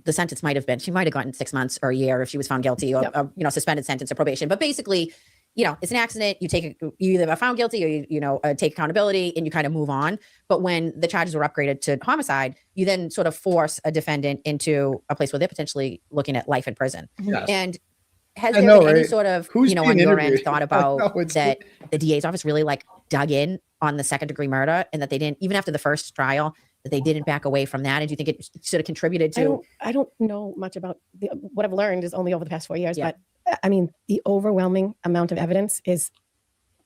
The sentence might have been, she might have gotten 6 months or a year if she was found guilty, or suspended sentence or probation. But basically, it's an accident. You either are found guilty or you take accountability and you kind of move on. But when the charges were upgraded to homicide, you then sort of force a defendant into a place where they're potentially looking at life in prison. Yes. And has there been any sort of, Who's on being your end interviewed? thought I about know, it's that the DA's office really like dug in on the second degree murder and that they didn't, even after the first trial, that they didn't back away from that? And do you think it sort of contributed to? I don't know much about what I've learned is only over the past 4 years, but I mean, the overwhelming amount of evidence it's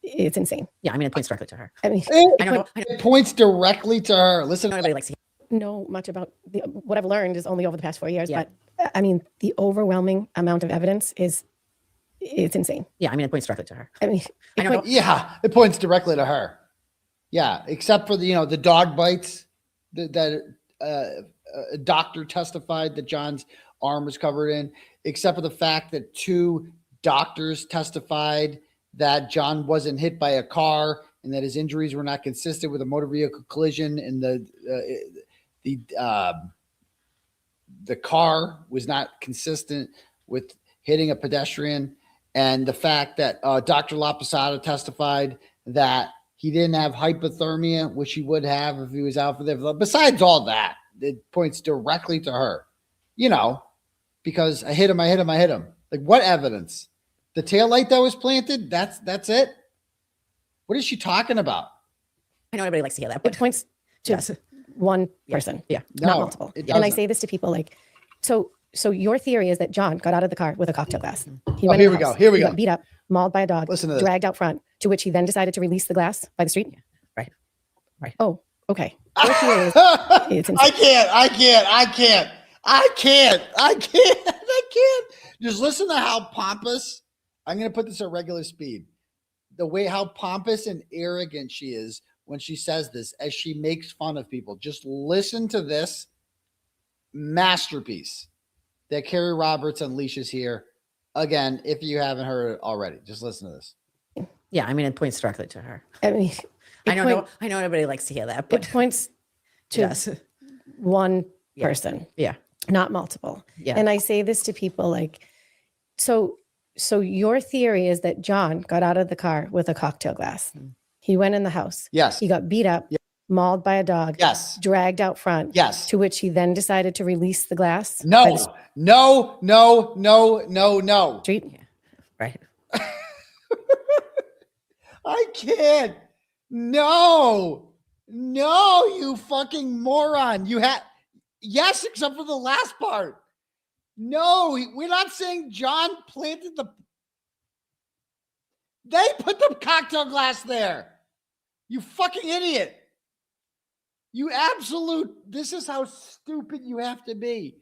insane. Yeah, I mean, it points directly to her. I mean, it points directly to her. Listen, nobody likes to know much about what I've learned is only over the past 4 years, but I mean, the overwhelming amount of evidence it's insane. Yeah, I mean, it points directly to her. I mean, it points directly to her. Yeah, except for the dog bites that a doctor testified that John's arm was covered in, except for the fact that 2 doctors testified that John wasn't hit by a car and that his injuries were not consistent with a motor vehicle collision, and the car was not consistent with hitting a pedestrian, and the fact that Dr. 𝗵𝗂𝗧𝗧 testified that he didn't have hypothermia, which he would have if he was out for there. Besides all that, it points directly to her, because I hit him. Like, what evidence? The taillight that was planted? That's it? What is she talking about? I know everybody likes to hear that, but it points to one person. Yeah. Not multiple. And I say this to people like, so your theory is that John got out of the car with a cocktail glass. He went in the house. Here we go. Got beat up, mauled by a dog, Listen to this. dragged out front, to which he then decided to release the glass by the street. Yeah. Right. Oh, okay. Your theory is, it's insane. I can't. Just listen to how pompous. I'm going to put this at regular speed. The way how pompous and arrogant she is when she says this, as she makes fun of people. Just listen to this masterpiece that Kerry Roberts unleashes here. Again, if you haven't heard it already, just listen to this. Yeah, I mean, it points directly to her. I mean, I know everybody likes to hear that, but it points to one person. Yeah. Not multiple. Yeah. And I say this to people like, so your theory is that John got out of the car with a cocktail glass. He went in the house. Yes. He got beat up, mauled by a dog. Yes. Dragged out front. Yes. To which he then decided to release the glass. No. Street. Yeah. Right. I can't. No, you fucking moron. Yes, except for the last part. No, we're not saying John planted they put the cocktail glass there. You fucking idiot. This is how stupid you have to be.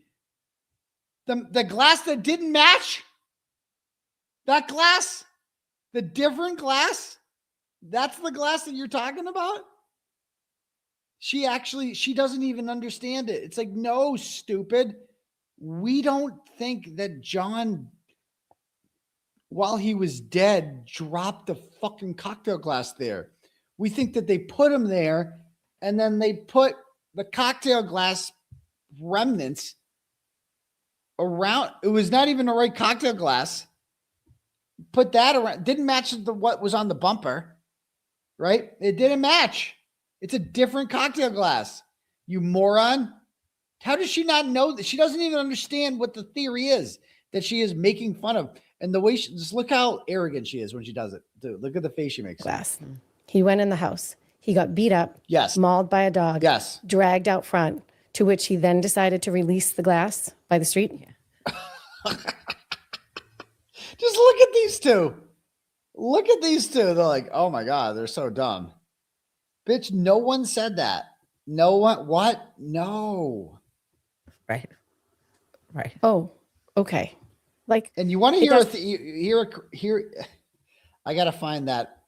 The glass that didn't match, that glass, the different glass, that's the glass that you're talking about? She doesn't even understand it. It's like, no, stupid. We don't think that John, while he was dead, dropped the fucking cocktail glass there. We think that they put him there and then they put the cocktail glass remnants around. It was not even the right cocktail glass. Put that around. Didn't match what was on the bumper, right? It didn't match. It's a different cocktail glass. You moron. How does she not know that? She doesn't even understand what the theory is that she is making fun of. And the way just look how arrogant she is when she does it. Dude, look at the face she makes. Glass. He went in the house. He got beat up. Yes. Mauled by a dog. Yes. Dragged out front, to which he then decided to release the glass by the street. Yeah. Just look at these two. Look at these two. They're like, oh my God, they're so dumb. Bitch, no one said that. No one. What? No. Right. Oh, okay. Like, and you want to hear I got to find that.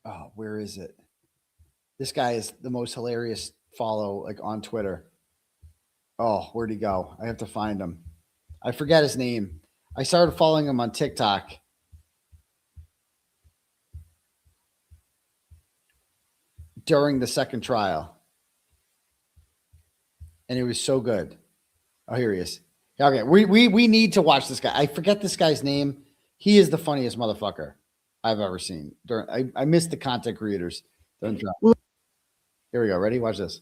Oh, where is it? This guy is the most hilarious follow, like, on Twitter. Oh, where'd he go? I have to find him. I forget his name. I started following him on TikTok. During the second trial. And it was so good. Oh, here he is. Okay, we need to watch this guy. I forget this guy's name. He is the funniest motherfucker I've ever seen. I miss the content creators. Don't drop. Here we go. Ready? Watch this.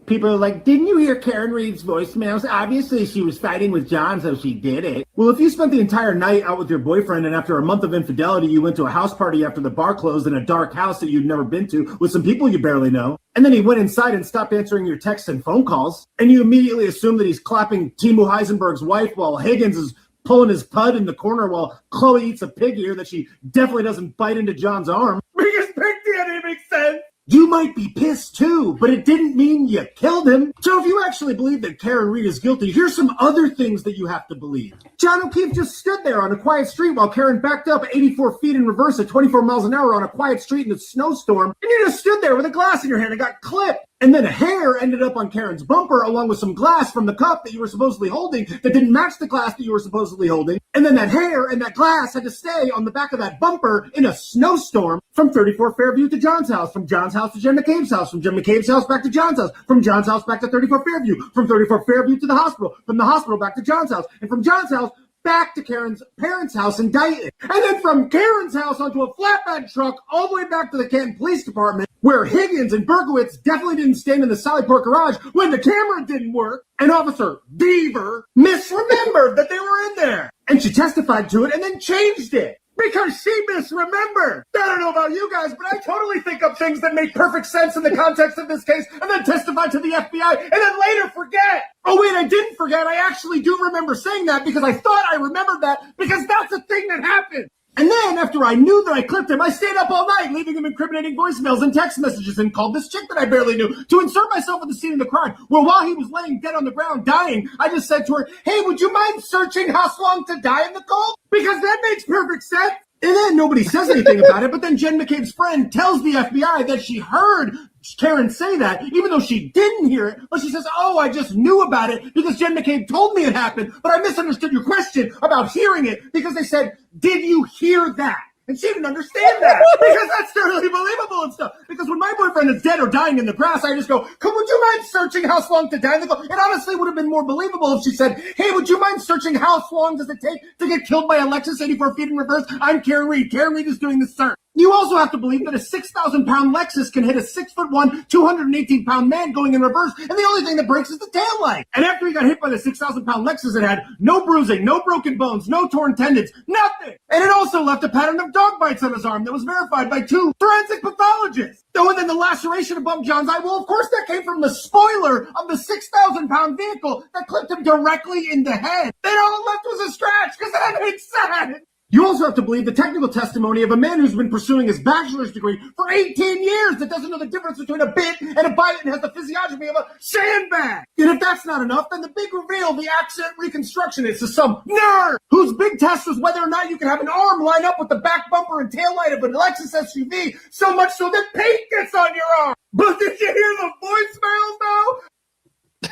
People are like, didn't you hear Karen Reed's voicemails? Obviously, she was fighting with John, so she did it. Well, if you spent the entire night out with your boyfriend and after a month of infidelity, you went to a house party after the bar closed in a dark house that you'd never been to with some people you barely know, and then he went inside and stopped answering your texts and phone calls, and you immediately assume that he's clapping 𝗵𝗄𝗧𝗃𝗃's wife while Higgins is pulling his pud in the corner while Chloe eats a pig ear that she definitely doesn't bite into John's arm. Because pig DNA makes sense. You might be pissed too, but it didn't mean you killed him. So if you actually believe that Karen Reed is guilty, here's some other things that you have to believe. John O'Keefe just stood there on a quiet street while Karen backed up 84 feet in reverse at 24 miles an hour on a quiet street in a snowstorm, and you just stood there with a glass in your hand and got clipped. And then a hair ended up on Karen's bumper along with some glass from the cup that you were supposedly holding that didn't match the glass that you were supposedly holding. And then that hair and that glass had to stay on the back of that bumper in a snowstorm from 34 Fairview to John's house, from John's house to Jen McCabe's house, from Jen McCabe's house back to John's house, from John's house back to 34 Fairview, from 34 Fairview to the hospital, from the hospital back to John's house, and from John's house back to Karen's parents' house in Dayton. And then from Karen's house onto a flatbed truck all the way back to the Canton Police Department, where Higgins and Berkowitz definitely didn't stand in the Sallyport garage when the camera didn't work, and Officer Beaver misremembered that they were in there. And she testified to it and then changed it. Because she misremembered. I don't know about you guys, but I totally think up things that make perfect sense in the context of this case and then testify to the FBI and then later forget. Oh wait, I didn't forget. I actually do remember saying that because I thought I remembered that because that's a thing that happened. And then, after I knew that I clipped him, I stayed up all night, leaving him incriminating voicemails and text messages and called this chick that I barely knew to insert myself in the scene of the crime. Well, while he was laying dead on the ground, dying, I just said to her, hey, would you mind searching how long to die in the cold? Because that makes perfect sense. And then nobody says anything about it, but then Jen McCabe's friend tells the FBI that she heard Karen say that, even though she didn't hear it, but she says, oh, I just knew about it because Jen McCabe told me it happened, but I misunderstood your question about hearing it because they said, did you hear that? And she didn't understand that because that's totally believable and stuff. Because when my boyfriend is dead or dying in the grass, I just go, would you mind searching how long to die in the cold? It honestly would have been more believable if she said, hey, would you mind searching how long does it take to get killed by Alexis 84 feet in reverse? I'm Karen Reed. Karen Reed is doing the search. You also have to believe that a 6,000-pound Lexus can hit a 6'1", 218-pound man going in reverse, and the only thing that breaks is the taillight. And after he got hit by the 6,000-pound Lexus, it had no bruising, no broken bones, no torn tendons, nothing. And it also left a pattern of dog bites on his arm that was verified by 2 forensic pathologists. Oh, and then the laceration above John's eye, well, of course that came from the spoiler of the 6,000-pound vehicle that clipped him directly in the head. Then all left was a scratch, because that makes sense. You also have to believe the technical testimony of a man who's been pursuing his bachelor's degree for 18 years that doesn't know the difference between a bit and a bite and has the physiognomy of a sandbag. And if that's not enough, then the big reveal, the accent reconstructionist, is some nerd whose big test was whether or not you can have an arm line up with the back bumper and taillight of an Lexus SUV, so much so that paint gets on your arm. But did you hear the voicemails, though?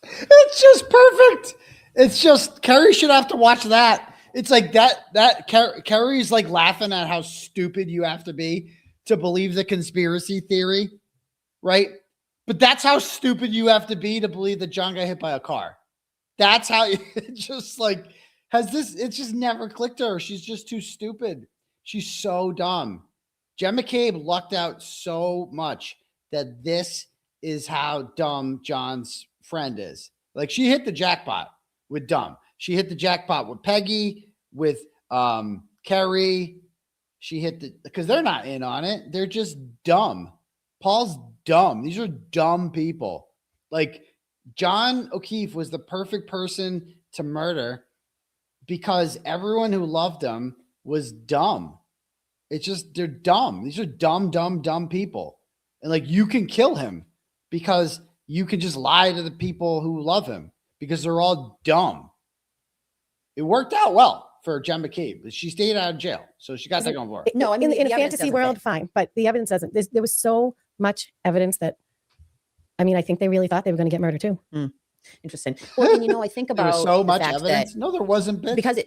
It's just perfect. It's just, Kerry should have to watch that. It's like that Kerry's like laughing at how stupid you have to be to believe the conspiracy theory, right? But that's how stupid you have to be to believe that John got hit by a car. That's how it just like it's just never clicked to her. She's just too stupid. She's so dumb. Jen McCabe lucked out so much that this is how dumb John's friend is. Like, she hit the jackpot with dumb. She hit the jackpot with Peggy, with Kerry. She hit because they're not in on it. They're just dumb. Paul's dumb. These are dumb people. Like, John O'Keefe was the perfect person to murder because everyone who loved him was dumb. It's just, they're dumb. These are dumb people. And like, you can kill him because you can just lie to the people who love him because they're all dumb. It worked out well for Jen McCabe. She stayed out of jail, so she got that going for her. No, I mean, in a fantasy world, fine, but the evidence doesn't. There was so much evidence that, I mean, I think they really thought they were going to get murdered too. Interesting. Well, and I think about there was so much evidence. No, there wasn't. Because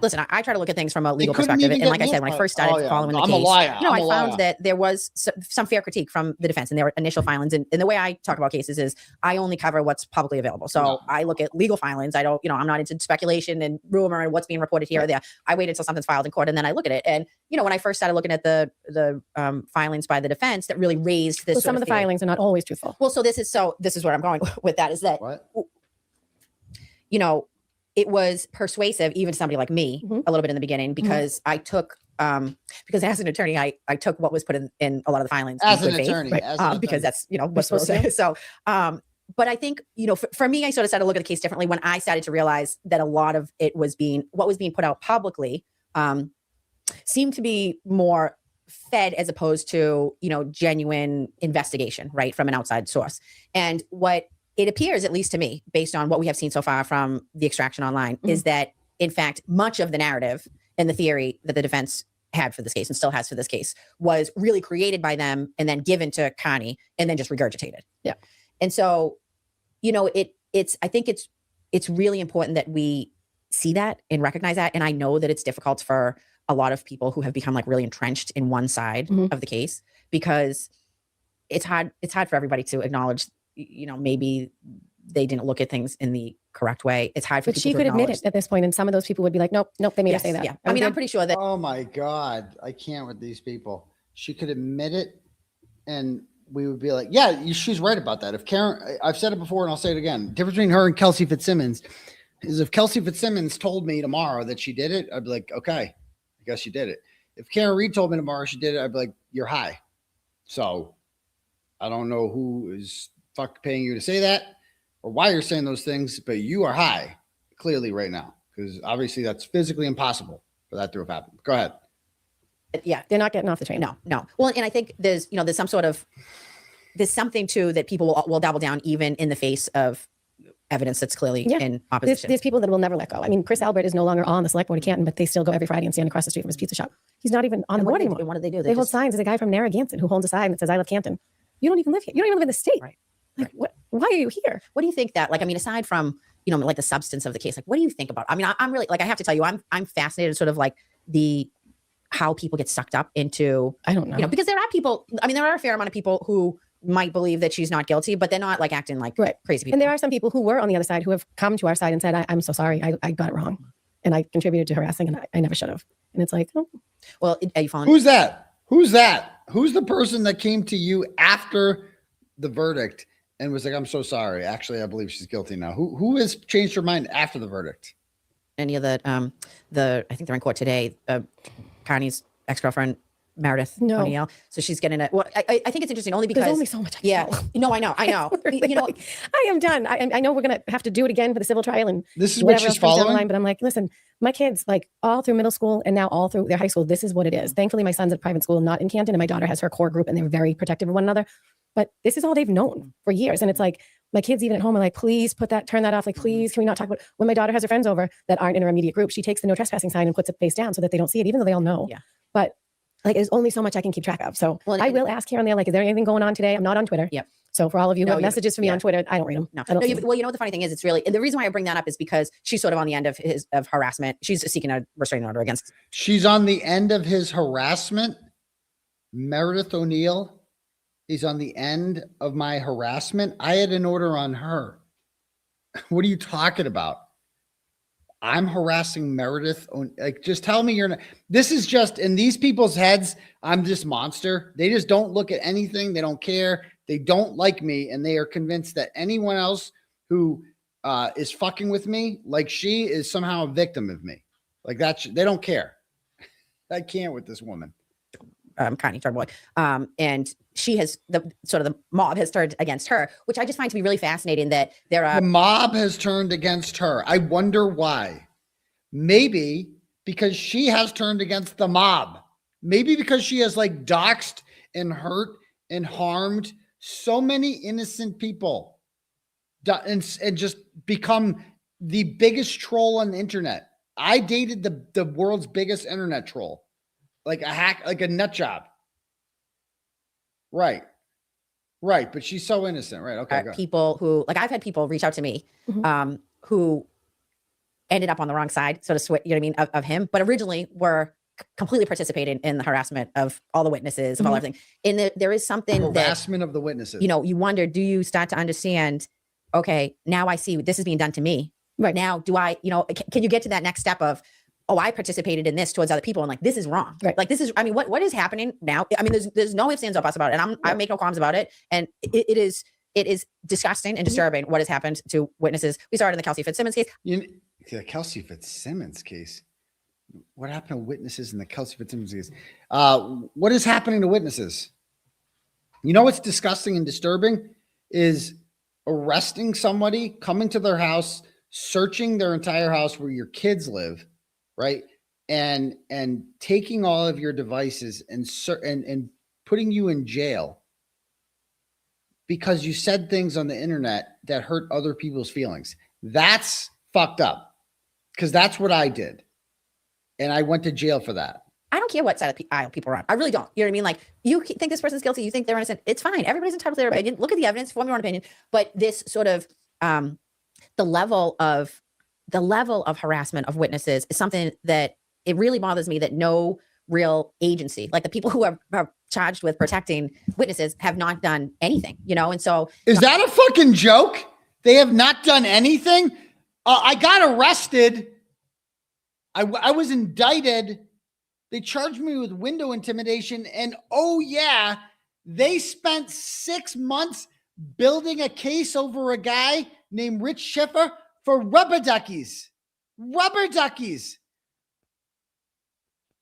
listen, I try to look at things from a legal couldn't perspective. even And get like I said, when I first started following the I'm case, a liar. you know, I'm a I found liar. that there was some fair critique from the defense and their initial filings. And the way I talk about cases is I only cover what's publicly available. So I look at legal filings. I don't, you know, I'm not into speculation and rumor and what's being reported here or there. I wait until something's filed in court and then I look at it. And, you know, when I first started looking at the filings by the defense that really raised this. Well, some of the filings are not always truthful. Well, so this is where I'm going with that is that, you know, it was persuasive, even to somebody like me, a little bit in the beginning, because I took, because as an attorney, I took what was put in a lot of the filings As in an good attorney, faith, as an because attorney. that's, you know, what's supposed to. So, but I think, you know, for me, I sort of started to look at the case differently when I started to realize that a lot of it was what was being put out publicly seemed to be more fed as opposed to, you know, genuine investigation, right, from an outside source. And what it appears, at least to me, based on what we have seen so far from the extraction online, is that, in fact, much of the narrative and the theory that the defense had for this case and still has for this case was really created by them and then given to Kearney and then just regurgitated. Yeah. And so, you know, I think it's really important that we see that and recognize that. And I know that it's difficult for a lot of people who have become like really entrenched in one side of the case, because it's hard for everybody to acknowledge, you know, maybe they didn't look at things in the correct way. It's hard for but people she to could admit acknowledge it at this point, and some of those people would be like, nope, they made us say that. Yeah. I mean, I'm pretty sure that. Oh my God, I can't with these people. She could admit it, and we would be like, yeah, she's right about that. If Karen, I've said it before and I'll say it again. The difference between her and 𝗫𝗄𝗄 𝗵𝗂𝗧𝗧 is if 𝗫𝗄𝗄 𝗵𝗂𝗧𝗧 told me tomorrow that she did it, I'd be like, okay, I guess she did it. If Karen Reed told me tomorrow she did it, I'd be like, you're high. So I don't know who is paying you to say that or why you're saying those things, but you are high clearly right now, because obviously that's physically impossible for that to have happened. Go ahead. Yeah, they're not getting off the train. No. Well, and I think there's something too that people will double down even in the face of evidence that's clearly in opposition. There's people that will never let go. I mean, Chris Albert is no longer on the select board of Canton, but they still go every Friday and stand across the street from his pizza shop. He's not even on the board anymore. What do they do? They hold signs. There's a guy from Narragansett who holds a sign that says, I love Canton. You don't even live here. You don't even live in the state. Right. Like, what? Why are you here? What do you think that, like, I mean, aside from, you know, like the substance of the case, like, what do you think about, I mean, I'm really, like, I have to tell you, I'm fascinated sort of like how people get sucked up into, I don't know. You know, because there are people, I mean, there are a fair amount of people who might believe that she's not guilty, but they're not like acting like crazy people. And there are some people who were on the other side who have come to our side and said, I'm so sorry. I got it wrong. And I contributed to harassing and I never should have. And it's like, oh. Well, are you following? Who's that? Who's the person that came to you after the verdict and was like, I'm so sorry. Actually, I believe she's guilty now. Who has changed her mind after the verdict? Any of I think they're in court today. Kearney's ex-girlfriend, Meredith O'Neill. So she's getting it. Well, I think it's interesting only because there's only so much. No, I know. You know, I am done. I know we're going to have to do it again for the civil trial and this is what she's following. But I'm like, listen, my kids, like all through middle school and now all through their high school, this is what it is. Thankfully, my son's at private school, not in Canton, and my daughter has her core group and they're very protective of one another. But this is all they've known for years. And it's like, my kids even at home are like, please turn that off. Like, please, can we not talk about, when my daughter has her friends over that aren't in her immediate group, she takes the no trespassing sign and puts it face down so that they don't see it, even though they all know. Yeah. But like, there's only so much I can keep track of. So I will ask here and there, like, is there anything going on today? I'm not on Twitter. Yep. So for all of you who have messages for me on Twitter, I don't read them. Well, you know what the funny thing is? It's really, and the reason why I bring that up is because she's sort of on the end of harassment. She's seeking a restraining order against. She's on the end of his harassment. Meredith O'Neill is on the end of my harassment. I had an order on her. What are you talking about? I'm harassing Meredith. Like, just tell me you're not. This is just in these people's heads. I'm this monster. They just don't look at anything. They don't care. They don't like me. And they are convinced that anyone else who is fucking with me, like she is somehow a victim of me. Like that. They don't care. I can't with this woman. Kylie Turtleboy. And she has the mob has turned against her, which I just find to be really fascinating that the mob has turned against her. I wonder why. Maybe because she has turned against the mob. Maybe because she has like doxed and hurt and harmed so many innocent people and just become the biggest troll on the internet. I dated the world's biggest internet troll. Like a hack, like a nut job. Right. But she's so innocent. Right. Okay. People who, like, I've had people reach out to me who ended up on the wrong side, sort of you know what I mean, of him, but originally were completely participating in the harassment of all the witnesses, of all everything. And there is something harassment of the witnesses. You know, you wonder, do you start to understand, okay, now I see this is being done to me. Right. Now, do I, you know, can you get to that next step of, oh, I participated in this towards other people, and like, this is wrong. Right. Like, this is, I mean, what is happening now? I mean, there's no ifs, ands, or buts about it. And I make no qualms about it. And it is disgusting and disturbing what has happened to witnesses. We saw it in the 𝗫𝗄𝗂𝗧𝗂𝗧 𝗵𝗂𝗧 case. The 𝗫𝗄𝗂𝗧𝗂𝗧𝗃 case. What happened to witnesses in the 𝗫𝗄𝗂𝗧𝗂𝗧 case? What is happening to witnesses? You know what's disgusting and disturbing is arresting somebody, coming to their house, searching their entire house where your kids live, right? And taking all of your devices and putting you in jail because you said things on the internet that hurt other people's feelings. That's fucked up, because that's what I did. And I went to jail for that. I don't care what side of the aisle people are on. I really don't. You know what I mean? Like, you think this person's guilty, you think they're innocent. It's fine. Everybody's entitled to their opinion. Look at the evidence, form your own opinion. But this sort of the level of harassment of witnesses is something that it really bothers me, that no real agency, like the people who are charged with protecting witnesses, have not done anything, you know? And so is that a fucking joke? They have not done anything. I got arrested. I was indicted. They charged me with window intimidation. And oh yeah, they spent 6 months building a case over a guy named 𝗵𝗃𝗧𝗧 for rubber duckies. Rubber duckies.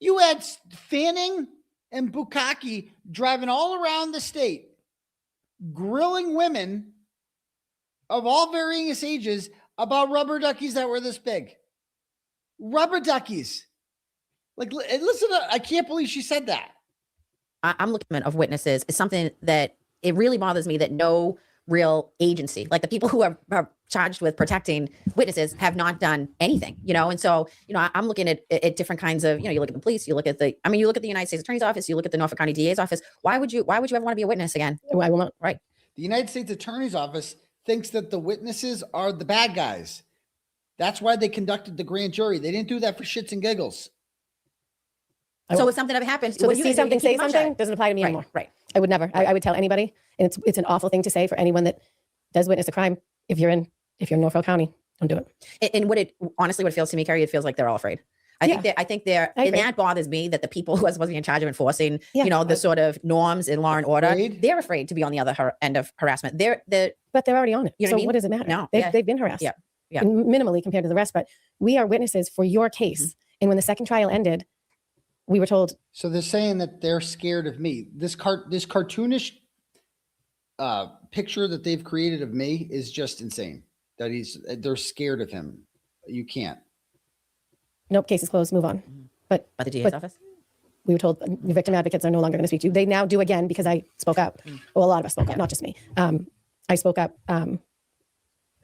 You had Fanning and 𝗃𝗃𝗃𝗃 driving all around the state, grilling women of all varying ages about rubber duckies that were this big. Rubber duckies. Like, listen, I can't believe she said that. I'm looking of witnesses is something that it really bothers me, that no real agency, like the people who are charged with protecting witnesses, have not done anything, you know? And so, you know, I'm looking at different kinds of, you know, you look at the police, you look at the United States Attorney's Office, you look at the Norfolk County DA's office. Why would you ever want to be a witness again? Why will not? Right. The United States Attorney's Office thinks that the witnesses are the bad guys. That's why they conducted the grand jury. They didn't do that for shits and giggles. So if something ever happens, so see something, say something, doesn't apply to me anymore. Right. I would never. I would tell anybody, and it's an awful thing to say for anyone that does witness a crime. If you're in Norfolk County, don't do it. And what it feels to me, Kerry, it feels like they're all afraid. I think they're, and that bothers me, that the people who are supposed to be in charge of enforcing, you know, the sort of norms in law and order, they're afraid to be on the other end of harassment. But they're already on it. You know so what I mean? What does it matter? No, they've been harassed. Yeah. Minimally compared to the rest, but we are witnesses for your case. Mm-hmm. And when the second trial ended, we were told. So they're saying that they're scared of me. This cartoonish picture that they've created of me is just insane. That they're scared of him. You can't. Nope, case is closed. Move on. But by the DA's office, we were told the victim advocates are no longer going to speak to you. They now do again, because I spoke up. Well, a lot of us spoke up, not just me. I spoke up.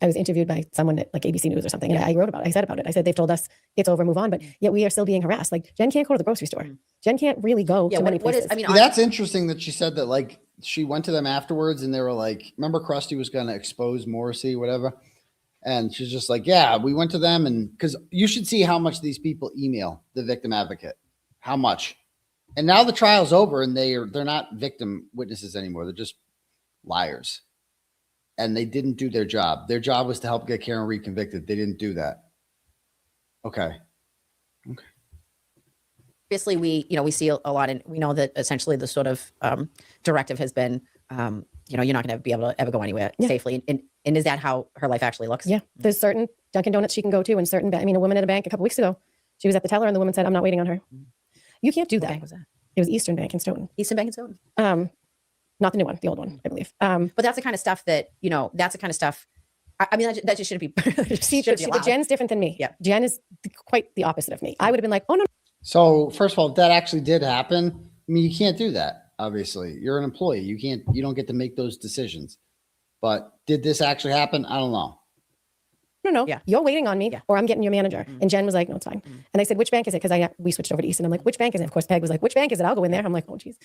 I was interviewed by someone at like ABC News or something, and I wrote about it. I said about it. I said, they've told us it's over, move on, but yet we are still being harassed. Like, Jen can't go to the grocery store. Jen can't really go to many places. That's interesting that she said that. Like, she went to them afterwards, and they were like, remember 𝗵𝗃𝗃𝗃 was going to expose 𝗺cie, whatever. And she's just like, yeah, we went to them, and because you should see how much these people email the victim advocate, how much. And now the trial's over, and they're not victim witnesses anymore. They're just liars. And they didn't do their job. Their job was to help get Karen Reed convicted. They didn't do that. Okay. Obviously, we see a lot, and we know that essentially the sort of directive has been, you're not going to be able to ever go anywhere safely. And is that how her life actually looks? Yeah. There's certain Dunkin' Donuts she can go to, and certain, a woman at a bank a couple weeks ago, she was at the teller, and the woman said, I'm not waiting on her. You can't do that. What bank was that? It was Eastern Bank in Stoughton. Eastern Bank in Stoughton? Not the new one, the old one, I believe. But that's the kind of stuff that, that's the kind of stuff. That just shouldn't be. See, Jen's different than me. Yeah. Jen is quite the opposite of me. I would have been like, oh, no. So first of all, if that actually did happen, you can't do that. Obviously, you're an employee. You don't get to make those decisions. But did this actually happen? I don't know. No. Yeah. You're waiting on me, or I'm getting your manager. And Jen was like, no, it's fine. And I said, which bank is it? Because we switched over to East, and I'm like, which bank is it? Of course, Peg was like, which bank is it? I'll go in there. I'm like, oh, geez.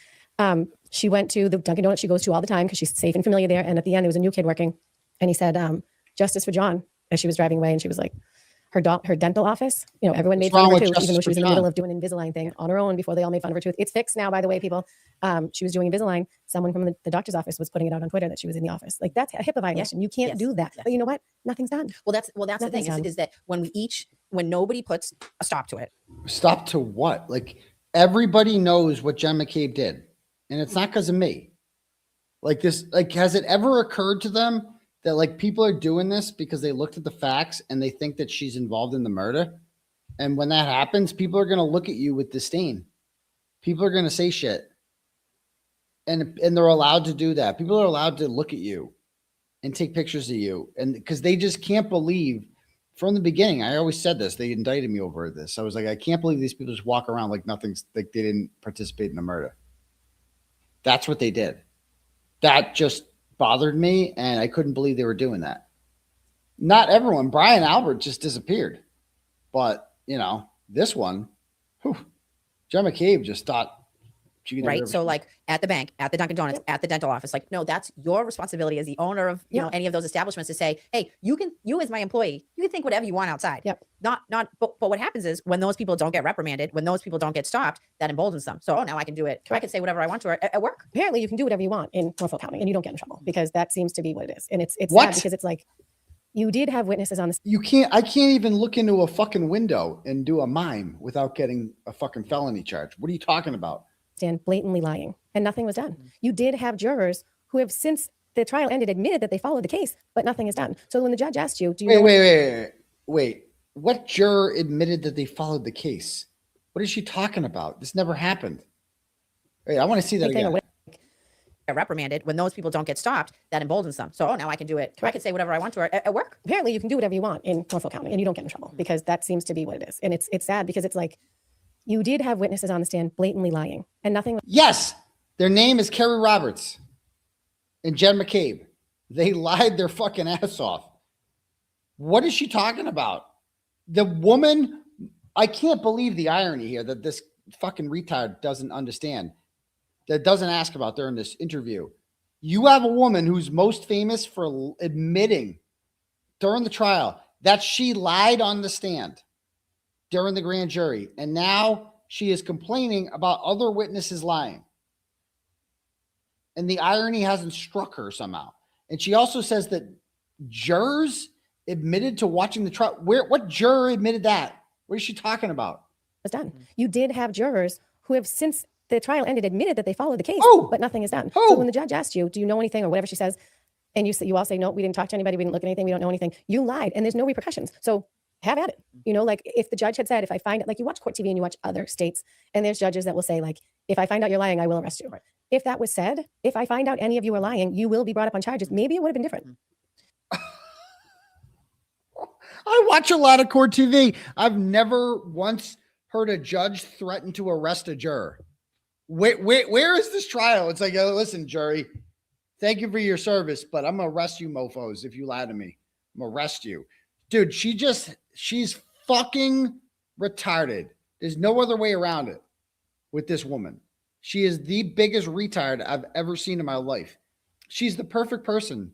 She went to the Dunkin' Donuts she goes to all the time because she's safe and familiar there. And at the end, there was a new kid working, and he said, justice for John, as she was driving away. And she was like, her dental office. You know, everyone made fun of her tooth, even though she was in the middle of doing an Invisalign thing on her own before they all made fun of her tooth. It's fixed now, by the way, people. She was doing Invisalign. Someone from the doctor's office was putting it out on Twitter that she was in the office. Like, that's a HIPAA violation. You can't do that. But you know what? Nothing's done. Well, that's the thing is that when nobody puts a stop to it. Stop to what? Like, everybody knows what Jen McCabe did, and it's not because of me. Like this, like, has it ever occurred to them that like people are doing this because they looked at the facts and they think that she's involved in the murder? And when that happens, people are going to look at you with disdain. People are going to say shit. And they're allowed to do that. People are allowed to look at you and take pictures of you. And because they just can't believe from the beginning, I always said this, they indicted me over this. I was like, I can't believe these people just walk around like nothing's, like they didn't participate in a murder. That's what they did. That just bothered me, and I couldn't believe they were doing that. Not everyone. Brian Albert just disappeared. But, you know, this one, Jen McCabe just thought she could. Right. So like at the bank, at the Dunkin' Donuts, at the dental office, like, no, that's your responsibility as the owner of, you know, any of those establishments to say, hey, you as my employee, you can think whatever you want outside. Yep. But what happens is when those people don't get reprimanded, when those people don't get stopped, that emboldens them. So, now I can do it. I can say whatever I want to at work. Apparently you can do whatever you want in Norfolk County and you don't get in trouble because that seems to be what it is. And it's what? sad because it's like, you did have witnesses on this. I can't even look into a fucking window and do a mime without getting a fucking felony charge. What are you talking about? Stand blatantly lying and nothing was done. You did have jurors who have since the trial ended admitted that they followed the case, but nothing is done. So when the judge asked you, do you wait, what juror admitted that they followed the case? What is she talking about? This never happened. Wait, I want to see that again. Get reprimanded when those people don't get stopped, that emboldens them. So now I can do it. I can say whatever I want to at work. Apparently you can do whatever you want in Norfolk County and you don't get in trouble because that seems to be what it is. And it's sad because it's like, you did have witnesses on the stand blatantly lying and nothing. Yes. Their name is Kerry Roberts and Jen McCabe. They lied their fucking ass off. What is she talking about? The woman, I can't believe the irony here that this fucking retard doesn't understand, that doesn't ask about during this interview. You have a woman who's most famous for admitting during the trial that she lied on the stand during the grand jury. And now she is complaining about other witnesses lying. And the irony hasn't struck her somehow. And she also says that jurors admitted to watching the trial. What juror admitted that? What is she talking about? Was done. You did have jurors who have since the trial ended admitted that they followed the case, but nothing is done. So when the judge asked you, do you know anything or whatever she says, and you all say, no, we didn't talk to anybody, we didn't look at anything, we don't know anything. You lied and there's no repercussions. So have at it. You know, like if the judge had said, if I find it, like you watch court TV and you watch other states and there's judges that will say like, if I find out you're lying, I will arrest you. Right. If that was said, if I find out any of you are lying, you will be brought up on charges. Maybe it would have been different. I watch a lot of court TV. I've never once heard a judge threaten to arrest a juror. Where is this trial? It's like, listen, jury, thank you for your service, but I'm going to arrest you mofos if you lie to me. I'm going to arrest you. Dude, she's fucking retarded. There's no other way around it with this woman. She is the biggest retard I've ever seen in my life. She's the perfect person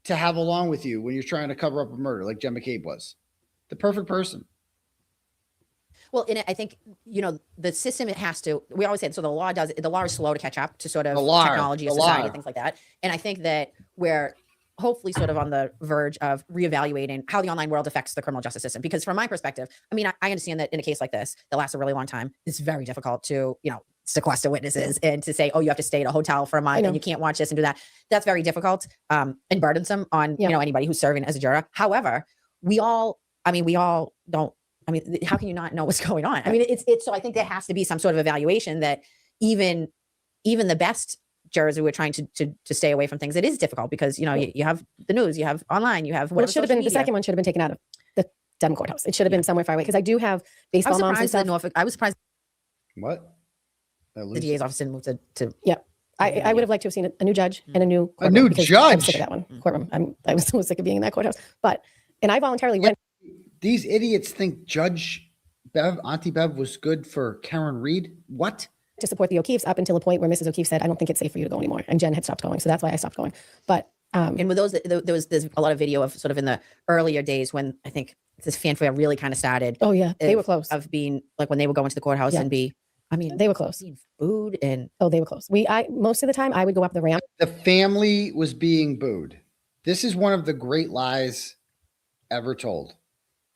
to have along with you when you're trying to cover up a murder like Jen McCabe was. The perfect person. Well, and I think, you know, the system, it has to, we always say, so the law is slow to catch up to sort of technology of society, things like that. And I think that we're hopefully sort of on the verge of reevaluating how the online world affects the criminal justice system. Because from my perspective, I mean, I understand that in a case like this, that lasts a really long time, it's very difficult to, you know, sequester witnesses and to say, oh, you have to stay at a hotel for a month and you can't watch this and do that. That's very difficult and burdensome on, you know, anybody who's serving as a juror. However, we all don't, I mean, how can you not know what's going on? I mean, it's so I think there has to be some sort of evaluation that even the best jurors who are trying to stay away from things, it is difficult because, you know, you have the news, you have online, you have what should have been, the second one should have been taken out of the Denver courthouse. It should have been somewhere far away because I do have baseball moms and stuff. Norfolk, I was surprised. What? The DA's office didn't move to yeah. I would have liked to have seen a new judge and a new judge. I'm sick of that one courtroom. I was so sick of being in that courthouse. And I voluntarily went. These idiots think Judge Auntie Bev was good for Karen Reed. What? To support the O'Keeffes up until a point where Mrs. O'Keefe said, I don't think it's safe for you to go anymore. And Jen had stopped going. So that's why I stopped going. But And with those, there's a lot of video of sort of in the earlier days when I think this fanfare really kind of started. Oh yeah, they were close. Of being like when they would go into the courthouse and be, I mean, they were close. Being booed and they were close. Most of the time I would go up the ramp. The family was being booed. This is one of the great lies ever told,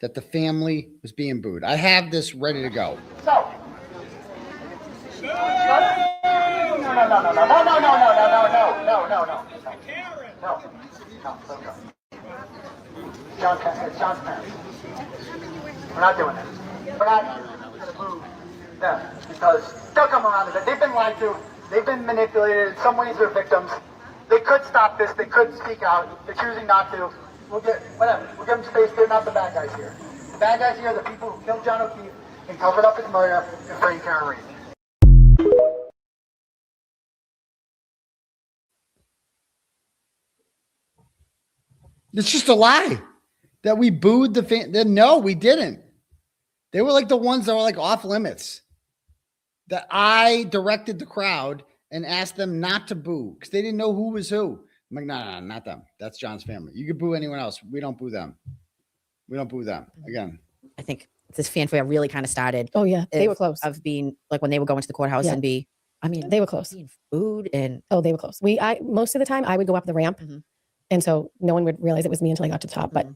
that the family was being booed. I have this ready to go. So. No. John's parents. We're not doing it. We're not going to move them because they'll come around to it. They've been lied to. They've been manipulated. In some ways, they're victims. They could stop this. They could speak out. They're choosing not to. We'll get whatever. We'll give them space. They're not the bad guys here. The bad guys here are the people who killed John O'Keefe and covered up his murder and framed Karen Reed. It's just a lie that we booed the fan. No, we didn't. They were like the ones that were like off limits. That I directed the crowd and asked them not to boo because they didn't know who was who. I'm like, no, not them. That's John's family. You could boo anyone else. We don't boo them. We don't boo them. Again, I think this fanfare really kind of started. Oh yeah, they were close. Of being like when they would go into the courthouse and be, I mean, they were close. Being booed and they were close. Most of the time I would go up the ramp. And so no one would realize it was me until I got to the top. But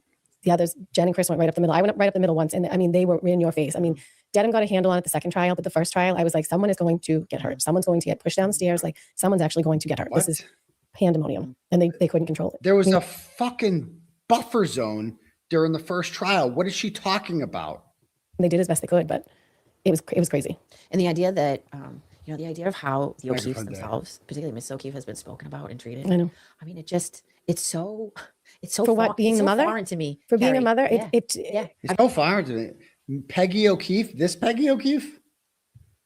the others, Jen and Chris went right up the middle. I went right up the middle once. And I mean, they were in your face. I mean, Dedham got a handle on it the second trial, but the first trial, I was like, someone is going to get hurt. Someone's going to get pushed downstairs. Like someone's actually going to get hurt. This is pandemonium. And they couldn't control it. There was a fucking buffer zone during the first trial. What is she talking about? They did as best they could, but it was crazy. And the idea that, you know, the idea of how the O'Keefes themselves, particularly Miss O'Keefe, has been spoken about and treated. I know. I mean, it's so for what, being the mother? Foreign to me. For being a mother, It's so foreign to me. Peggy O'Keefe, this Peggy O'Keefe?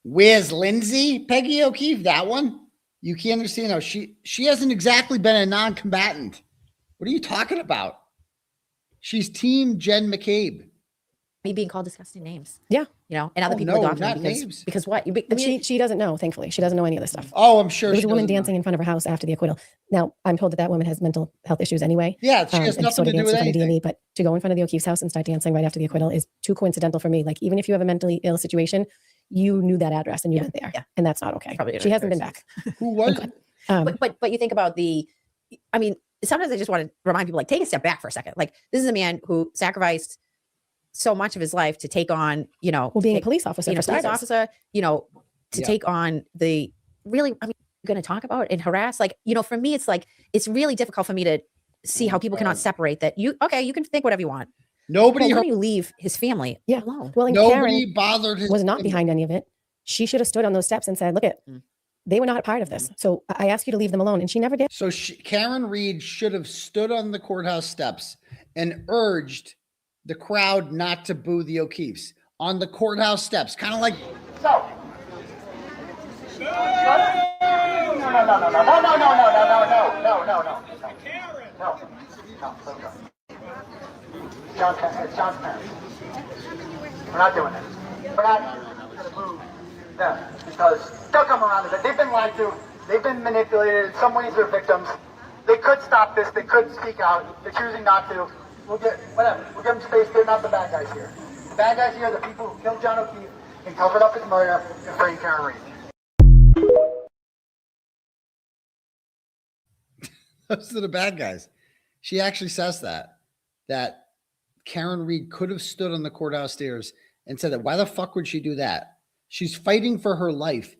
Where's Lindsay? Peggy O'Keefe, that one? You can't understand how she hasn't exactly been a non-combatant. What are you talking about? She's team Jen McCabe. Me being called disgusting names. Yeah. You know, and other people adopt me because what? But she doesn't know, thankfully. She doesn't know any of this stuff. Oh, I'm sure. There was a woman dancing in front of her house after the acquittal. Now, I'm told that woman has mental health issues anyway. Yeah, she has nothing to do with anything. DME, but to go in front of the O'Keefe's house and start dancing right after the acquittal is too coincidental for me. Like, even if you have a mentally ill situation, you knew that address and you went there. Yeah. And that's not okay. She hasn't been back. Who was it? But you think about I mean, sometimes I just want to remind people, like, take a step back for a second. Like, this is a man who sacrificed so much of his life to take on, you know, being a police officer, you know, to take on the really, I mean, going to talk about and harass, like, you know, for me, it's like, it's really difficult for me to see how people cannot separate that. You can think whatever you want. Nobody, when you leave his family alone. Well, and nobody Karen bothered was not behind any of it. She should have stood on those steps and said, look they were not a part of this. So I ask you to leave them alone. And she never did. So Karen Reed should have stood on the courthouse steps and urged the crowd not to boo the O'Keefes on the courthouse steps, kind of like. So. No. John's parents. We're not doing it. We're not going to move them because they'll come around to it. They've been lied to. They've been manipulated. In some ways, they're victims. They could stop this. They could speak out. They're choosing not to. We'll get whatever. We'll give them space. They're not the bad guys here. The bad guys here are the people who killed John O'Keefe and covered up his murder and framed Karen Reed. Those are the bad guys. She actually says that Karen Reed could have stood on the courthouse stairs and said that. Why the fuck would she do that? She's fighting for her life.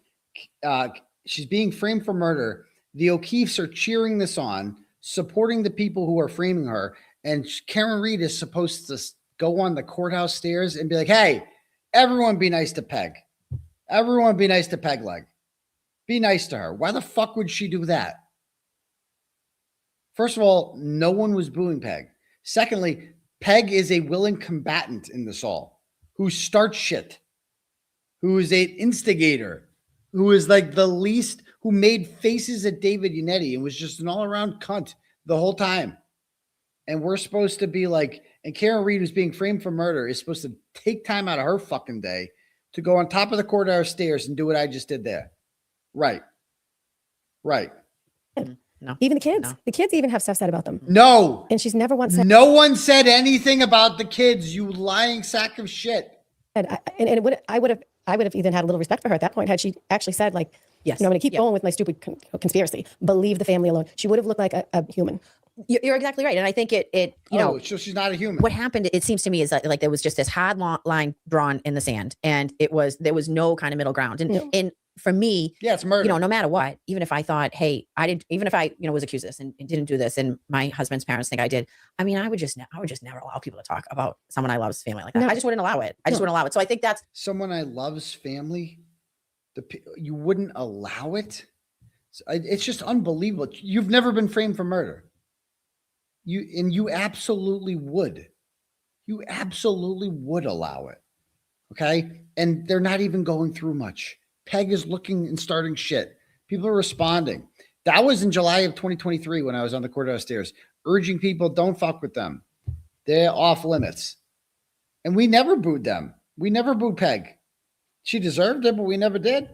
She's being framed for murder. The O'Keefes are cheering this on, supporting the people who are framing her. And Karen Reed is supposed to go on the courthouse stairs and be like, hey, everyone be nice to Peg. Everyone be nice to Peg Leg. Be nice to her. Why the fuck would she do that? First of all, no one was booing Peg. Secondly, Peg is a willing combatant in this all, who starts shit, who is an instigator, who is like the least, who made faces at David Yannetti and was just an all-around cunt the whole time. And we're supposed to be like, and Karen Reed, who's being framed for murder, is supposed to take time out of her fucking day to go on top of the courthouse stairs and do what I just did there. Right. No. Even the kids even have stuff said about them. No. And she's never once said. No one said anything about the kids, you lying sack of shit. And I would have even had a little respect for her at that point had she actually said, like, yes, I'm going to keep going with my stupid conspiracy. Believe the family alone. She would have looked like a human. You're exactly right. And I think you know, so she's not a human. What happened, it seems to me, is like there was just this hard line drawn in the sand, and there was no kind of middle ground. And for me, yeah, it's murder. You know, no matter what, even if I thought, hey, even if I, you know, was accused of this and didn't do this, and my husband's parents think I did, I mean, I would just never allow people to talk about someone I love's family like that. No. I just wouldn't allow it. I just wouldn't allow it. So I think that's someone I love's family. You wouldn't allow it. It's just unbelievable. You've never been framed for murder. You absolutely would. You absolutely would allow it. Okay. And they're not even going through much. Peg is looking and starting shit. People are responding. That was in July of 2023 when I was on the courthouse stairs, urging people, don't fuck with them. They're off limits. And we never booed them. We never booed Peg. She deserved it, but we never did.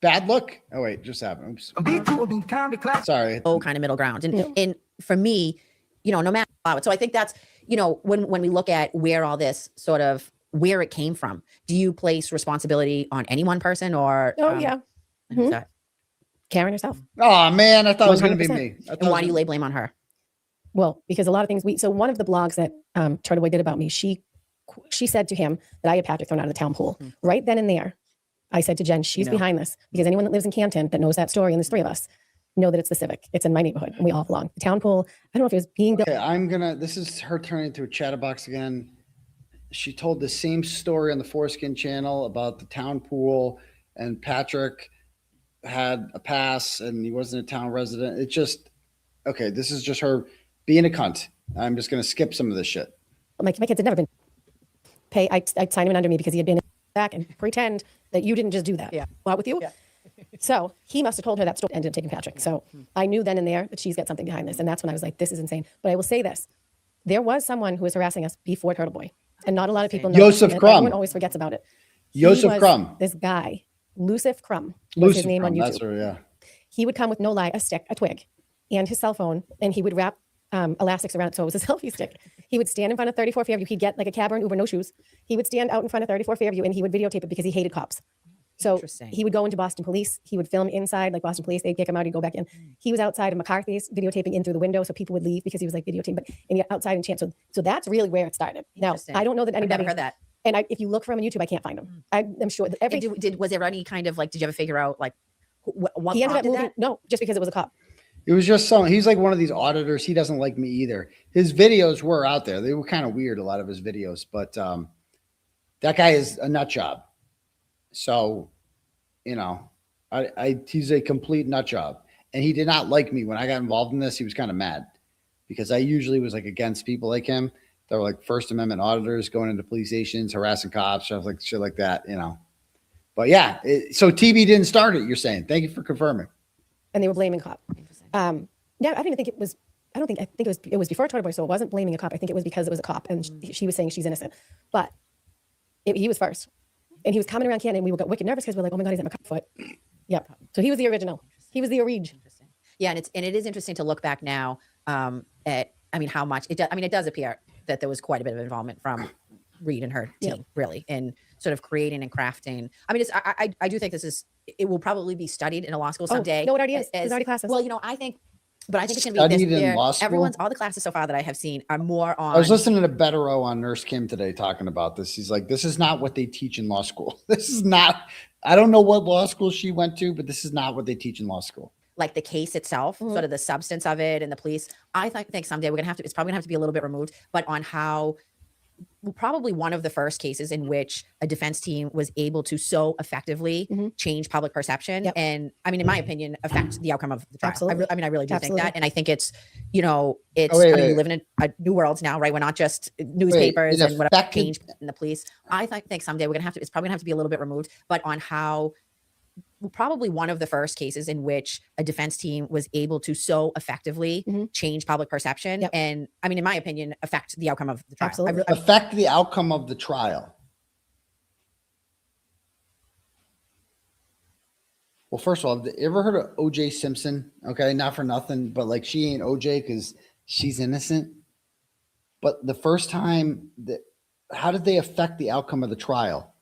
Bad look. Oh, wait, just happened. Oops. Sorry. Oh, kind of middle ground. And for me, you know, no matter how. So I think that's, you know, when we look at where all this sort of, where it came from, do you place responsibility on any one person or? Oh, yeah. Karen herself. Oh, man, I thought it was going to be me. And why do you lay blame on her? Well, because a lot of things so one of the blogs that Turtleboy did about me, she said to him that I had Patrick thrown out of the town pool. Right then and there, I said to Jen, she's behind this, because anyone that lives in Canton that knows that story, and there's 3 of us, know that it's the Civic. It's in my neighborhood and we all belong. The town pool, I don't know if it was being built. Okay, this is her turning into a chatterbox again. She told the same story on the Foreskin channel about the town pool, and Patrick had a pass and he wasn't a town resident. It just, okay, this is just her being a cunt. I'm just going to skip some of this shit. My kids had never been pay. I'd sign him in under me because he had been back and pretend that you didn't just do that. Yeah. Well, with you? Yeah. So he must have told her that story, ended up taking Patrick. So I knew then and there that she's got something behind this. And that's when I was like, this is insane. But I will say this. There was someone who was harassing us before Turtleboy. And not a lot of people know. 𝗆𝗄𝗃. Everyone always forgets about it. 𝗆𝗄𝗃. This guy, 𝗃𝗃 was his name on YouTube. That's her, yeah. He would come with, no lie, a twig, and his cell phone, and he would wrap elastics around it so it was a selfie stick. He would stand in front of 34 Fairview. He'd get like a cab or an Uber, no shoes. He would stand out in front of 34 Fairview and he would videotape it because he hated cops. So he would go into Boston Police. He would film inside, like Boston Police. They'd kick him out. He'd go back in. He was outside of McCarthy's videotaping in through the window so people would leave because he was like videotaping, but and he outside in Champ. So that's really where it started. Now, I don't know that anybody. I've never heard that. And if you look for him on YouTube, I can't find him. I'm sure that was there any kind of like, did you ever figure out like what he ended up moving? No, just because it was a cop. It was just he's like one of these auditors. He doesn't like me either. His videos were out there. They were kind of weird, a lot of his videos, but that guy is a nut job. So, you know, he's a complete nut job. And he did not like me when I got involved in this. He was kind of mad because I usually was like against people like him. That were like First Amendment auditors going into police stations, harassing cops, stuff like shit like that, you know. But yeah, so TV didn't start it, you're saying. Thank you for confirming. And they were blaming cop. Yeah, I don't even think it was. I think it was before Turtleboy, so it wasn't blaming a cop. I think it was because it was a cop, and she was saying she's innocent. But he was first, and he was coming around Canton, and we got wicked nervous because we're like, oh my god, he's at McCartfoot. Yep. So he was the original. He was the origin. Yeah, and it is interesting to look back now at how much it does. I mean, it does appear that there was quite a bit of involvement from Reed and her team, really, in sort of creating and crafting. I mean, I do think it will probably be studied in a law school someday. No, it already is. There's already classes. Well, I think it's going to be in law school? all the classes so far that I have seen are more on. I was listening to 𝗏𝗏 on Nurse Kim today talking about this. He's like, this is not what they teach in law school. This is not, I don't know what law school she went to, but this is not what they teach in law school. Like the case itself, sort of the substance of it and the police. I think someday it's probably gonna have to be a little bit removed, but on how probably one of the first cases in which a defense team was able to so effectively change public perception and, I mean, in my opinion, affect the outcome of the trial. I really do think that. And I think it's, we live in a new world now, right? We're not just newspapers and whatever change in the police. I think someday it's probably gonna have to be a little bit removed, but on how probably one of the first cases in which a defense team was able to so effectively change public perception and, I mean, in my opinion, affect the outcome of the trial. Affect the outcome of the trial. Well, first of all, have you ever heard of O.J. Simpson? Okay, not for nothing, but like she ain't O.J. because she's innocent. But the first time how did they affect the outcome of the trial?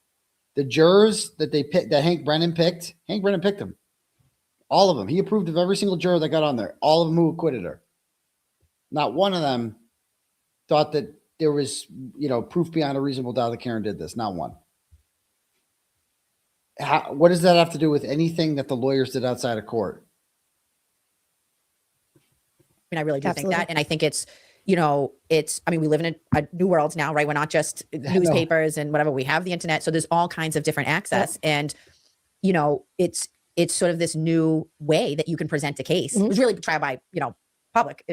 The jurors that they picked, that Hank Brennan picked them. All of them. He approved of every single juror that got on there. All of them who acquitted her. Not one of them thought that there was, proof beyond a reasonable doubt that Karen did this. Not one. What does that have to do with anything that the lawyers did outside of court? I mean, I really do think that. And I think it's, we live in a new world now, right? We're not just newspapers and whatever. We have the internet. So there's all kinds of different access. And, it's sort of this new way that you can present a case. It was really tried by, public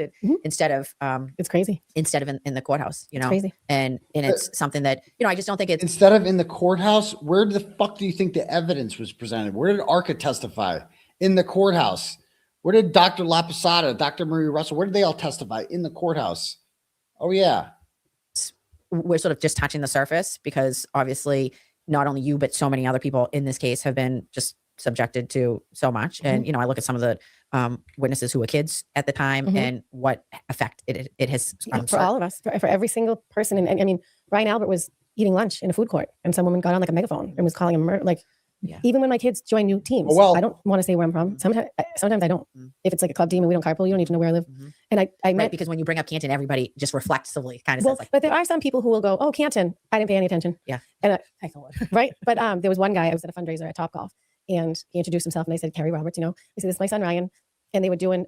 instead of, it's crazy. Instead of in the courthouse, It's crazy. And it's something that, I just don't think it's. Instead of in the courthouse, where the fuck do you think the evidence was presented? Where did ARCA testify? In the courthouse. Where did Dr. 𝗵𝗂𝗧𝗂, Dr. Marie Russell, where did they all testify? In the courthouse. Oh, yeah. We're sort of just touching the surface because obviously not only you, but so many other people in this case have been just subjected to so much. And, I look at some of the witnesses who were kids at the time and what effect it has. For all of us, for every single person. And I mean, Ryan Albert was eating lunch in a food court and some woman got on like a megaphone and was calling him murder. Like, even when my kids join new teams, I don't want to say where I'm from. Sometimes I don't. If it's like a club team and we don't carpool, you don't need to know where I live. And I met because when you bring up Canton, everybody just reflexively kind of says like. But there are some people who will go, "Oh, Canton, I didn't pay any attention." Yeah, and right. But there was one guy. I was at a fundraiser at Topgolf, and he introduced himself, and I said, "Kerry Roberts." He said, "This is my son Ryan," and they were doing.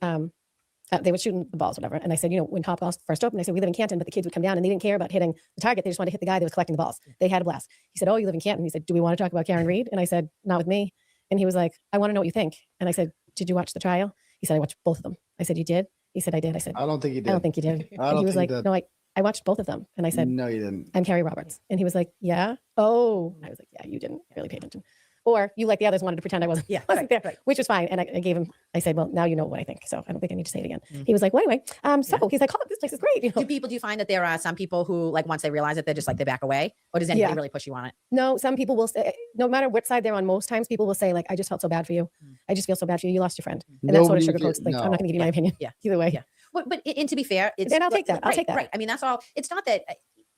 They were shooting the balls, whatever. And I said, when Topgolf first opened, I said, we live in Canton, but the kids would come down and they didn't care about hitting the target. They just wanted to hit the guy that was collecting the balls. They had a blast. He said, "Oh, you live in Canton." He said, "Do we want to talk about Karen Reed?" And I said, "Not with me." And he was like, "I want to know what you think." And I said, "Did you watch the trial?" He said, "I watched both of them." I said, "You did?" He said, "I did." I said, "I don't think you did." "I don't think you did." And he was like, "No, I watched both of them." And I said, "No, you didn't." "I'm Kerry Roberts." And he was like, "Yeah." Oh, I was like, "Yeah, you didn't really pay attention." Or you, like the others, wanted to pretend I wasn't, wasn't there, which was fine. And I gave him, I said, "Well, now you know what I think. So I don't think I need to say it again." He was like, "Well, anyway, he's like, oh, this place is great." Do you find that there are some people who, like, once they realize it, they're just like, they back away? Or does anybody really push you on it? No, some people will say, no matter what side they're on, most times people will say, like, "I just felt so bad for you. I just feel so bad for you. You lost your friend." And that sort of sugarcoats, like, I'm not going to give you my opinion. Either way. Yeah. But to be fair, it's. And I'll take that. I'll take that. Right. I mean, that's all. It's not that,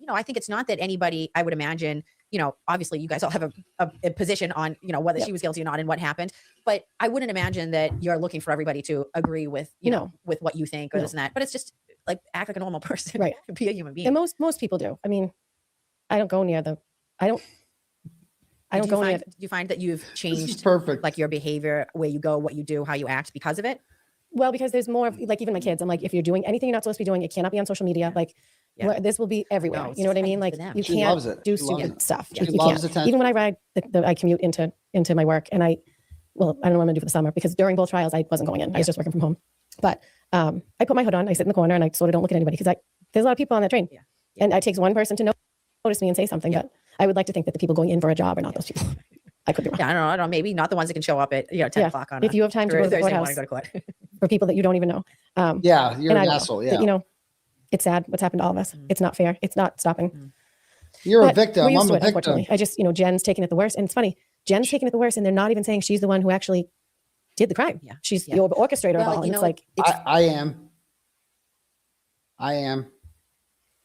I think it's not that anybody, I would imagine, obviously you guys all have a position on, whether she was guilty or not and what happened. But I wouldn't imagine that you're looking for everybody to agree with, with what you think or this and that. But it's just like, act like a normal person. Right. Be a human being. And most people do. I mean, I don't go near the, I don't go near. Do you find that you've changed perfect, like your behavior, where you go, what you do, how you act because of it? Well, because there's more of, like, even my kids, I'm like, if you're doing anything you're not supposed to be doing, it cannot be on social media. Like, this will be everywhere. You know what I mean? Like, you can't do stupid stuff. She You loves can't. attention. Even when I ride, I commute into my work, and I don't know what I'm gonna do for the summer, because during both trials I wasn't going in. I was just working from home. But I put my hood on, I sit in the corner, and I sort of don't look at anybody, because there's a lot of people on that train. And it takes one person to notice me and say something. But I would like to think that the people going in for a job are not those people. I could be wrong. Yeah, I don't know. Maybe not the ones that can show up at 10 o'clock on. If you have time to go to the courthouse, go to court. for people that you don't even know. You're an asshole. Yeah. But, it's sad what's happened to all of us. It's not fair. It's not stopping. You're But a victim. we're used I'm to a it, victim. unfortunately. I just, Jen's taking it the worst. And it's funny, Jen's taking it the worst, and they're not even saying she's the one who actually did the crime. Yeah. She's the orchestrator of all. And it's like, I am.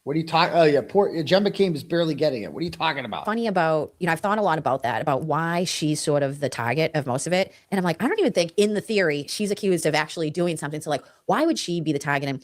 What are you talking? Oh yeah, poor Jen McCain is barely getting it. What are you talking about? Funny about, I've thought a lot about that, about why she's sort of the target of most of it. And I'm like, I don't even think in the theory she's accused of actually doing something. So like, why would she be the target? And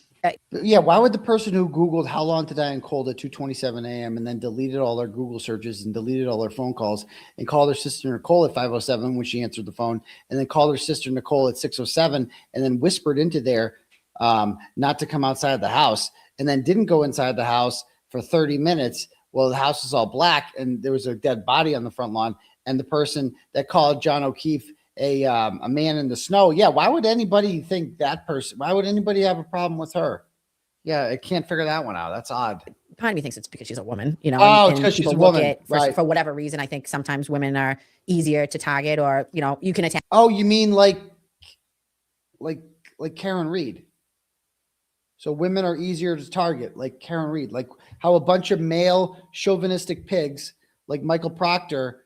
why would the person who Googled how long to die in cold at 2:27 a.m. and then deleted all their Google searches and deleted all their phone calls and called her sister Nicole at 5:07 when she answered the phone, and then called her sister Nicole at 6:07 and then whispered into there not to come outside the house, and then didn't go inside the house for 30 minutes. Well, the house is all black and there was a dead body on the front lawn. And the person that called John O'Keefe a man in the snow. Yeah. Why would anybody think that person? Why would anybody have a problem with her? Yeah. I can't figure that one out. That's odd. Part of me thinks it's because she's a woman, Oh, it's because she's a woman. For whatever reason, I think sometimes women are easier to target, or, you can attack. Oh, you mean like Karen Reed? So women are easier to target, like Karen Reed, like how a bunch of male chauvinistic pigs like Michael Proctor,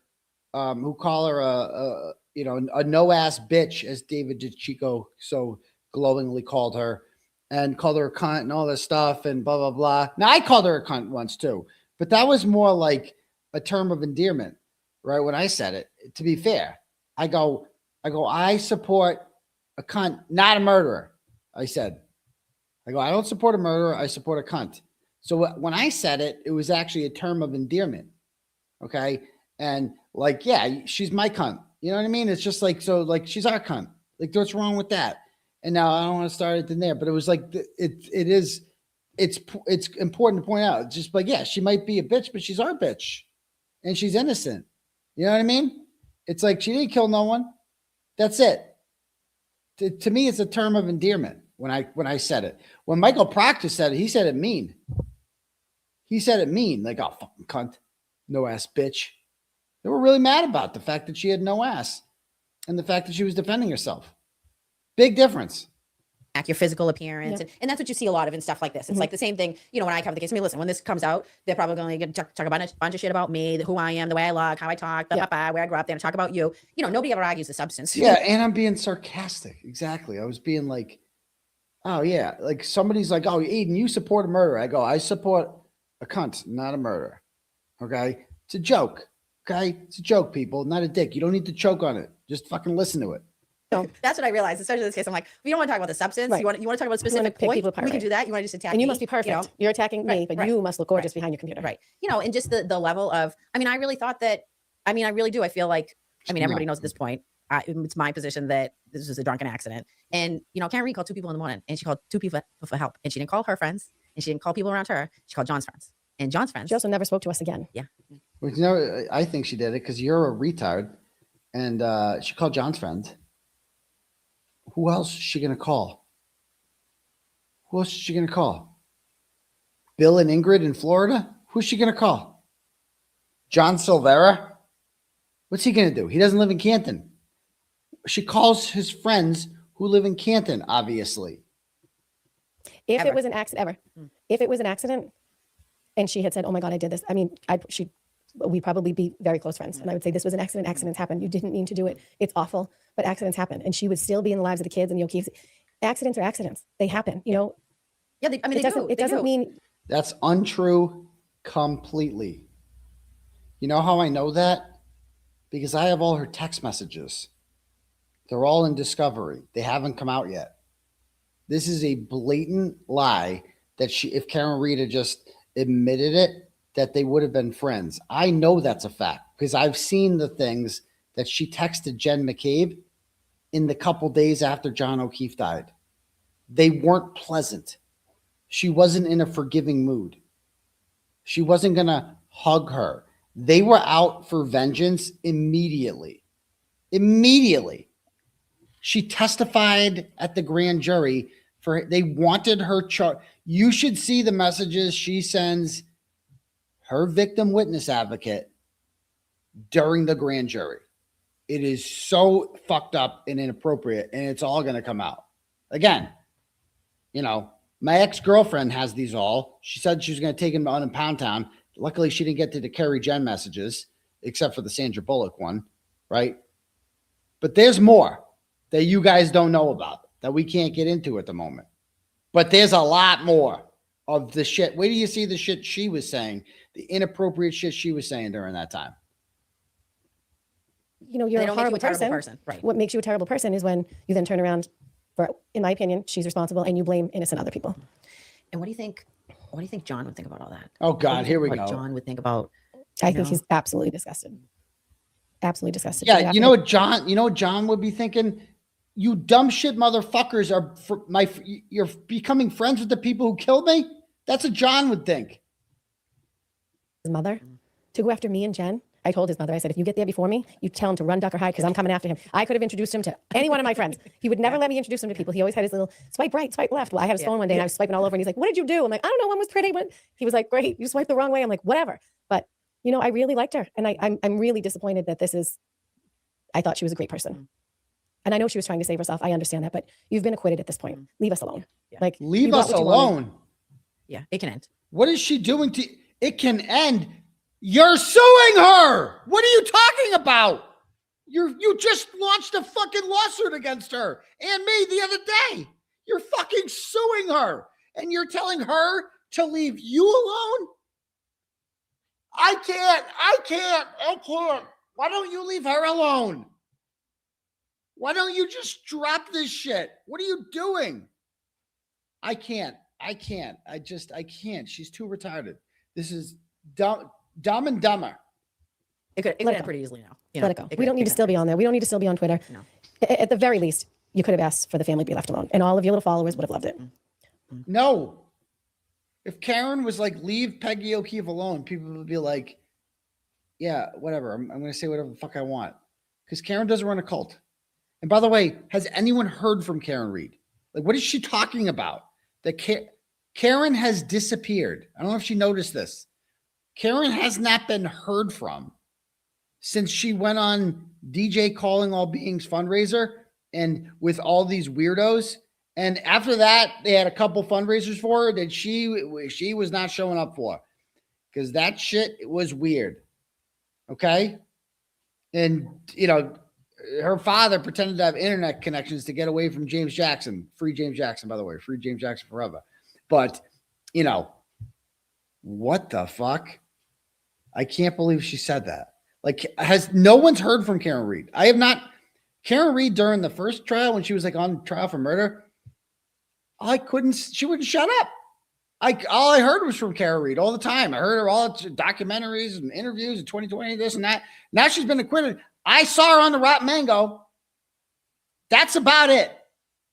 who call her you know, a no-ass bitch, as David DeChico so glowingly called her, and called her a cunt and all this stuff and blah, blah, blah. Now, I called her a cunt once too, but that was more like a term of endearment, right? When I said it, to be fair, I go, I support a cunt, not a murderer. I said, I don't support a murderer. I support a cunt. So when I said it, it was actually a term of endearment. Okay. And like, yeah, she's my cunt. You know what I mean? It's just like, so like, she's our cunt. Like, what's wrong with that? And now I don't want to start it in there, but it was like, it's important to point out. It's just like, yeah, she might be a bitch, but she's our bitch and she's innocent. You know what I mean? It's like, she didn't kill no one. That's it. To me, it's a term of endearment when I said it. When Michael Proctor said it, he said it mean. He said it mean, like, oh, fucking cunt, no ass bitch. They were really mad about the fact that she had no ass and the fact that she was defending herself. Big difference. Your physical appearance. And that's what you see a lot of in stuff like this. It's like the same thing, you know, when I cover the case. I mean, listen, when this comes out, they're probably going to talk about a bunch of shit about me, who I am, the way I look, how I talk, where I grew up, they're going to talk about you. You know, nobody ever argues the substance. Yeah, and I'm being sarcastic. Exactly. I was being like, oh, yeah. Like somebody's like, oh, Aidan, you support a murderer. I go, I support a cunt, not a murderer. Okay? It's a joke. Okay? It's a joke, people, not a dick. You don't need to choke on it. Just fucking listen to it. So that's what I realized, especially in this case. I'm like, we don't want to talk about the substance. Right. You want to talk about a specific point. We can do that. You want to just attack and you me, must be perfect. You know? You're attacking me, but you must look gorgeous behind your computer. Right. You know, and just the level of, I mean, I really thought that, I mean, I really do. I feel like, I mean, everybody knows at this point, it's my position that this was a drunken accident. And, you know, Kearney called 2 people in the morning and she called 2 people for help. And she didn't call her friends and she didn't call people around her. She called John's friends. And John's friends. She also never spoke to us again. Yeah. Well, you know, I think she did it because you're a retard. And she called John's friends. Who else is she going to call? Who else is she going to call? Bill and Ingrid in Florida? Who's she going to call? John Silvera? What's he going to do? He doesn't live in Canton. She calls his friends who live in Canton, obviously. If it was an accident, if it was an accident and she had said, oh my God, I did this. I mean, we'd probably be very close friends. And I would say, this was an accident. Accidents happen. You didn't mean to do it. It's awful, but accidents happen. And she would still be in the lives of the kids and the O'Keefes. Accidents are accidents. They happen, you know? Yeah, I mean, it doesn't mean. That's untrue completely. You know how I know that? Because I have all her text messages. They're all in Discovery. They haven't come out yet. This is a blatant lie that if Karen Reed had just admitted it, that they would have been friends. I know that's a fact because I've seen the things that she texted Jen McCabe in the couple days after John O'Keefe died. They weren't pleasant. She wasn't in a forgiving mood. She wasn't going to hug her. They were out for vengeance immediately. Immediately. She testified at the grand jury they wanted her charge. You should see the messages she sends her victim witness advocate during the grand jury. It is so fucked up and inappropriate, and it's all going to come out. Again, you know, my ex-girlfriend has these all. She said she was going to take him on in Pound Town. Luckily, she didn't get to the Kerry Jen messages, except for the Sandra Bullock one, right? But there's more that you guys don't know about that we can't get into at the moment. But there's a lot more of the shit. Where do you see the shit she was saying, the inappropriate shit she was saying during that time? You know, you're a horrible person. Right. What makes you a terrible person is when you then turn around for, in my opinion, she's responsible and you blame innocent other people. And what do you think John would think about all that? Oh God, here we go. John would think about. I think he's absolutely disgusted. Absolutely disgusted. Yeah, you know what John would be thinking? You dumb shit motherfuckers you're becoming friends with the people who killed me? That's what John would think. His mother to go after me and Jen. I told his mother, I said, if you get there before me, you tell him to run, duck, or hide, because I'm coming after him. I could have introduced him to any one of my friends. He would never let me introduce him to people. He always had his little swipe right, swipe left. Well, I had his phone one day and I was swiping all over and he's like, what did you do? I'm like, I don't know, one was pretty. But he was like, great, you swiped the wrong way. I'm like, whatever. But, you know, I really liked her. And I'm really disappointed that I thought she was a great person. And I know she was trying to save herself. I understand that, but you've been acquitted at this point. Leave us alone. Yeah. Like, leave us alone. Yeah, it can end. What is she doing it can end? You're suing her. What are you talking about? You just launched a fucking lawsuit against her and me the other day. You're fucking suing her and you're telling her to leave you alone? I can't. Why don't you leave her alone? Why don't you just drop this shit? What are you doing? I can't. I can't. She's too retarded. This is dumb and dumber. It could end pretty easily now. Let it go. We don't need to still be on there. We don't need to still be on Twitter. No. At the very least, you could have asked for the family to be left alone, and all of your little followers would have loved it. No. If Karen was like, leave Peggy O'Keefe alone, people would be like, yeah, whatever. I'm going to say whatever the fuck I want. Because Karen doesn't run a cult. And by the way, has anyone heard from Karen Reed? Like, what is she talking about? That Karen has disappeared. I don't know if she noticed this. Karen has not been heard from since she went on DJ Calling All Beings fundraiser and with all these weirdos. And after that, they had a couple fundraisers for her that she was not showing up for because that shit was weird. Okay. And, her father pretended to have internet connections to get away from James Jackson. Free James Jackson, by the way. Free James Jackson forever. But, what the fuck? I can't believe she said that. Like, no one's heard from Karen Reed. I have not. Karen Reed during the first trial when she was like on trial for murder, she wouldn't shut up. All I heard was from Karen Reed all the time. I heard her all documentaries and interviews in 2020, this and that. Now she's been acquitted. I saw her on the Rotten Mango. That's about it.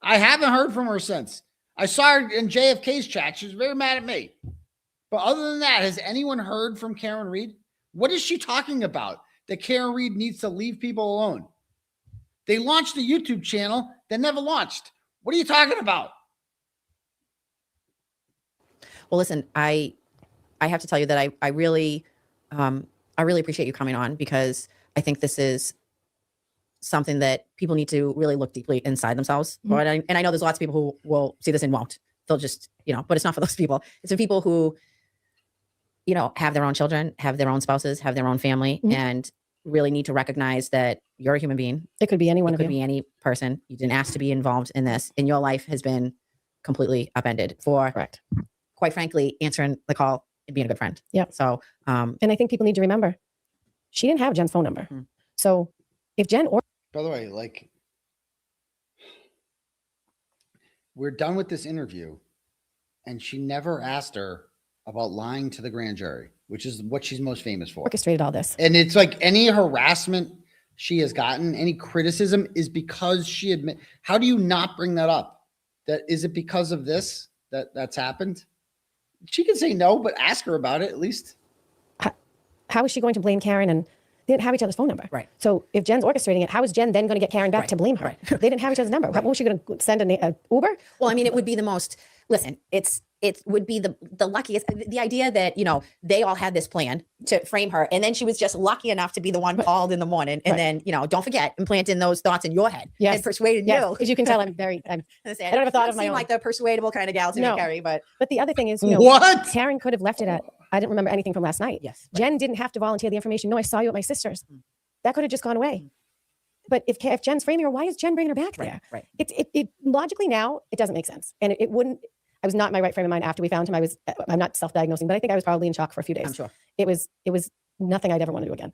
I haven't heard from her since. I saw her in JFK's chat. She was very mad at me. But other than that, has anyone heard from Karen Reed? What is she talking about? That Karen Reed needs to leave people alone. They launched a YouTube channel that never launched. What are you talking about? Well, listen, I have to tell you that I really appreciate you coming on because I think this is something that people need to really look deeply inside themselves. Mm-hmm. And I know there's lots of people who will see this and won't. They'll just, but it's not for those people. It's for people who, have their own children, have their own spouses, have their own family, mm-hmm. and really need to recognize that you're a human being. It could be anyone. It could be any person. You didn't ask to be involved in this, and your life has been completely upended for, correct, quite frankly, answering the call and being a good friend. Yeah. So, and I think people need to remember, she didn't have Jen's phone number. Mm-hmm. So if Jen or... By the way, like, we're done with this interview, and she never asked her about lying to the grand jury, which is what she's most famous for. Orchestrated all this. And it's like any harassment she has gotten, any criticism is because she admit. How do you not bring that up? That is it because of this that's happened? She can say no, but ask her about it at least. How is she going to blame Karen? And they didn't have each other's phone number. Right. So if Jen's orchestrating it, how is Jen then going to get Karen back to blame her? Right. They didn't have each other's number. Right. What was she going to send an Uber? Well, I mean, it would be the most, listen, it would be the luckiest, the idea that, they all had this plan to frame her. And then she was just lucky enough to be the one called in the morning. And then, don't forget, implanting those thoughts in your head and persuading you. As you can tell, I don't have a thought of my own. Like the persuadable kind of gal to me, Kerry, but the other thing is, what? Karen could have left it at, I didn't remember anything from last night. Yes. Jen didn't have to volunteer the information. No, I saw you at my sister's. That could have just gone away. But if Jen's framing her, why is Jen bringing her back there? Right. It logically now, it doesn't make sense. And it wouldn't, I was not in my right frame of mind after we found him. I'm not self-diagnosing, but I think I was probably in shock for a few days. I'm sure. It was nothing I'd ever want to do again.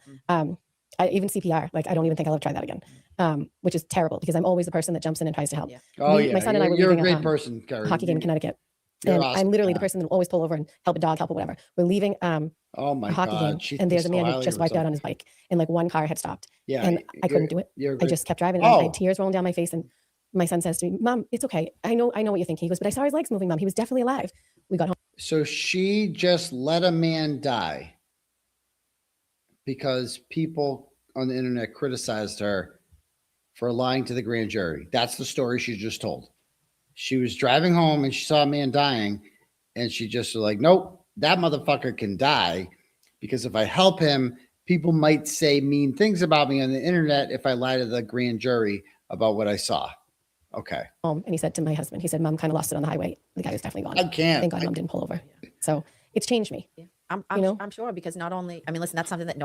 Even CPR, I don't even think I'll ever try that again, which is terrible because I'm always the person that jumps in and tries to help. Yeah. Oh, my son and I were you're a leaving great person, Kerry. hockey game in Connecticut. You're And awesome. I'm literally the person that will always pull over and help a dog, help or whatever. We're leaving oh my a hockey God. game, and there's a man who just wiped out on his bike, and one car had stopped. Yeah, and I couldn't do it. I just kept driving, and I had tears rolling down my face. And my son says to me, "Mom, it's okay. I know what you're thinking." He goes, "But I saw his legs moving, Mom. He was definitely alive." We got home. So she just let a man die because people on the internet criticized her for lying to the grand jury. That's the story she just told. She was driving home and she saw a man dying, and she just was like, nope, that motherfucker can die because if I help him, people might say mean things about me on the internet if I lie to the grand jury about what I saw. Okay. And he said to my husband, he said, "Mom kind of lost it on the highway. The guy was definitely gone." I can't. Thank God Mom didn't pull over. So it's changed me. I'm sure, because not only, I mean, listen, that's something that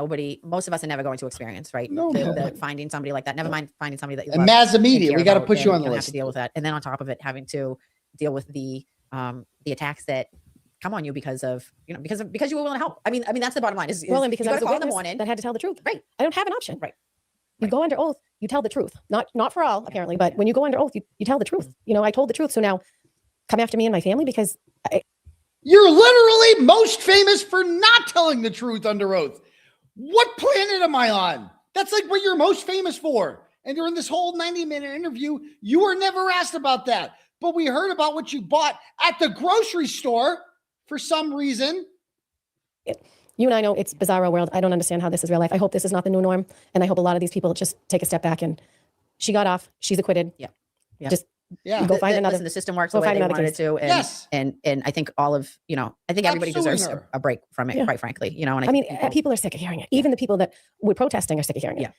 most of us are never going to experience, right? No, finding somebody like that, never mind finding somebody that you and love. Maz Media, we got to put you on the have list. to deal with that. And then on top of it, having to deal with the attacks that come on you because of, because you were willing to help. I mean, that's the bottom line is well, and because you I was a call in the witness morning that had to tell the truth. Right. I don't have an option. Right. You go under oath, you tell the truth. Not for all, apparently, but when you go under oath, you tell the truth. I told the truth. So now come after me and my family because you're literally most famous for not telling the truth under oath. What planet am I on? That's like what you're most famous for. And during this whole 90-minute interview, you were never asked about that. But we heard about what you bought at the grocery store for some reason. You and I know it's bizarro world. I don't understand how this is real life. I hope this is not the new norm. And I hope a lot of these people just take a step back. And she got off. She's acquitted. Yeah. Just go find another. Listen, the system works the way they wanted it to. And, yes. And I think all of, I think everybody deserves a break from it, quite frankly. And I mean, people are sick of hearing it. Even the people that were protesting are sick of hearing it.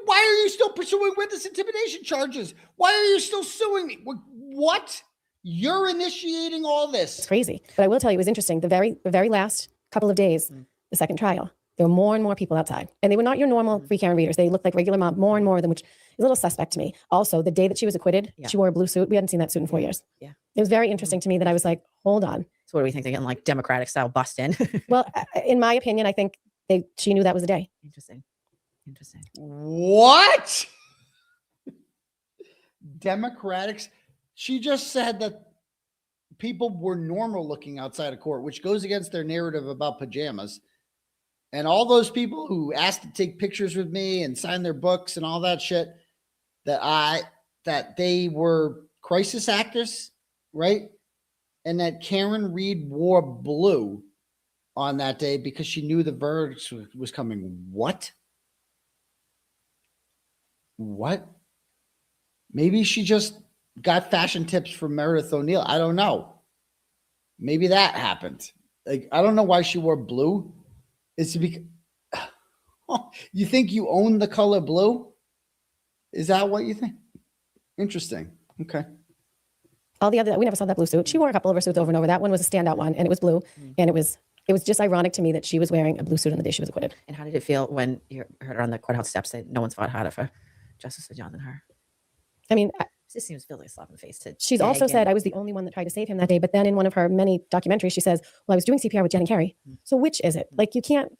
Why are you still pursuing witness intimidation charges? Why are you still suing me? What? You're initiating all this. It's crazy. But I will tell you, it was interesting. The very last couple of days, the second trial, there were more and more people outside. And they were not your normal free Karen readers. They looked like regular mob, more and more of them, which is a little suspect to me. Also, the day that she was acquitted, she wore a blue suit. We hadn't seen that suit in 4 years. Yeah. It was very interesting to me that I was like, hold on. So what do we think? They're getting like Democratic style bust in? Well, in my opinion, I think she knew that was the day. Interesting. What? Democrats? She just said that people were normal looking outside of court, which goes against their narrative about pajamas. And all those people who asked to take pictures with me and sign their books and all that shit, that they were crisis actors, right? And that Karen Reed wore blue on that day because she knew the verdict was coming. What? Maybe she just got fashion tips from Meredith O'Neill. I don't know. Maybe that happened. Like, I don't know why she wore blue. It's because you think you own the color blue? Is that what you think? Interesting. Okay. All the other, we never saw that blue suit. She wore a couple of her suits over and over. That one was a standout one, and it was blue. And it was just ironic to me that she was wearing a blue suit on the day she was acquitted. And how did it feel when you heard her on the courthouse steps say no one's fought harder for justice for John than her? I mean, this seems to feel like a slap in the face. She's also said I was the only one that tried to save him that day. But then in one of her many documentaries, she says, well, I was doing CPR with Jen and Kerry. So which is it? Like, you can't,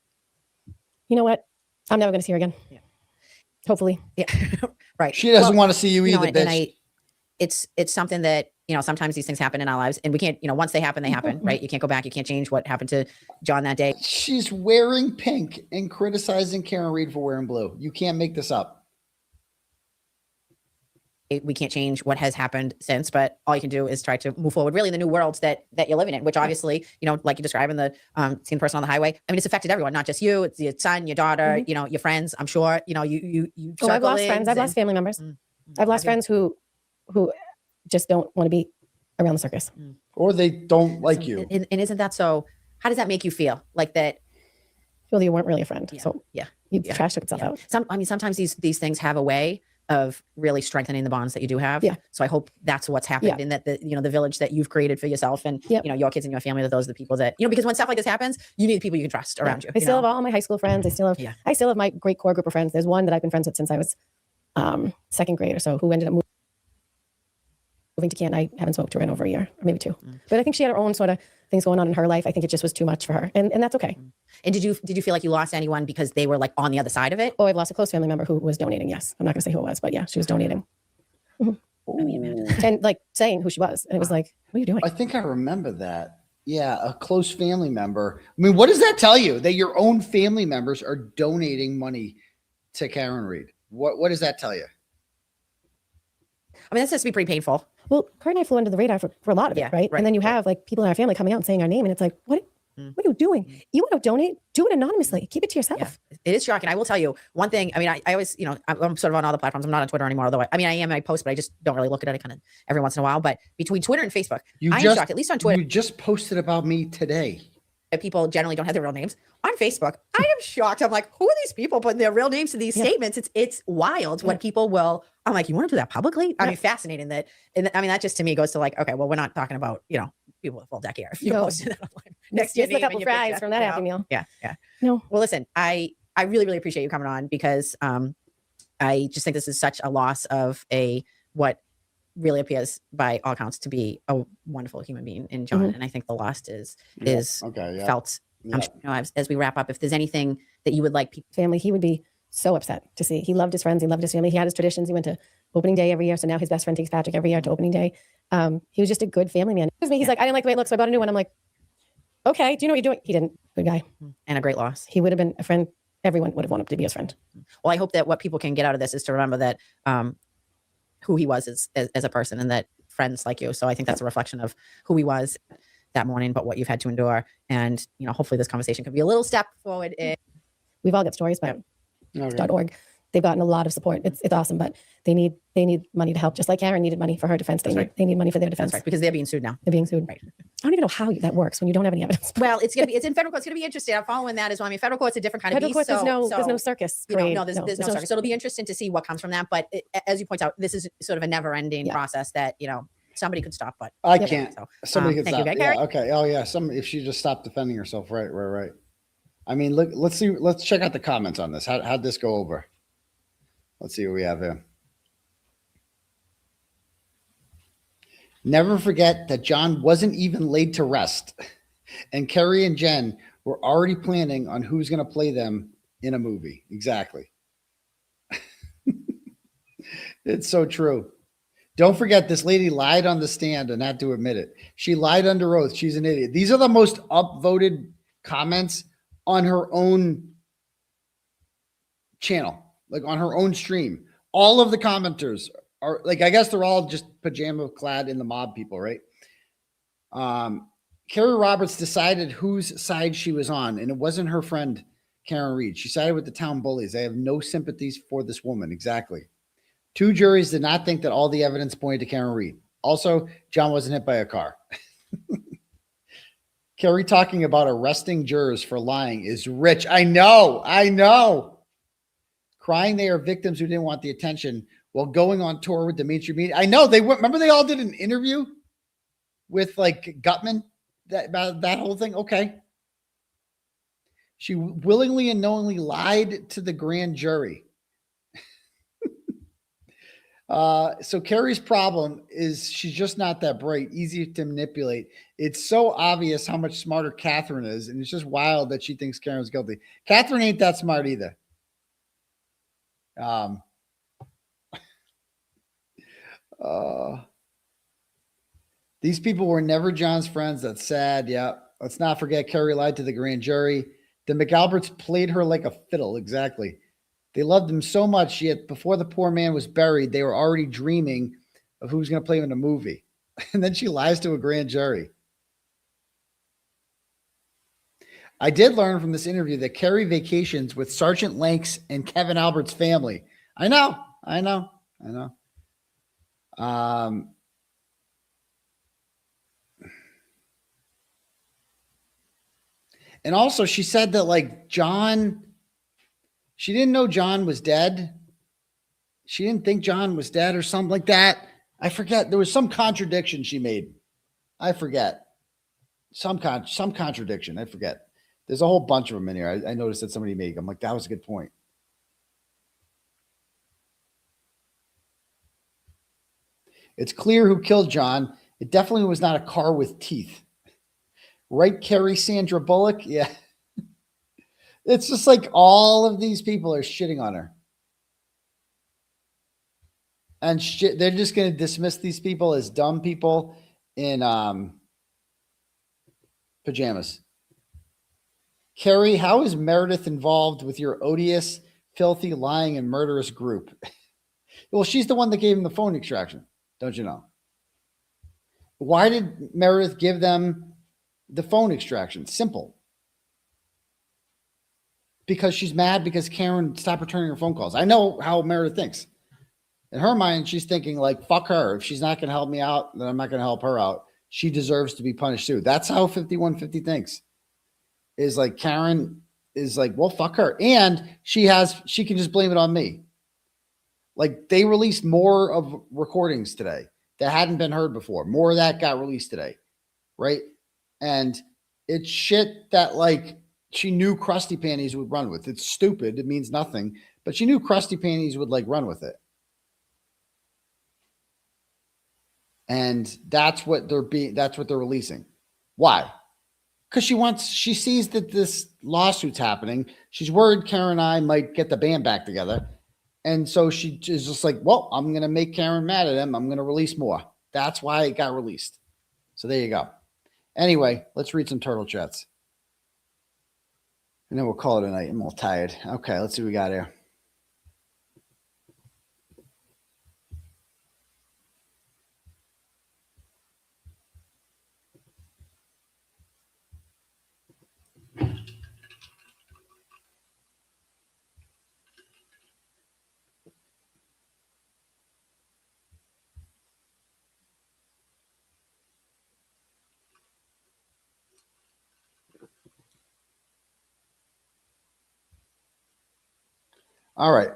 you know what? I'm never going to see her again. Yeah. Hopefully. Yeah. Right. She doesn't want to see you either, bitch. And it's something that, sometimes these things happen in our lives and we can't, once they happen, they happen, right? You can't go back. You can't change what happened to John that day. She's wearing pink and criticizing Karen Reed for wearing blue. You can't make this up. We can't change what has happened since, but all you can do is try to move forward really in the new world that you're living in, which obviously, like you described in the seeing the person on the highway. I mean, it's affected everyone, not just you. It's your son, your daughter, your friends. I'm sure, you I've lost friends. I've lost family members. I've lost friends who just don't want to be around the circus. Or they don't like you. And isn't that so? How does that make you feel? Like that? Well, you weren't really a friend. Yeah. So trash took itself out. Sometimes these things have a way of really strengthening the bonds that you do have. Yeah. So I hope that's what's happened and that the village that you've created for yourself and your kids and your family, that those are the people that, because when stuff like this happens, you need the people you can trust around you. I still have all my high school friends. I still have my great core group of friends. There's one that I've been friends with since I was second grade or so, who ended up moving to Kearney. I haven't spoken to her in over a year, or maybe 2. But I think she had her own sort of things going on in her life. I think it just was too much for her, and that's okay. And did you feel like you lost anyone because they were like on the other side of it? Oh, I've lost a close family member who was donating. Yes, I'm not going to say who it was, but yeah, she was donating. And like saying who she was, and it was like, what are you doing? I think I remember that. Yeah, a close family member. I mean, what does that tell you? That your own family members are donating money to Karen Reed? What does that tell you? I mean, this has to be pretty painful. Well, Kurt and I flew under the radar for a lot of it, right? And then you have like people in our family coming out and saying our name, and it's like, what are you doing? You want to donate? Do it anonymously. Keep it to yourself. Yeah. It is shocking. I will tell you one thing. I mean, I always, I'm sort of on all the platforms. I'm not on Twitter anymore, although I am. I post, but I just don't really look at it kind of every once in a while. But between Twitter and Facebook, I am shocked. At least on Twitter, you just posted about me today. People generally don't have their real names. On Facebook, I am shocked. I'm like, who are these people putting their real names to these statements? It's wild what people will. I'm like, you want to do that publicly? I mean, fascinating that. And I mean, that just to me goes to like, okay, well, we're not talking about, people with full deck here. If you posted that online, next to your Just a name and couple your fries picture. from that Happy Meal. Yeah, yeah. No. Well, listen, I really, really appreciate you coming on because I just think this is such a loss of what really appears by all accounts to be a wonderful human being in John. And I think the loss is felt. Yeah. I'm sure, you know, as we wrap up, if there's anything that you would like people. Family, he would be so upset to see. He loved his friends. He loved his family. He had his traditions. He went to opening day every year. So now his best friend takes Patrick every year to opening day. He was just a good family man. He's like, I didn't like the way it looks, so I bought a new one. I'm like, okay, do you know what you're doing? He didn't. Good guy. And a great loss. He would have been a friend. Everyone would have wanted to be his friend. Well, I hope that what people can get out of this is to remember that who he was as a person, and that friends like you. So I think that's a reflection of who he was that morning, but what you've had to endure. And, you know, hopefully this conversation could be a little step forward. We've all got stories, but .org. They've gotten a lot of support. It's awesome, but they need money to help. Just like Karen needed money for her defense. They need money for their defense. That's right, because they're being sued now. They're being sued. Right. I don't even know how that works when you don't have any evidence. Well, it's in federal court. It's gonna be interesting. I'm following that as well. I mean, federal court's a different kind of beast. Federal court, there's no circus. There's no circus. So it'll be interesting to see what comes from that. But as you point out, this is sort of a never-ending process that, you know, somebody could stop, but I can't. So, Somebody could thank stop. you, Kerry. Yeah, okay. Oh yeah. If she just stopped defending herself. Right. I mean, look. Let's see. Let's check out the comments on this. How'd this go over? Let's see what we have here. Never forget that John wasn't even laid to rest, and Kerry and Jen were already planning on who's going to play them in a movie. Exactly. It's so true. Don't forget, this lady lied on the stand and had to admit it. She lied under oath. She's an idiot. These are the most upvoted comments on her own channel, like on her own stream. All of the commenters are like, I guess they're all just pajama clad in the mob people, right? Kerry Roberts decided whose side she was on, and it wasn't her friend Karen Reed. She sided with the town bullies. I have no sympathies for this woman. Exactly. 2 juries did not think that all the evidence pointed to Karen Reed. Also, John wasn't hit by a car. Kerry talking about arresting jurors for lying is rich. I know. Crying they are victims who didn't want the attention while going on tour with Dimitri Meade. I know they went. Remember they all did an interview with like Gutman about that whole thing. Okay. She willingly and knowingly lied to the grand jury. So Kerry's problem is she's just not that bright, easy to manipulate. It's so obvious how much smarter Catherine is, and it's just wild that she thinks Karen's guilty. Catherine ain't that smart either. These people were never John's friends. That's sad. Yeah. Let's not forget Kerry lied to the grand jury. The McAlberts played her like a fiddle. Exactly. They loved him so much, yet before the poor man was buried, they were already dreaming of who's going to play him in a movie. And then she lies to a grand jury. I did learn from this interview that Kerry vacations with Sergeant Lanks and Kevin Albert's family. I know. And also she said that like John, she didn't know John was dead. She didn't think John was dead or something like that. I forget. There was some contradiction she made. I forget. Some contradiction. I forget. There's a whole bunch of them in here. I noticed that somebody made. I'm like, that was a good point. It's clear who killed John. It definitely was not a car with teeth. Right, Kerry Sandra Bullock? Yeah. It's just like all of these people are shitting on her. And they're just going to dismiss these people as dumb people in pajamas. Kerry, how is Meredith involved with your odious, filthy, lying, and murderous group? Well, she's the one that gave him the phone extraction. Don't you know? Why did Meredith give them the phone extraction? Simple. Because she's mad because Karen stopped returning her phone calls. I know how Meredith thinks. In her mind, she's thinking like, fuck her. If she's not going to help me out, then I'm not going to help her out. She deserves to be punished too. That's how 5150 thinks. Is like Karen is like, well, fuck her. And she can just blame it on me. Like they released more of recordings today that hadn't been heard before. More of that got released today. Right. And It's shit that like she knew 𝗺ście panties would run with. It's stupid. It means nothing, but she knew 𝗺ście panties would like run with it. And that's what they're releasing. Why? Because she sees that this lawsuit's happening. She's worried Karen and I might get the band back together. And so she is just like, well, I'm going to make Karen mad at him. I'm going to release more. That's why it got released. So there you go. Anyway, let's read some turtle chats. And then we'll call it a night. I'm all tired. Okay, let's see what we got here. All right.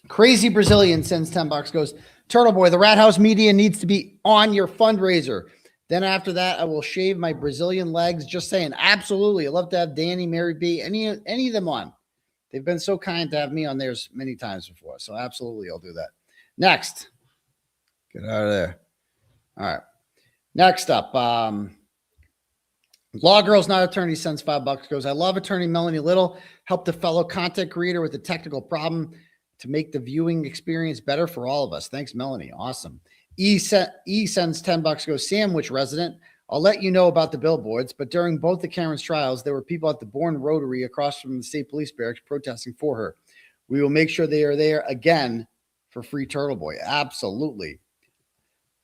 Crazy Brazilian sends $10, goes, Turtleboy, the Rat House media needs to be on your fundraiser. Then after that, I will shave my Brazilian legs. Just saying. Absolutely. I'd love to have Danny, Mary B, any of them on. They've been so kind to have me on theirs many times before. So absolutely, I'll do that. Next. Get out of there. All right. Next up, Law Girls Not Attorney sends $5, goes, I love attorney Melanie Little. Helped a fellow content creator with a technical problem to make the viewing experience better for all of us. Thanks, Melanie. Awesome. E sends $10, goes, Sandwich resident. I'll let you know about the billboards, but during both the Karen's trials, there were people at the Bourne Rotary across from the state police barracks protesting for her. We will make sure they are there again for free Turtleboy. Absolutely.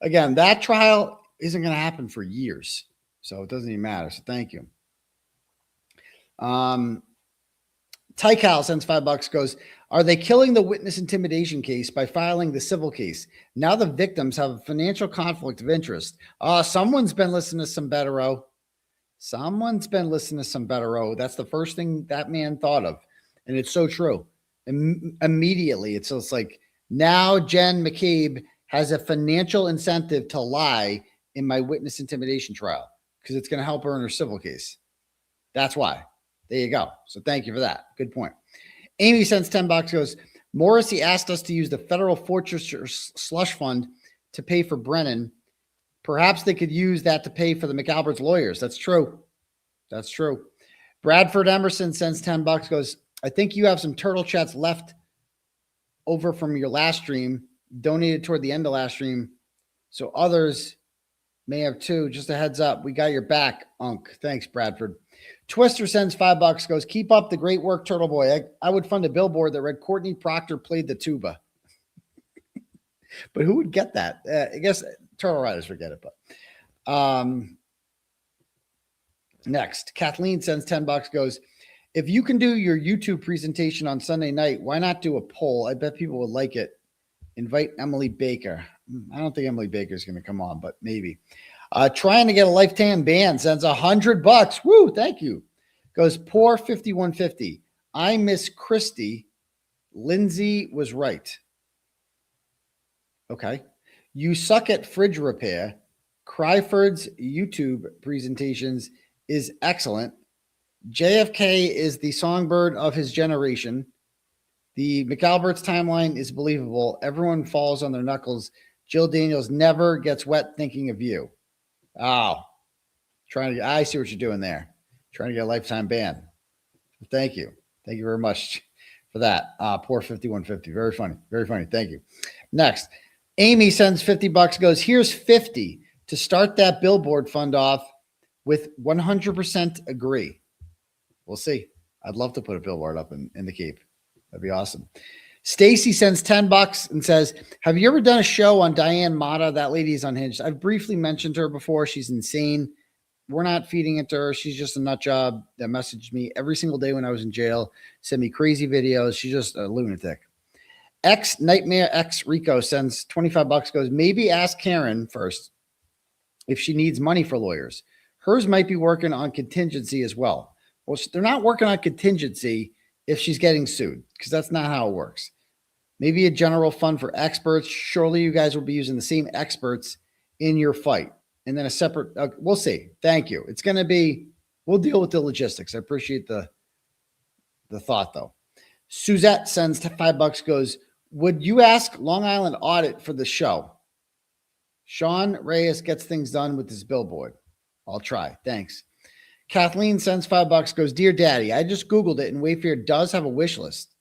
Again, that trial isn't going to happen for years. So it doesn't even matter. So thank you. Tycal sends $5, goes, are they killing the witness intimidation case by filing the civil case? Now the victims have a financial conflict of interest. Someone's been listening to some 𝗵𝗏𝗧𝗧. Someone's been listening to some 𝗵𝗏𝗧𝗧. That's the first thing that man thought of. And it's so true. Immediately, it's just like, now Jen McCabe has a financial incentive to lie in my witness intimidation trial because it's going to help her in her civil case. That's why. There you go. So thank you for that. Good point. Amy sends $10, goes, Morrissey asked us to use the federal fortress slush fund to pay for Brennan. Perhaps they could use that to pay for the McAlbert's lawyers. That's true. That's true. Bradford Emerson sends $10, goes, I think you have some turtle chats left over from your last stream, donated toward the end of last stream. So others may have too. Just a heads up. We got your back, Unc. Thanks, Bradford. Twister sends $5, goes, keep up the great work, Turtleboy. I would fund a billboard that read Courtney Proctor played the tuba. But who would get that? I guess Turtle Riders forget it. But next, Kathleen sends $10, goes, if you can do your YouTube presentation on Sunday night, why not do a poll? I bet people would like it. Invite Emily Baker. I don't think Emily Baker is going to come on, but maybe. Trying to get a lifetime ban sends $100. Woo, thank you. Goes, poor 5150. I miss Christy. Lindsay was right. Okay. You suck at fridge repair. Cryford's YouTube presentations is excellent. JFK is the songbird of his generation. The McAlbert's timeline is believable. Everyone falls on their knuckles. Jill Daniels never gets wet thinking of you. Oh, I see what you're doing there. Trying to get a lifetime ban. Thank you. Thank you very much for that. Poor 5150. Very funny. Very funny. Thank you. Next, Amy sends $50, goes, here's 50 to start that billboard fund off with 100% agree. We'll see. I'd love to put a billboard up in the Cape. That'd be awesome. Stacy sends $10 and says, have you ever done a show on Diane Mata? That lady is unhinged. I've briefly mentioned her before. She's insane. We're not feeding it to her. She's just a nut job that messaged me every single day when I was in jail, sent me crazy videos. She's just a lunatic. Nightmare X Rico sends $25, goes, maybe ask Karen first if she needs money for lawyers. Hers might be working on contingency as well. Well, they're not working on contingency if she's getting sued, because that's not how it works. Maybe a general fund for experts. Surely you guys will be using the same experts in your fight. and then a separate, we'll see. Thank you. It's going to be, we'll deal with the logistics. I appreciate the thought though. Suzette sends $5, goes, would you ask Long Island Audit for the show? Sean Reyes gets things done with his billboard. I'll try. Thanks. Kathleen sends $5, goes, dear daddy, I just Googled it and Wayfair does have a wish list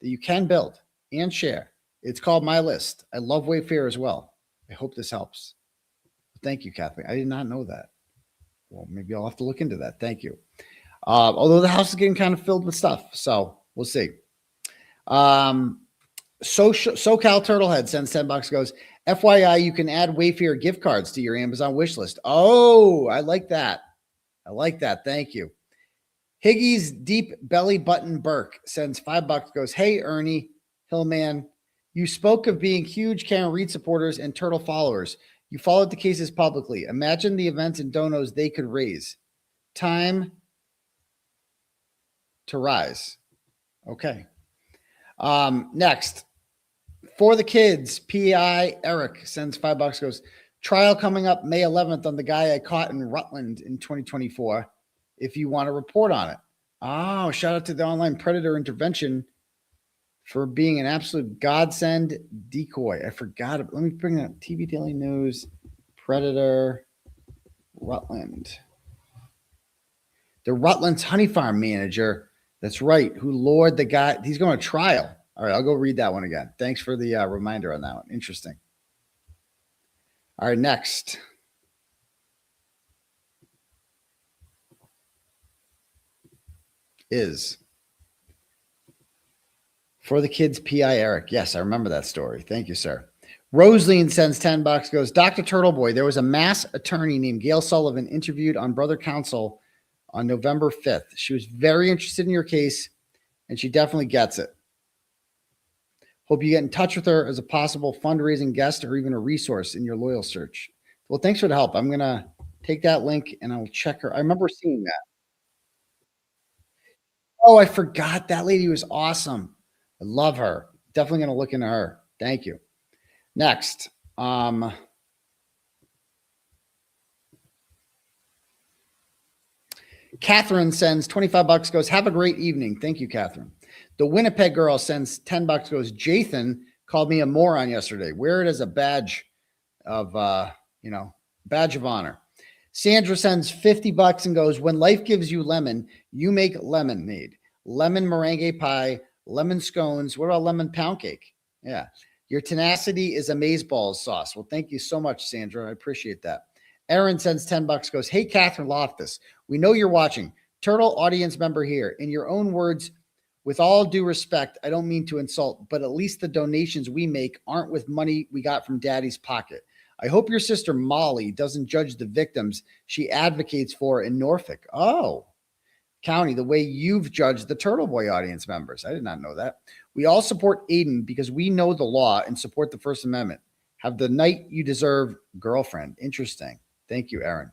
that you can build and share. It's called My List. I love Wayfair as well. I hope this helps. Thank you, Kathleen. I did not know that. Well, maybe I'll have to look into that. Thank you. Although the house is getting kind of filled with stuff, so we'll see. SoCal Turtlehead sends $10, goes, FYI, you can add Wayfair gift cards to your Amazon wish list. Oh, I like that. I like that. Thank you. Higgy's Deep Belly Button Burke sends $5, goes, hey, Ernie Hillman, you spoke of being huge Karen Reed supporters and Turtle followers. You followed the cases publicly. Imagine the events and donos they could raise. Time to rise. Okay. Next. For the kids, P.I. Eric sends $5, goes, trial coming up May 11th on the guy I caught in Rutland in 2024. If you want to report on it. Oh, shout out to the online predator intervention for being an absolute godsend decoy. I forgot it. Let me bring up TV Daily News, Predator, Rutland. The Rutland's honey farm manager. That's right. Who lured the guy. He's going to trial. All right, I'll go read that one again. Thanks for the reminder on that one. Interesting. All right, next. Is for the kids, P.I. Eric. Yes, I remember that story. Thank you, sir. Rosaline sends $10, goes, Dr. Turtleboy, there was a mass attorney named Gail Sullivan interviewed on Brother Counsel on November 5th. She was very interested in your case, and she definitely gets it. Hope you get in touch with her as a possible fundraising guest or even a resource in your loyal search. Well, thanks for the help. I'm going to take that link, and I'll check her. I remember seeing that. Oh, I forgot. That lady was awesome. I love her. Definitely going to look into her. Thank you. Next. Catherine sends $25, goes, have a great evening. Thank you, Catherine. The Winnipeg girl sends $10, goes, Jathan called me a moron yesterday. Wear it as a badge of, badge of honor. Sandra sends $50 and goes, when life gives you lemon, you make lemonade. Lemon meringue pie, lemon scones. What about lemon pound cake? Yeah. Your tenacity is amazeballs sauce. Well, thank you so much, Sandra. I appreciate that. Aaron sends $10, goes, hey, Catherine Loftus, we know you're watching. Turtle audience member here. In your own words, with all due respect, I don't mean to insult, but at least the donations we make aren't with money we got from daddy's pocket. I hope your sister Molly doesn't judge the victims she advocates for in Norfolk. Oh, County, the way you've judged the Turtleboy audience members. I did not know that. We all support Aidan because we know the law and support the First Amendment. Have the night you deserve, girlfriend. Interesting. Thank you, Aaron.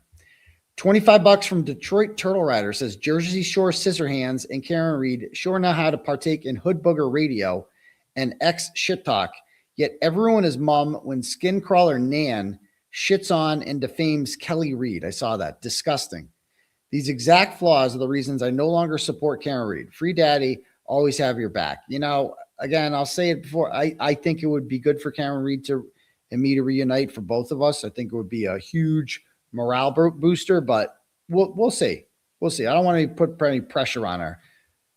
$25 from Detroit Turtle Rider says Jersey Shore Scissorhands and Karen Reed sure know how to partake in hood booger radio and X shit talk. Yet everyone is mum when skin crawler Nan shits on and defames Kelly Reed. I saw that. Disgusting. These exact flaws are the reasons I no longer support Karen Reed. Free daddy, always have your back. You know, again, I'll say it before. I think it would be good for Karen Reed and me to reunite for both of us. I think it would be a huge morale booster, but we'll see. We'll see. I don't want to put any pressure on her,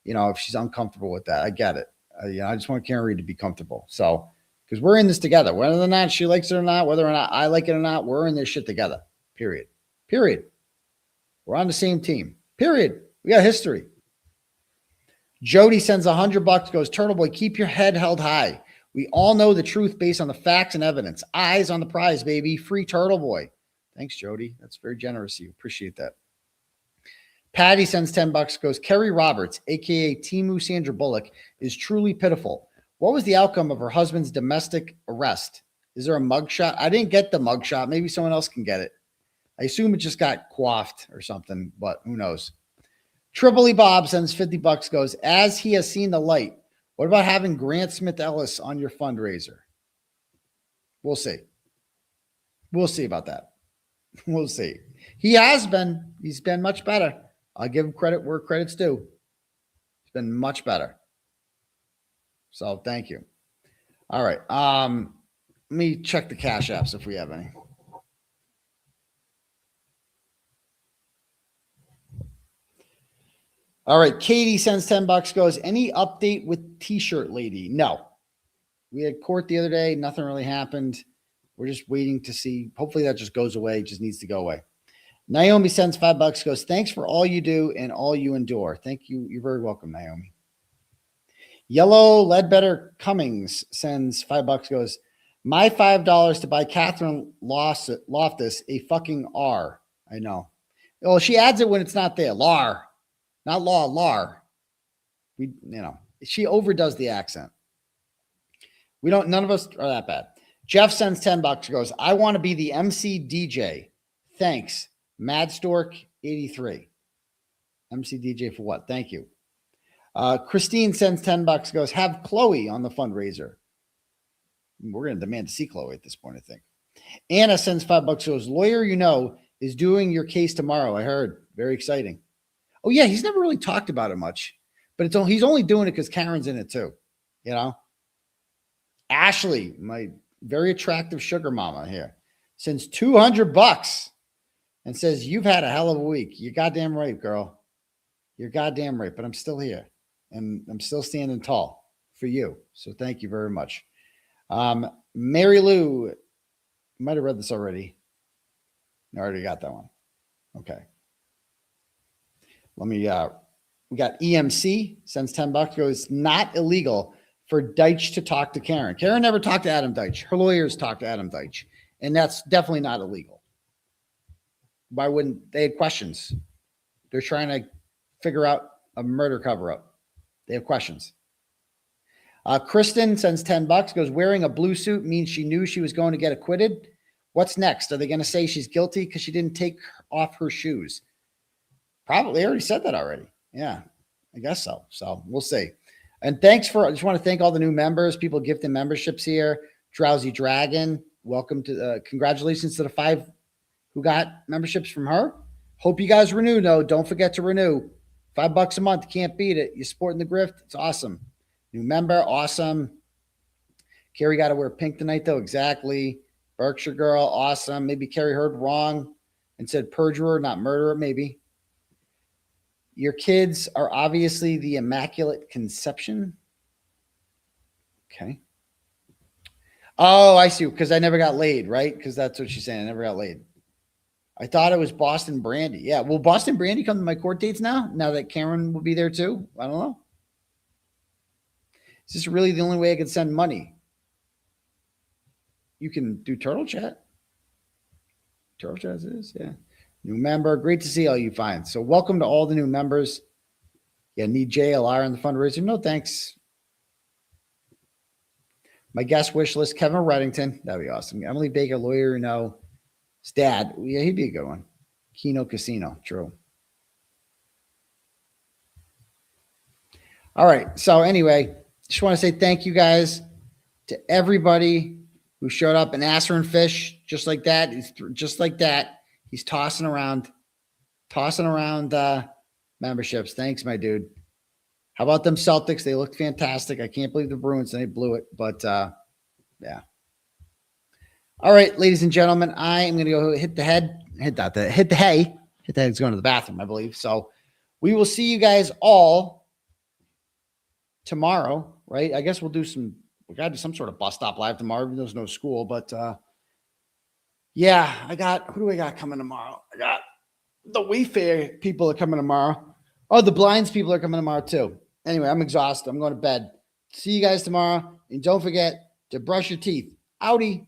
if she's uncomfortable with that. I get it. I just want Karen Reed to be comfortable. So, because we're in this together, whether or not she likes it or not, whether or not I like it or not, we're in this shit together. Period. We're on the same team. Period. We got history. Jody sends $100, goes, Turtleboy, keep your head held high. We all know the truth based on the facts and evidence. Eyes on the prize, baby. Free Turtleboy. Thanks, Jody. That's very generous of you. Appreciate that. Patty sends $10, goes, Kerry Roberts, a.k.a. Timu Sandra Bullock, is truly pitiful. What was the outcome of her husband's domestic arrest? Is there a mugshot? I didn't get the mugshot. Maybe someone else can get it. I assume it just got quaffed or something, but who knows? Tripoli Bob sends $50, goes, as he has seen the light, what about having Grant Smith Ellis on your fundraiser? We'll see. We'll see about that. We'll see. He has been. He's been much better. I'll give him credit where credit's due. It's been much better. So thank you. All right. Let me check the cash apps if we have any. All right. Katie sends $10, goes, any update with t-shirt lady? No. We had court the other day. Nothing really happened. We're just waiting to see. Hopefully that just goes away. It just needs to go away. Naomi sends $5, goes, thanks for all you do and all you endure. Thank you. You're very welcome, Naomi. Yellow Ledbetter Cummings sends $5, goes, my $5 to buy Catherine Loftus a fucking R. I know. Well, she adds it when it's not there. Lar. Not law, lar. She overdoes the accent. None of us are that bad. Jeff sends $10, goes, I want to be the MC DJ. Thanks. Mad Stork 83. MC DJ for what? Thank you. Christine sends $10, goes, have Chloe on the fundraiser. We're going to demand to see Chloe at this point, I think. Anna sends $5, goes, lawyer is doing your case tomorrow. I heard. Very exciting. Oh, yeah, he's never really talked about it much. But he's only doing it because Karen's in it too. Ashley, my very attractive sugar mama here, sends $200 and says, you've had a hell of a week. You're goddamn right, girl. You're goddamn right. But I'm still here. And I'm still standing tall for you. So thank you very much. Mary Lou, might have read this already. I already got that one. Okay. Let me, we got EMC, sends $10, goes, not illegal for 𝗍𝗃 to talk to Karen. Karen never talked to Adam 𝗍𝗃. Her lawyers talked to Adam 𝗍𝗃. And that's definitely not illegal. Why wouldn't they have questions? They're trying to figure out a murder cover-up. They have questions. Kristen sends $10, goes, wearing a blue suit means she knew she was going to get acquitted. What's next? Are they going to say she's guilty because she didn't take off her shoes? Probably. They already said that already. Yeah, I guess so. So we'll see. And I just want to thank all the new members, people gifting memberships here. Drowsy Dragon, welcome to, congratulations to the 5 who got memberships from her. Hope you guys renew, though. Don't forget to renew. $5 a month. Can't beat it. You're sporting the grift. It's awesome. New member. Awesome. Kerry got to wear pink tonight, though. Exactly. Berkshire girl. Awesome. Maybe Kerry heard wrong and said perjurer, not murderer. Maybe. Your kids are obviously the Immaculate Conception. Okay. Oh, I see. Because I never got laid, right? Because that's what she's saying. I never got laid. I thought it was Boston Brandy. Yeah. Will Boston Brandy come to my court dates now? Now that Karen will be there too? I don't know. Is this really the only way I could send money? You can do Turtle Chat. Turtle Chat is, yeah. New member. Great to see all you find. So welcome to all the new members. Yeah, need JLR on the fundraiser. No, thanks. My guest wish list, Kevin Reddington. That'd be awesome. Emily Baker, lawyer, his dad. Yeah, he'd be a good one. Keno Casino. True. All right. So anyway, just want to say thank you guys to everybody who showed up. And Asser and Fish, just like that. Just like that. He's tossing around memberships. Thanks, my dude. How about them Celtics? They looked fantastic. I can't believe the Bruins, they blew it. But, yeah. All right, ladies and gentlemen, I am going to go hit the hay. Hit the head's going to the bathroom, I believe. So we will see you guys all tomorrow, right? I guess we got to do some sort of bus stop live tomorrow, even though there's no school. But, yeah, who do I got coming tomorrow? I got the Wayfair people are coming tomorrow. Oh, the Blinds people are coming tomorrow too. Anyway, I'm exhausted. I'm going to bed. See you guys tomorrow. And don't forget to brush your teeth. Outie.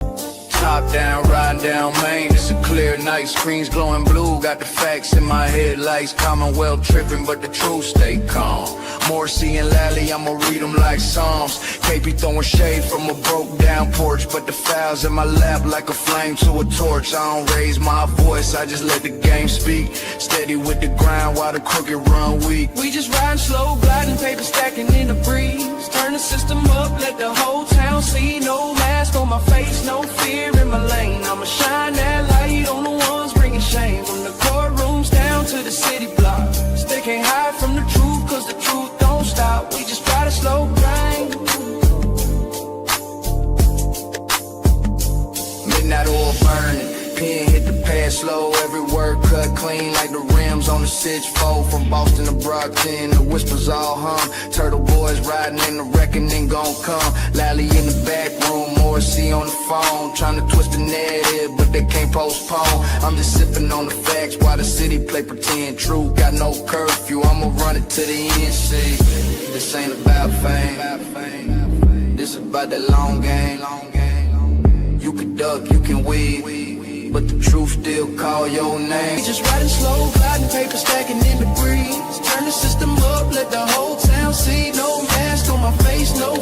Top down, riding down Main, it's a clear night, screens glowing blue, got the facts in my headlights, Commonwealth tripping, but the truth stay calm. Morrissey and Lally, I'ma read them like Psalms. KP throwing shade from a broke down porch, but the files in my lap like a flame to a torch. I don't raise my voice, voice, I just let the game speak. Steady with the grind while the crooked run weak. We just riding slow, gliding, paper stacking in the breeze. Turn the system up, let the whole town see. No mask on my face, no fear in my lane. I'ma shine that light on the ones bringing shame. From the courtrooms down to the city blocks. They can't hide from the truth, cause the truth don't stop. We just ride a slow grind. Midnight oil burning, pen hit the pad slow. Every word cut clean like the rims on the 𝗬𝗂𝗶𝗺. From Boston to Brockton, the whispers all hum. Turtleboys riding in the reckoning gon' come. Lally in the back room, 𝗺cie on the phone. Trying to twist the narrative, but they can't postpone. I'm just sipping on the facts while the city play pretend. True, got no curfew, I'ma run it to the end. See, this ain't about fame, this about that long game. You can duck, you can weave, but the truth still call your name. We just riding slow, gliding, paper stacking in the breeze. Turn the system up, let the whole town see. No mask on my face, no